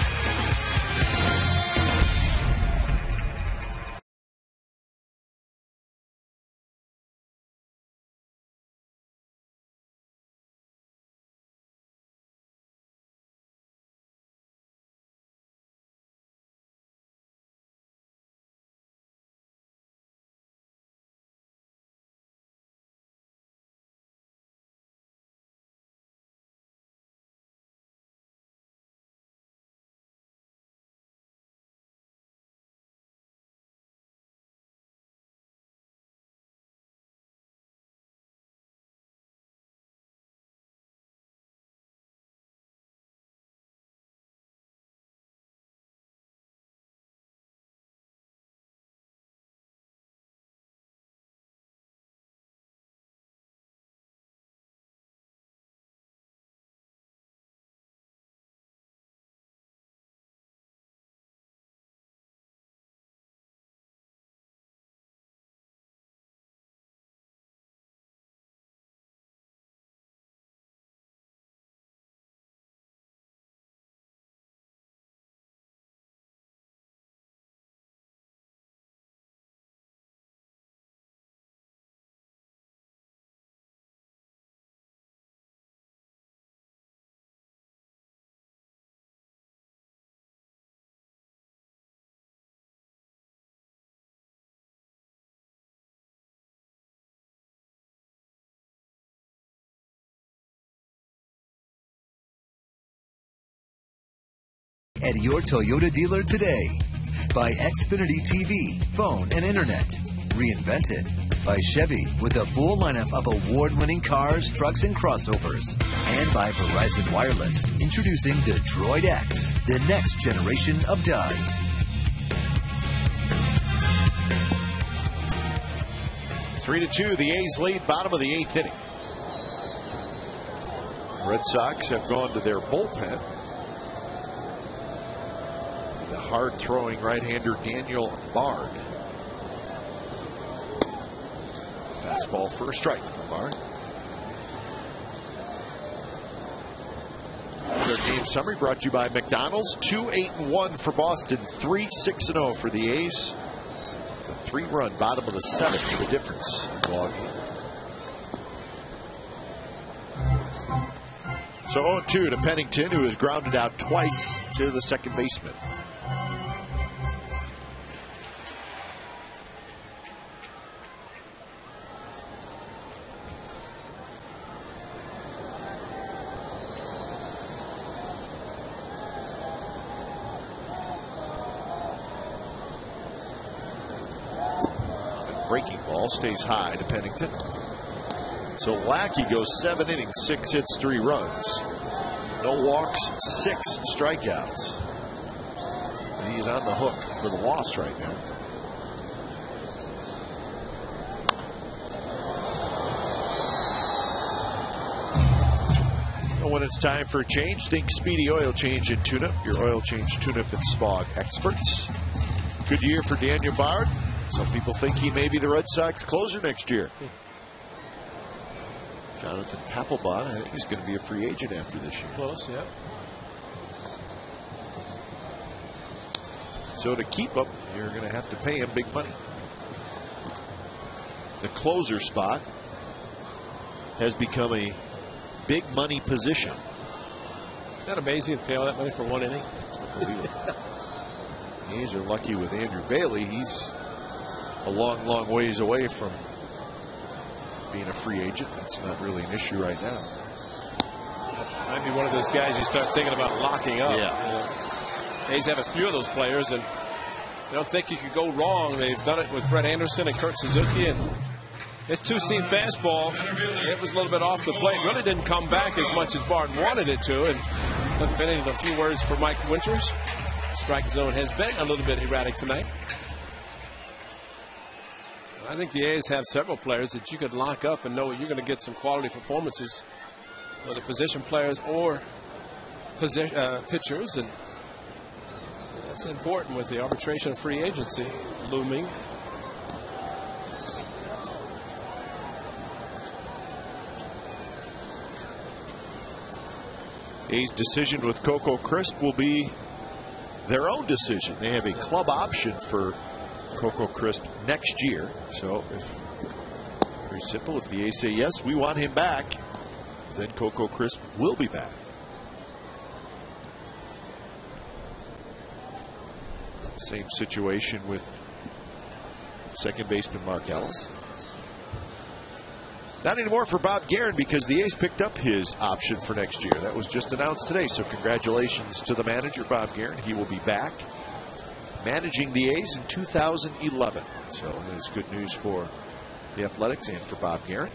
S3: At your Toyota dealer today. By Xfinity TV, phone, and internet. Reinvented. By Chevy with a full lineup of award-winning cars, trucks, and crossovers. And by Verizon Wireless, introducing the Droid X, the next generation of DUIs.
S1: Three to two, the A's lead, bottom of the 8th inning. Red Sox have gone to their bullpen. The hard-throwing right-hander Daniel Bard. Fastball for a strike from Bard. Their game summary brought to you by McDonald's. 2-8-1 for Boston, 3-6-0 for the A's. The 3-run bottom of the 7th, the difference in the ball game. So 0-2 to Pennington, who is grounded out twice to the second baseman. Breaking ball stays high to Pennington. So Lackey goes 7 innings, 6 hits, 3 runs. No walks, 6 strikeouts. And he's on the hook for the loss right now. And when it's time for a change, think Speedy Oil Change and Tune-Up, your oil change, tune-up, and spog experts. Good year for Daniel Bard. Some people think he may be the Red Sox closer next year. Jonathan Papelbon, I think he's going to be a free agent after this year.
S2: Close, yeah.
S1: So to keep him, you're going to have to pay him big money. The closer spot has become a big money position.
S2: Isn't that amazing to pay all that money for one inning?
S1: The A's are lucky with Andrew Bailey. He's a long, long ways away from being a free agent. That's not really an issue right now.
S2: Might be one of those guys you start thinking about locking up.
S1: Yeah.
S2: A's have a few of those players, and I don't think you could go wrong. They've done it with Brett Anderson and Kurt Suzuki, and his two-seam fastball, it was a little bit off the plate. Really didn't come back as much as Barton wanted it to. And finishing a few words for Mike Winters. Strike zone has been a little bit erratic tonight. I think the A's have several players that you could lock up and know you're going to get some quality performances, whether position players or pitchers, and that's important with the arbitration of free agency looming.
S1: A's decision with Coco Crisp will be their own decision. They have a club option for Coco Crisp next year. So very simple. If the A's say yes, we want him back, then Coco Crisp will be back. Same situation with second baseman Mark Ellis. Not anymore for Bob Guerin because the A's picked up his option for next year. That was just announced today. So congratulations to the manager, Bob Guerin. He will be back managing the A's in 2011. So it is good news for the Athletics and for Bob Guerin.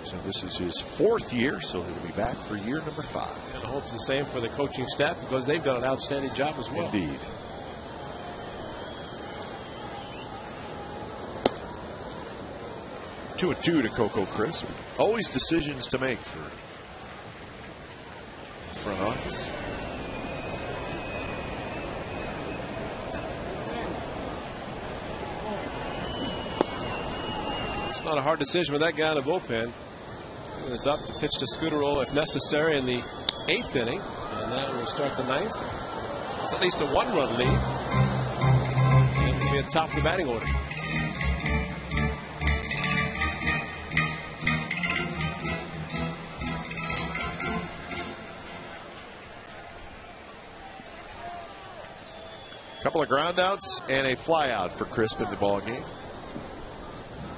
S1: So this is his 4th year, so he'll be back for year number 5.
S2: And I hope the same for the coaching staff because they've done an outstanding job as well.
S1: Indeed. 2-2 to Coco Crisp. Always decisions to make for the front office.
S2: It's not a hard decision with that guy in the bullpen. He was up to pitch to Scudero if necessary in the 8th inning. And now we'll start the 9th. It's at least a 1-run lead. And we'll be at the top of the batting order.
S1: Couple of groundouts and a flyout for Crisp in the ball game.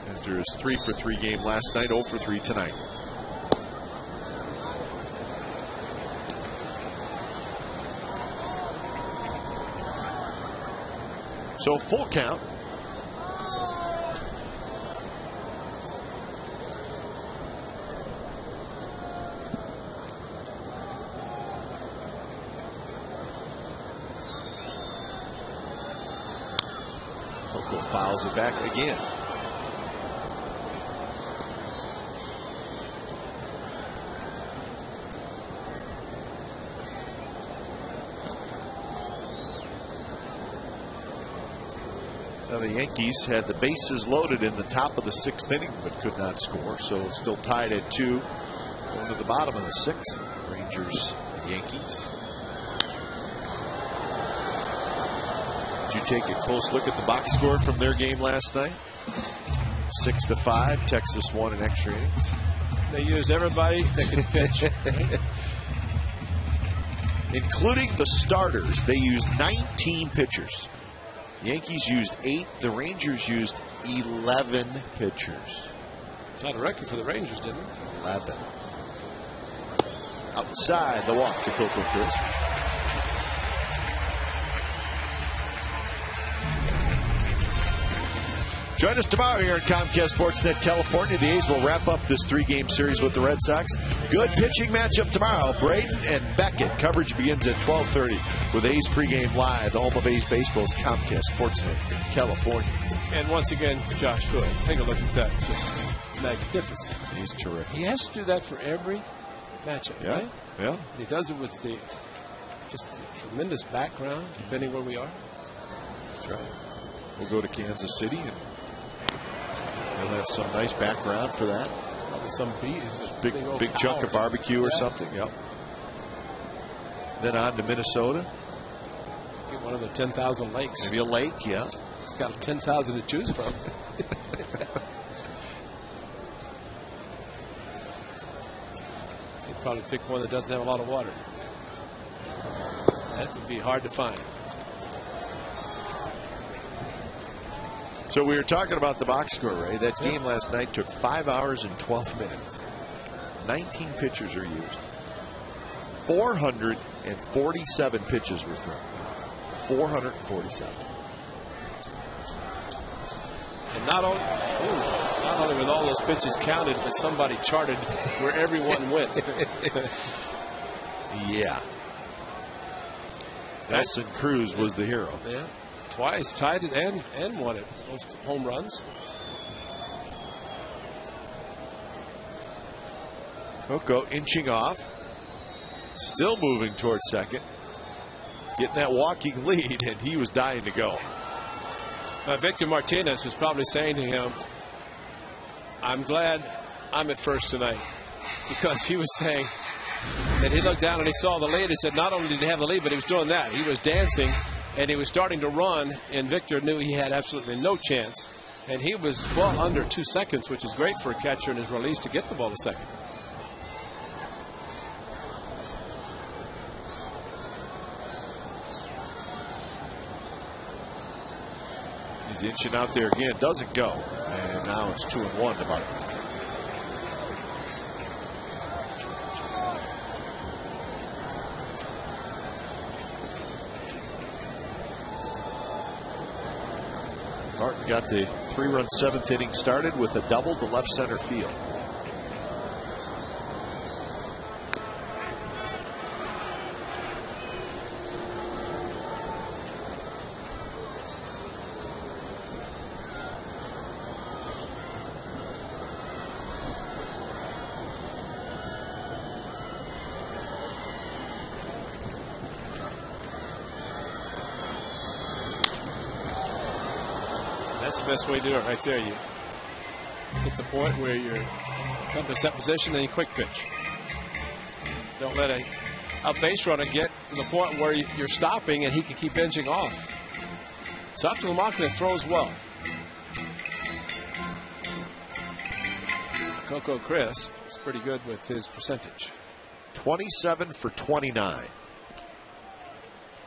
S1: After his 3-for-3 game last night, 0-for-3 tonight. So full count. Coco fouls it back again. Now the Yankees had the bases loaded in the top of the 6th inning but could not score, so it's still tied at 2 going to the bottom of the 6th. Rangers, Yankees. Did you take a close look at the box score from their game last night? 6-5. Texas won in extra innings.
S2: They used everybody that could pitch. Right?
S1: Including the starters, they used 19 pitchers. The Yankees used 8. The Rangers used 11 pitchers.
S2: Not a record for the Rangers, didn't it?
S1: 11. Outside the walk to Coco Crisp. Join us tomorrow here on Comcast Sportsnet California. The A's will wrap up this 3-game series with the Red Sox. Good pitching matchup tomorrow. Braden and Beckett. Coverage begins at 12:30 with A's pregame live. The home of A's baseball's Comcast Sportsnet California.
S2: And once again, Josh Hood, take a look at that. Just magnificent.
S1: He's terrific.
S2: He has to do that for every matchup,
S1: Yeah,
S2: right?
S1: yeah.
S2: And he does it with just the tremendous background, depending where we are.
S1: That's right. We'll go to Kansas City and he'll have some nice background for that.
S2: Some
S1: big chunk of barbecue or something. Yep. Then on to Minnesota.
S2: Get one of the 10,000 lakes.
S1: Maybe a lake, yeah.
S2: It's got 10,000 to choose from. You'd probably pick one that doesn't have a lot of water. That would be hard to find.
S1: So we were talking about the box score, Ray. That game last night took 5 hours and 12 minutes. 19 pitchers are used. 447 pitches were thrown. 447.
S2: And not only with all those pitches counted, but somebody charted where everyone went.
S1: Yeah. Nelson Cruz was the hero.
S2: Yeah. Twice tied it and won it. Most home runs.
S1: Coco inching off. Still moving towards second. Getting that walking lead, and he was dying to go.
S2: Victor Martinez was probably saying to him, I'm glad I'm at first tonight. Because he was saying that he looked down and he saw the lead. He said not only did he have the lead, but he was doing that. He was dancing and he was starting to run, and Victor knew he had absolutely no chance. And he was well under 2 seconds, which is great for a catcher in his release to get the ball to second.
S1: He's inching out there again. Doesn't go. And now it's 2-1 to Martin. Martin got the 3-run 7th inning started with a double to left center field.
S2: That's the best way to do it right there. You get the point where you're come to set position, then you quick pitch. Don't let a base runner get to the point where you're stopping and he can keep inching off. So after Lamakna throws well. Coco Crisp is pretty good with his percentage.
S1: 27 for 29.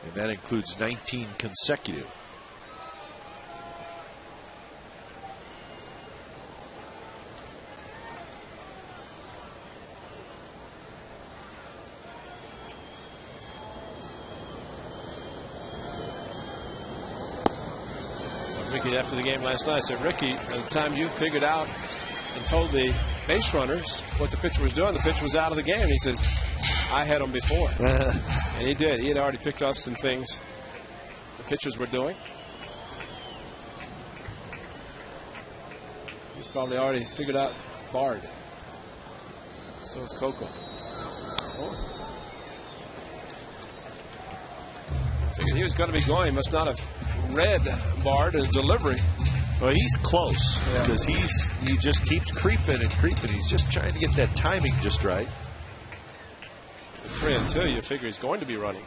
S1: And that includes 19 consecutive.
S2: Ricky, after the game last night, I said, Ricky, by the time you figured out and told the base runners what the pitcher was doing, the pitcher was out of the game. He says, I had him before. And he did. He had already picked up some things the pitchers were doing. He's probably already figured out Bard. So is Coco. Oh. Figured he was going to be going. He must not have read Bard as delivery.
S1: Well, he's close because he just keeps creeping and creeping. He's just trying to get that timing just right.
S2: 3-2, you figure he's going to be running.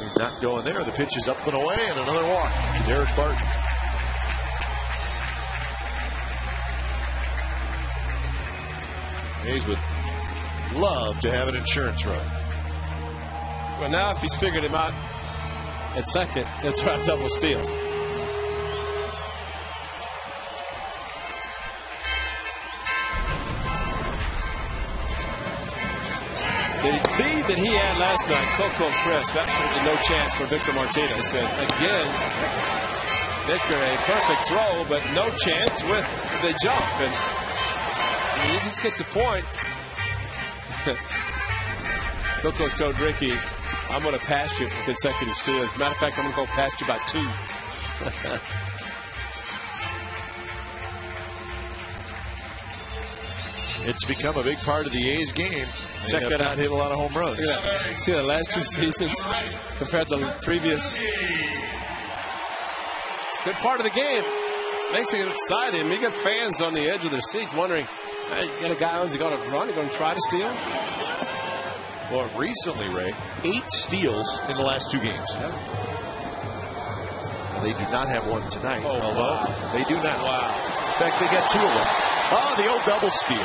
S1: He's not going there. The pitch is up and away, and another walk to Derek Barton. Hayes would love to have an insurance run.
S2: Well, now if he's figured him out at second, he'll try a double steal. The lead that he had last night, Coco Crisp, absolutely no chance for Victor Martinez. And again, Victor, a perfect throw, but no chance with the jump. And you just get the point. Coco told Ricky, I'm going to pass you for consecutive steals. As a matter of fact, I'm going to go past you by 2.
S1: It's become a big part of the A's game. They
S2: Check
S1: have
S2: that
S1: not
S2: out.
S1: hit a lot of home runs.
S2: Look at that. See the last 2 seasons compared to the previous. It's a good part of the game. It makes it exciting. You get fans on the edge of their seats wondering, hey, you got a guy who's going to run, he's going to try to steal.
S1: Well, recently, Ray, 8 steals in the last 2 games. They do not have one tonight, although they do now.
S2: Wow.
S1: In fact, they got 2 of them. Oh, the old double steal.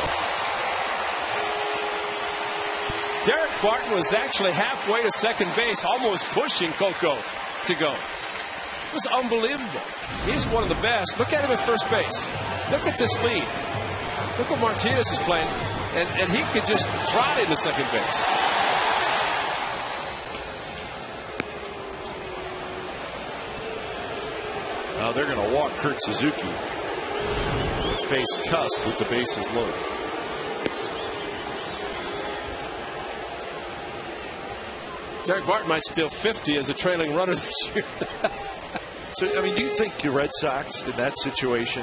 S2: Derek Barton was actually halfway to second base, almost pushing Coco to go. It was unbelievable. He's one of the best. Look at him at first base. Look at this lead. Look what Martinez is playing. And he could just trot into second base.
S1: Now they're going to walk Kurt Suzuki. Face Cust with the bases loaded.
S2: Derek Barton might steal 50 as a trailing runner this year.
S1: So, I mean, do you think the Red Sox in that situation,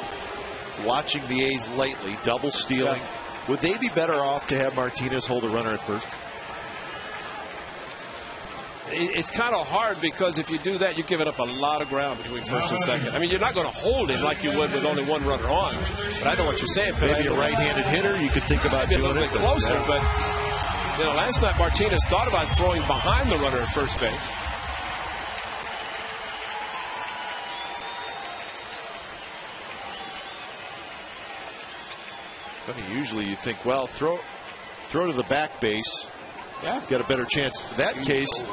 S1: watching the A's lately, double stealing, would they be better off to have Martinez hold a runner at first?
S2: It's kind of hard because if you do that, you're giving up a lot of ground between first and second. I mean, you're not going to hold him like you would with only one runner on. But I know what you're saying.
S1: Maybe a right-handed hitter, you could think about doing
S2: a little bit closer. But you know, last night Martinez thought about throwing behind the runner at first base.
S1: Funny, usually you think, well, throw to the back base.
S2: Yeah,
S1: got a better chance. In that case,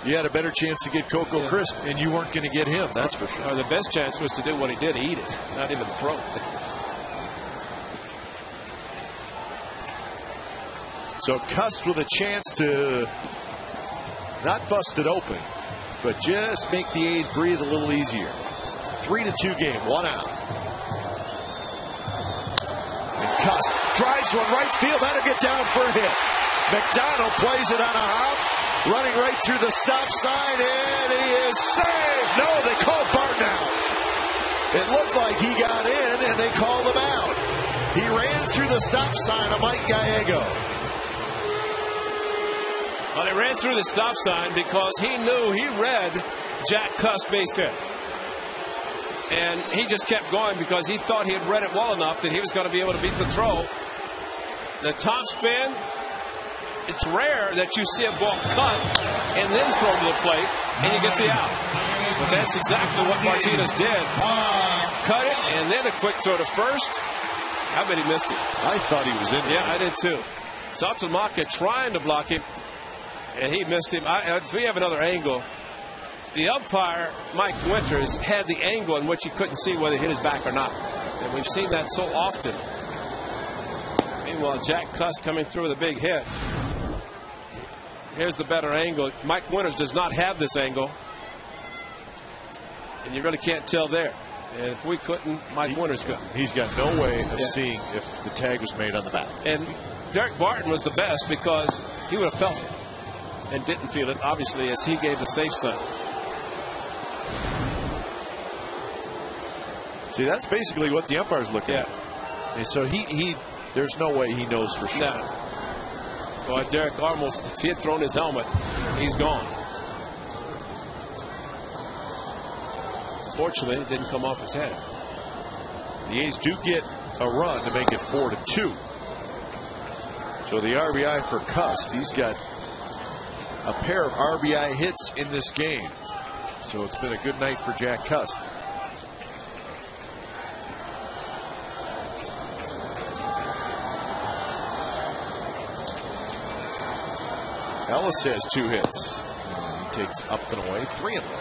S1: you had a better chance to get Coco Crisp, and you weren't going to get him. That's for sure.
S2: The best chance was to do what he did, eat it, not even throw it.
S1: So Cust with a chance to not bust it open, but just make the A's breathe a little easier. 3-2 game, 1 out. And Cust drives one right field. That'll get down for a hit. McDonald plays it on a hop, running right through the stop sign, and he is saved. No, they called Barton out. It looked like he got in, and they called him out. He ran through the stop sign of Mike Gallego.
S2: Well, they ran through the stop sign because he knew, he read Jack Cust base hit. And he just kept going because he thought he had read it well enough that he was going to be able to beat the throw. The top spin. It's rare that you see a ball cut and then thrown to the plate and you get the out. But that's exactly what Martinez did. Cut it and then a quick throw to first. I bet he missed it.
S1: I thought he was in there.
S2: Yeah, I did too. Saltamaka trying to block him and he missed him. If we have another angle, the umpire, Mike Winters, had the angle in which he couldn't see whether he hit his back or not. And we've seen that so often. Meanwhile, Jack Cust coming through with a big hit. Here's the better angle. Mike Winters does not have this angle. And you really can't tell there. And if we couldn't, Mike Winters could.
S1: He's got no way of seeing if the tag was made on the back.
S2: And Derek Barton was the best because he would have felt it and didn't feel it, obviously, as he gave the safe sign.
S1: See, that's basically what the umpire's looking at. And so there's no way he knows for sure.
S2: No. Boy, Derek almost, if he had thrown his helmet, he's gone. Fortunately, it didn't come off his head.
S1: The A's do get a run to make it 4-2. So the RBI for Cust. He's got a pair of RBI hits in this game. So it's been a good night for Jack Cust. Ellis has 2 hits. He takes up and away 3 of them.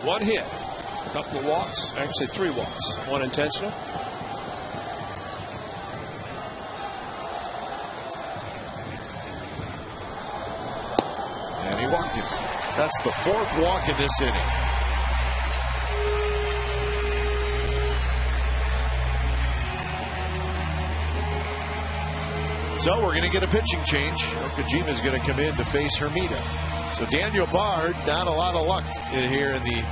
S2: One hit, a couple of walks, actually 3 walks, 1 intentional.
S1: And he walked him. That's the 4th walk in this inning. So we're going to get a pitching change. Okajima is going to come in to face Hermida. So Daniel Bard, not a lot of luck here in the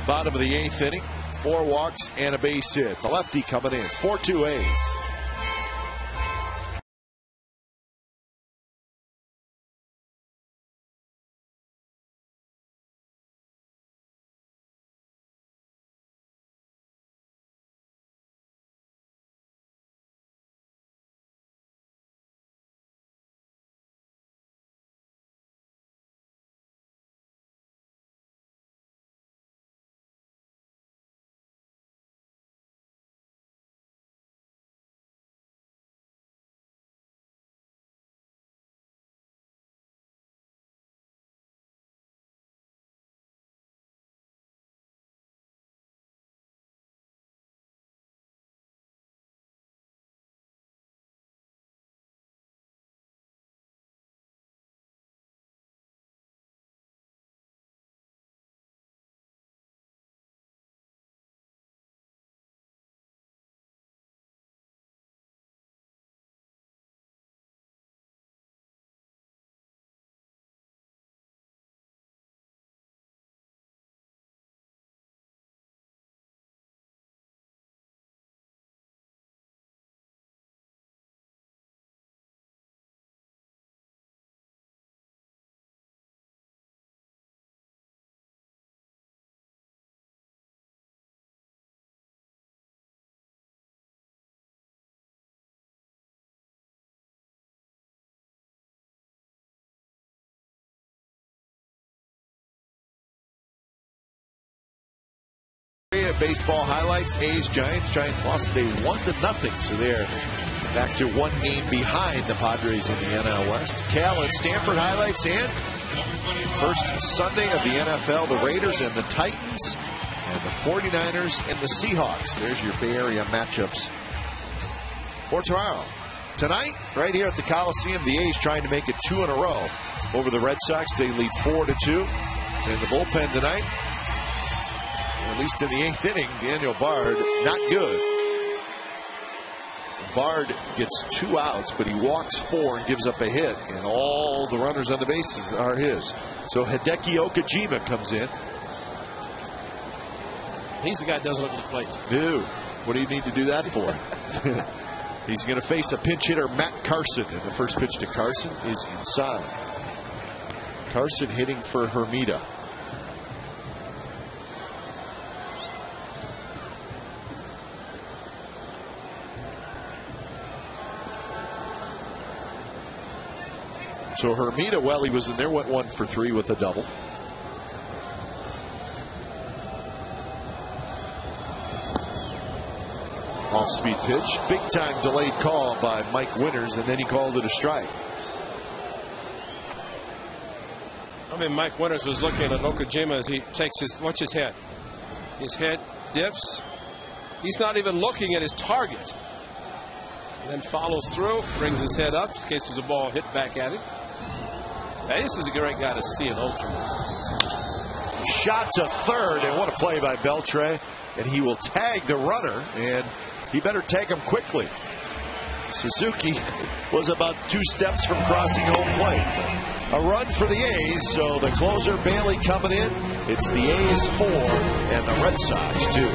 S1: bottom of the 8th inning. 4 walks and a base hit. The lefty coming in. 4-2 A's. Baseball highlights. A's Giants. Giants lost today 1-0, so they're back to 1 game behind the Padres in the NL West. Cal and Stanford highlights, and first Sunday of the NFL, the Raiders and the Titans, and the 49ers and the Seahawks. There's your Bay Area matchups for tomorrow. Tonight, right here at the Coliseum, the A's trying to make it 2 in a row over the Red Sox. They lead 4-2. And the bullpen tonight, at least in the 8th inning, Daniel Bard, not good. Bard gets 2 outs, but he walks 4 and gives up a hit, and all the runners on the bases are his. So Hideki Okajima comes in.
S2: He's the guy that doesn't look at the plate.
S1: Dude, what do you need to do that for? He's going to face a pinch hitter, Matt Carson, and the first pitch to Carson is inside. Carson hitting for Hermida. So Hermida, while he was in there, went 1 for 3 with a double. Off-speed pitch. Big-time delayed call by Mike Winters, and then he called it a strike.
S2: I mean, Mike Winters was looking at Okajima as he takes his, watch his head. His head dips. He's not even looking at his target. And then follows through, brings his head up in case there's a ball hit back at him. Hey, this is a great guy to see an ultimate.
S1: Shot to third, and what a play by Beltre. And he will tag the runner, and he better tag him quickly. Suzuki was about 2 steps from crossing home plate. A run for the A's, so the closer Bailey coming in. It's the A's 4 and the Red Sox 2.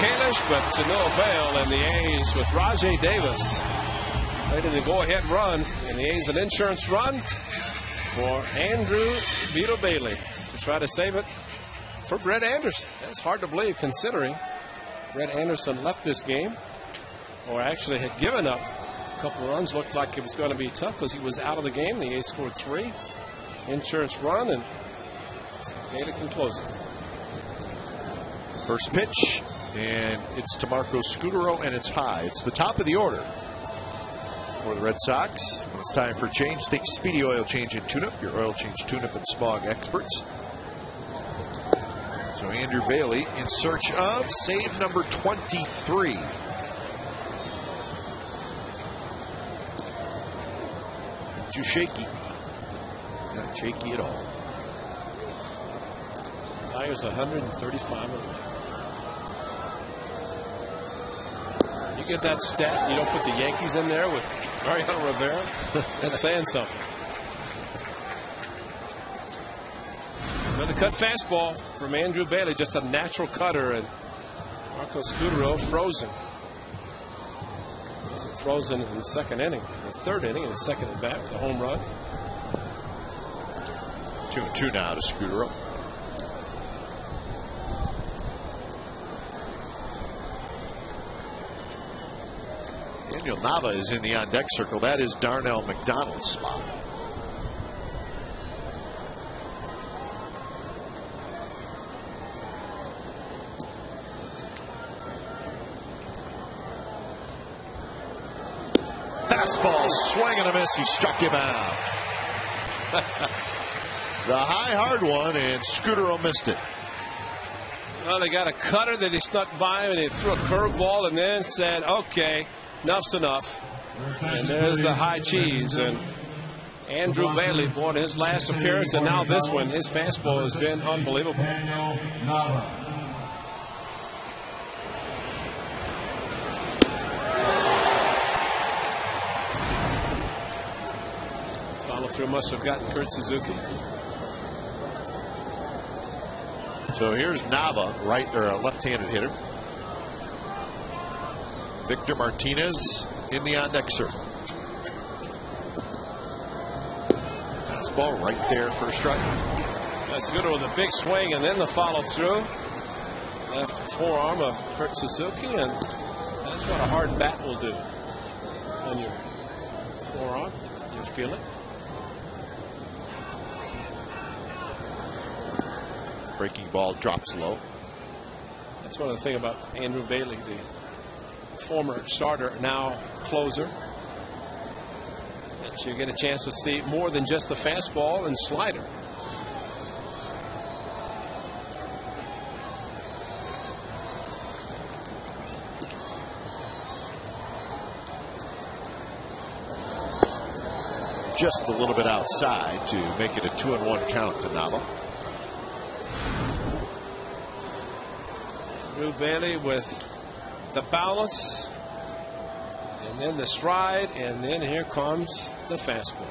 S2: Kalish, but to no avail. And the A's with Rajay Davis ready to go-ahead run. And the A's an insurance run for Andrew Beetle Bailey to try to save it for Brett Anderson. That's hard to believe considering Brett Anderson left this game, or actually had given up a couple of runs. Looked like it was going to be tough because he was out of the game. The A's scored 3. Insurance run, and Bailey can close it.
S1: First pitch, and it's to Marco Scutaro, and it's high. It's the top of the order for the Red Sox. When it's time for change, think Speedy Oil Change and Tune-Up, your oil change, tune-up, and smog experts. So Andrew Bailey in search of save number 23. Too shaky. Not shaky at all.
S2: Tigers 135 away. You get that stat, you don't put the Yankees in there with Mariano Rivera. That's saying something. Another cut fastball from Andrew Bailey, just a natural cutter, and Marco Scutaro frozen. Wasn't frozen in the second inning, or third inning, in the second at bat with a home run.
S1: 2-2 now to Scutaro. Daniel Nava is in the on-deck circle. That is Darnell McDonald's spot. Fastball, swing and a miss. He struck him out. The high, hard one, and Scutaro missed it.
S2: Well, they got a cutter that he snuck by, and he threw a curveball and then said, okay, enough's enough. And there's the high cheese. And Andrew Bailey, boy, his last appearance, and now this one, his fastball has been unbelievable. Follow through must have gotten Kurt Suzuki.
S1: So here's Nava, right or a left-handed hitter. Victor Martinez in the on-deck circle. Fastball right there for a strike.
S2: That's good with a big swing and then the follow through. Left forearm of Kurt Suzuki, and that's what a hard bat will do on your forearm. You feel it.
S1: Breaking ball drops low.
S2: That's one of the things about Andrew Bailey, the former starter, now closer. And you get a chance to see more than just the fastball and slider.
S1: Just a little bit outside to make it a 2-1 count to Nava.
S2: Andrew Bailey with the balance, and then the stride, and then here comes the fastball.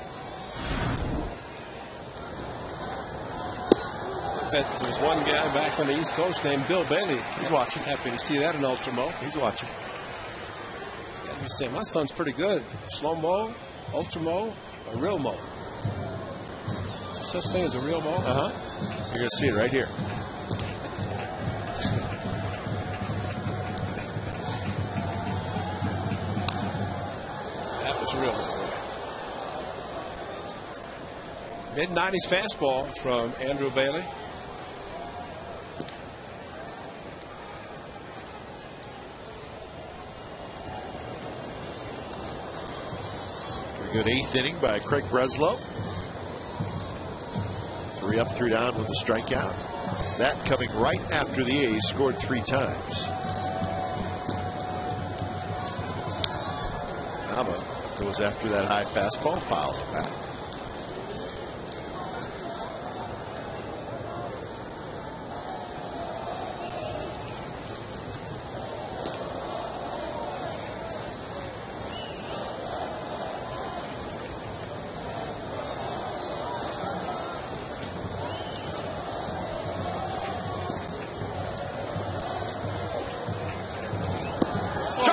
S2: I bet there was one guy back on the East Coast named Bill Bailey.
S1: He's watching.
S2: Happy to see that in Ultra Mo.
S1: He's watching.
S2: You say, my son's pretty good. Slow mo, Ultra Mo, or real mo. Is there such thing as a real mo?
S1: Uh-huh. You're going to see it right here.
S2: Real. Mid-90s fastball from Andrew Bailey.
S1: Very good 8th inning by Craig Breslow. 3 up, 3 down with a strikeout. That coming right after the A's scored 3 times. Nava goes after that high fastball, fouls it back.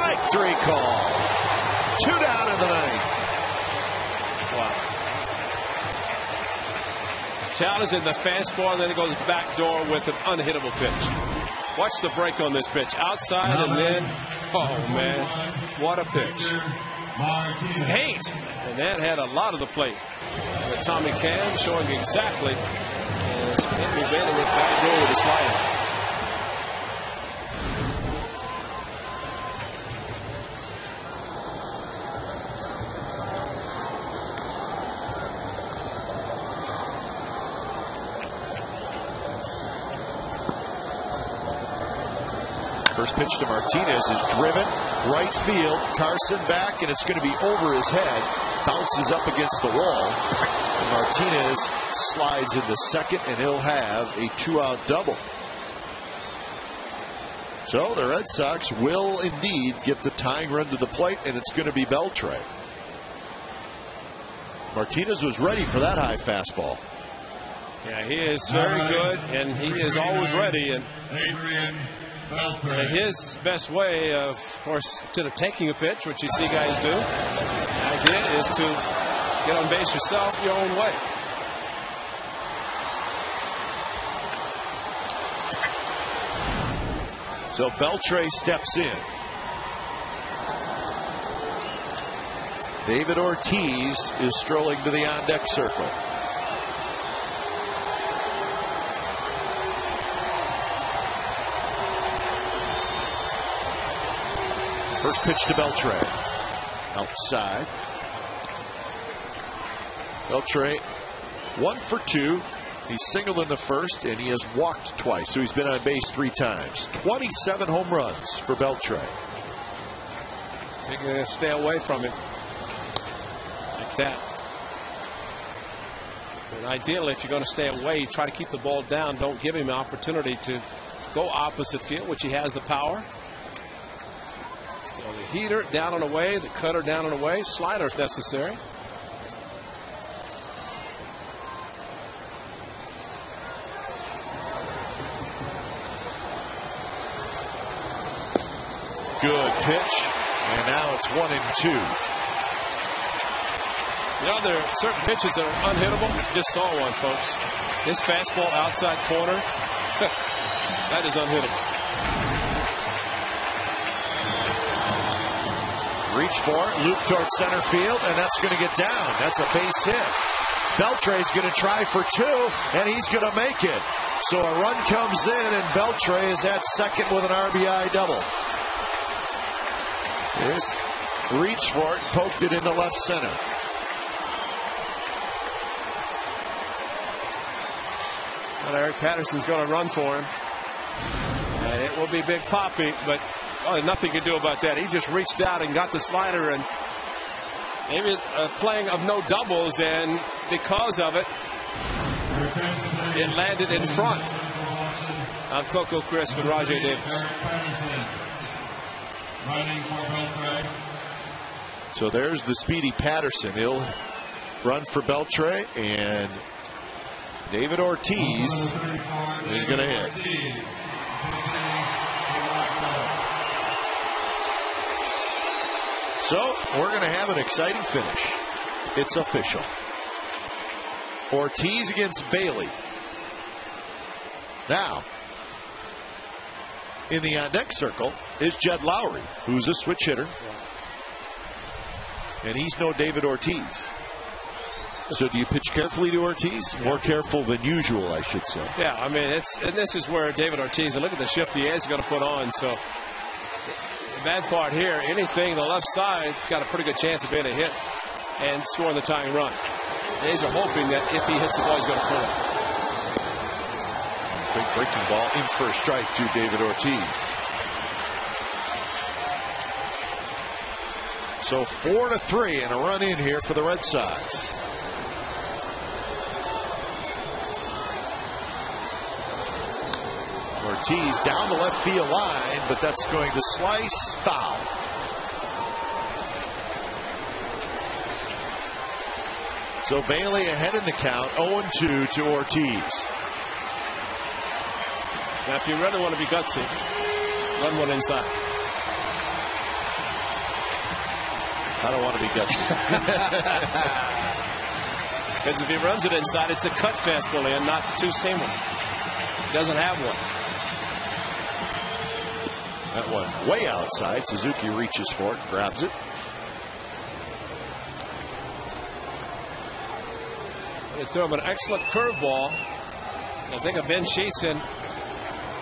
S1: Strike 3 call. 2 down in the ninth.
S2: Wow. Challenging the fastball, and then it goes back door with an unhittable pitch. Watch the break on this pitch. Outside and then, oh man, what a pitch. Hate. And that had a lot of the plate. With Tommy Can showing exactly. And Henry bending it back door with a slider.
S1: First pitch to Martinez is driven right field. Carson back, and it's going to be over his head. Bounces up against the wall. And Martinez slides into second, and he'll have a 2-out double. So the Red Sox will indeed get the tying run to the plate, and it's going to be Beltre. Martinez was ready for that high fastball.
S2: Yeah, he is very good, and he is always ready. And his best way, of course, instead of taking a pitch, which you see guys do, the idea is to get on base yourself your own way.
S1: So Beltre steps in. David Ortiz is strolling to the on-deck circle. First pitch to Beltre. Outside. Beltre 1 for 2. He's singled in the first, and he has walked twice, so he's been on base 3 times. 27 home runs for Beltre.
S2: You're going to stay away from him like that. And ideally, if you're going to stay away, try to keep the ball down. Don't give him an opportunity to go opposite field, which he has the power. So the heater down and away, the cutter down and away, slider if necessary.
S1: Good pitch, and now it's 1-2.
S2: You know, there are certain pitches that are unhittable. Just saw one, folks. This fastball outside corner, that is unhittable.
S1: Reach for it, loop towards center field, and that's going to get down. That's a base hit. Beltre's going to try for 2, and he's going to make it. So a run comes in, and Beltre is at second with an RBI double. Here's reach for it, poked it into left center.
S2: Well, Eric Patterson's going to run for him. And it will be Big Papi, but nothing you can do about that. He just reached out and got the slider, and maybe playing of no doubles, and because of it, it landed in front of Coco Crisp and Rajay Davis.
S1: So there's the speedy Patterson. He'll run for Beltre, and David Ortiz is going to hit. So we're going to have an exciting finish. It's official. Ortiz against Bailey. Now, in the on-deck circle is Jed Lowry, who's a switch hitter. And he's no David Ortiz. So do you pitch carefully to Ortiz? More careful than usual, I should say.
S2: Yeah, I mean, and this is where David Ortiz, and look at the shift he is going to put on. So the bad part here, anything the left side, it's got a pretty good chance of being a hit and scoring the tying run. A's are hoping that if he hits the ball, he's going to pull it.
S1: Big breaking ball in for a strike to David Ortiz. So 4-3 and a run in here for the Red Sox. Ortiz down the left field line, but that's going to slice foul. So Bailey ahead in the count, 0-2 to Ortiz.
S2: Now, if you really want to be gutsy, run one inside.
S1: I don't want to be gutsy.
S2: Because if he runs it inside, it's a cut fastball in, not the two-seamer. He doesn't have one.
S1: That one way outside. Suzuki reaches for it, grabs it.
S2: They threw him an excellent curveball. I think of Ben Sheets in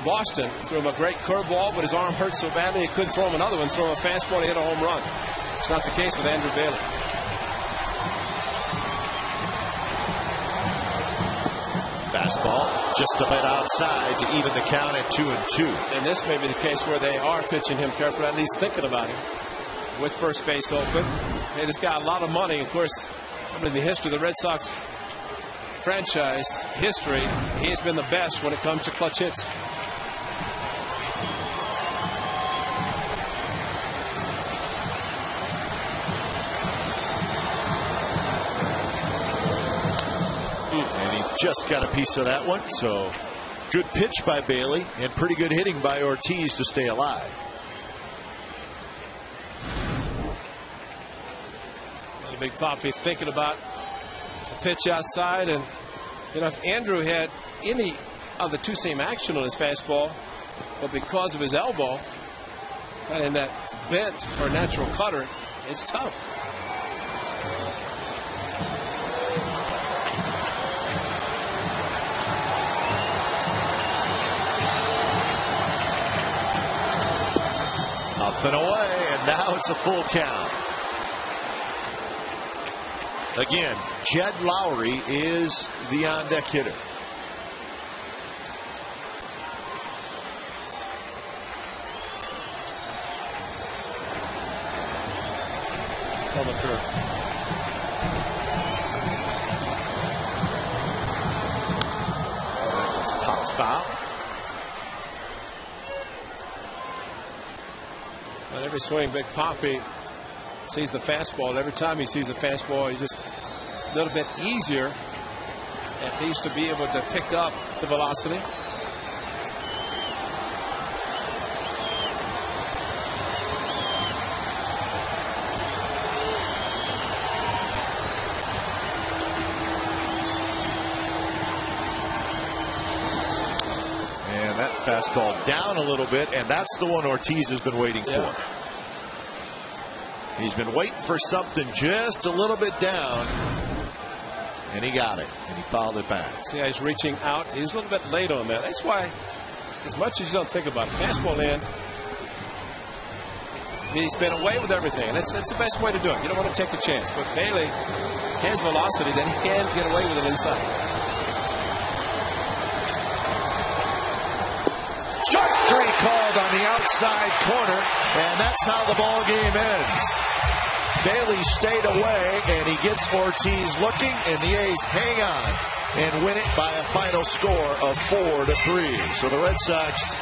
S2: Boston. Threw him a great curveball, but his arm hurt so badly he couldn't throw him another one. Throw him a fastball, he hit a home run. It's not the case with Andrew Bailey.
S1: Fastball just a bit outside to even the count at 2-2.
S2: And this may be the case where they are pitching him carefully, at least thinking about him, with first base open. Hey, this got a lot of money. Of course, in the history of the Red Sox franchise history, he has been the best when it comes to clutch hits.
S1: Just got a piece of that one. So good pitch by Bailey and pretty good hitting by Ortiz to stay alive.
S2: Big Papi thinking about a pitch outside, and you know, if Andrew had any of the two-seam action on his fastball, but because of his elbow and that bent for a natural cutter, it's tough.
S1: Up and away, and now it's a full count. Again, Jed Lowry is the on-deck hitter.
S2: On the curve.
S1: That one's popped foul.
S2: On every swing, Big Papi sees the fastball. Every time he sees the fastball, he's just a little bit easier, at least, to be able to pick up the velocity.
S1: And that fastball down a little bit, and that's the one Ortiz has been waiting for. He's been waiting for something just a little bit down, and he got it, and he fouled it back.
S2: See how he's reaching out? He's a little bit late on that. That's why, as much as you don't think about it, fastball in, he's been away with everything, and it's the best way to do it. You don't want to take a chance, but Bailey has velocity, then he can get away with it inside.
S1: Strike three called on the outside corner, and that's how the ball game ends. Bailey stayed away, and he gets Ortiz looking, and the A's hang on and win it by a final score of 4-3. So the Red Sox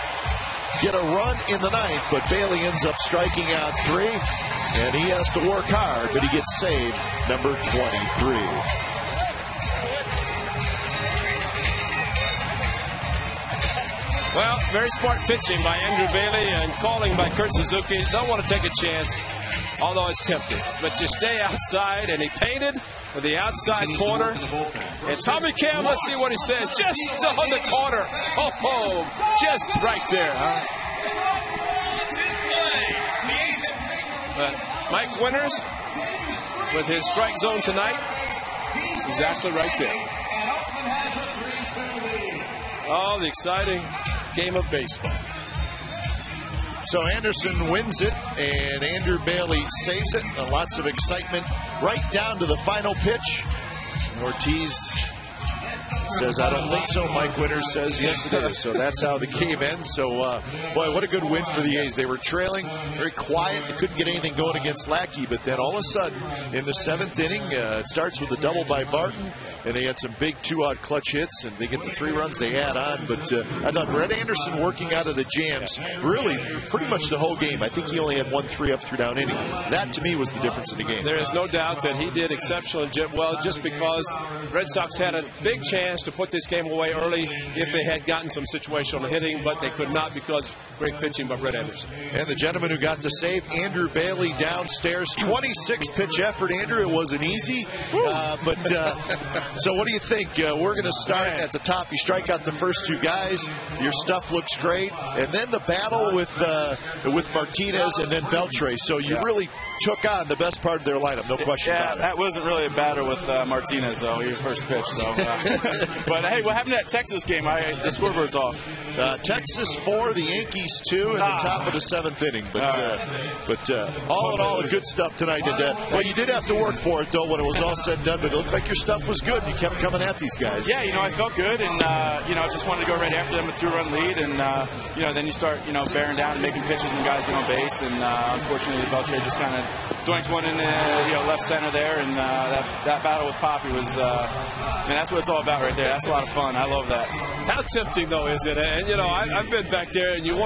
S1: get a run in the ninth, but Bailey ends up striking out three, and he has to work hard, but he gets saved number 23.
S2: Well, very smart pitching by Andrew Bailey and calling by Kurt Suzuki. Don't want to take a chance, although it's tempting. But just stay outside, and he painted with the outside corner. And Tommy Cam, let's see what he says. Just on the corner. Oh, just right there. But Mike Winters, with his strike zone tonight, exactly right there. Oh, the exciting game of baseball.
S1: So Anderson wins it, and Andrew Bailey saves it. And lots of excitement right down to the final pitch. Ortiz says, I don't think so. Mike Winters says, yes, it is. So that's how the game ends. So, boy, what a good win for the A's. They were trailing, very quiet. They couldn't get anything going against Lackey. But then all of a sudden, in the seventh inning, it starts with a double by Barton. and they had some big 2-out clutch hits, and they get the 3 runs they add on. But I thought Brett Anderson working out of the jams really pretty much the whole game. I think he only had 1 3-up, 3-down inning. That to me was the difference in the game.
S2: There is no doubt that he did exceptionally well, just because Red Sox had a big chance to put this game away early if they had gotten some situational hitting, but they could not because of great pitching by Brett Anderson.
S1: And the gentleman who got the save, Andrew Bailey, downstairs. 26-pitch effort, Andrew. It wasn't easy. So what do you think? We're going to start at the top. You strike out the first 2 guys. Your stuff looks great. And then the battle with Martinez and then Beltre. So you really took on the best part of their lineup, no question about it.
S8: That wasn't really a battle with Martinez, though, your first pitch. So, but, hey, what happened to that Texas game? The scoreboard's off.
S1: Texas 4, the Yankees 2 in the top of the 7th inning. But all in all, good stuff tonight. Well, you did have to work for it, though, when it was all said and done. But it looked like your stuff was good. You kept coming at these guys.
S8: Yeah, I felt good, and just wanted to go right after them, a 2-run lead, and then you start bearing down and making pitches when guys get on base, and unfortunately, Beltre just kind of doinked one in the left center there, and that battle with Poppy was, that's what it's all about right there. That's a lot of fun. I love that.
S2: How tempting, though, is it? And, I've been back there, and you want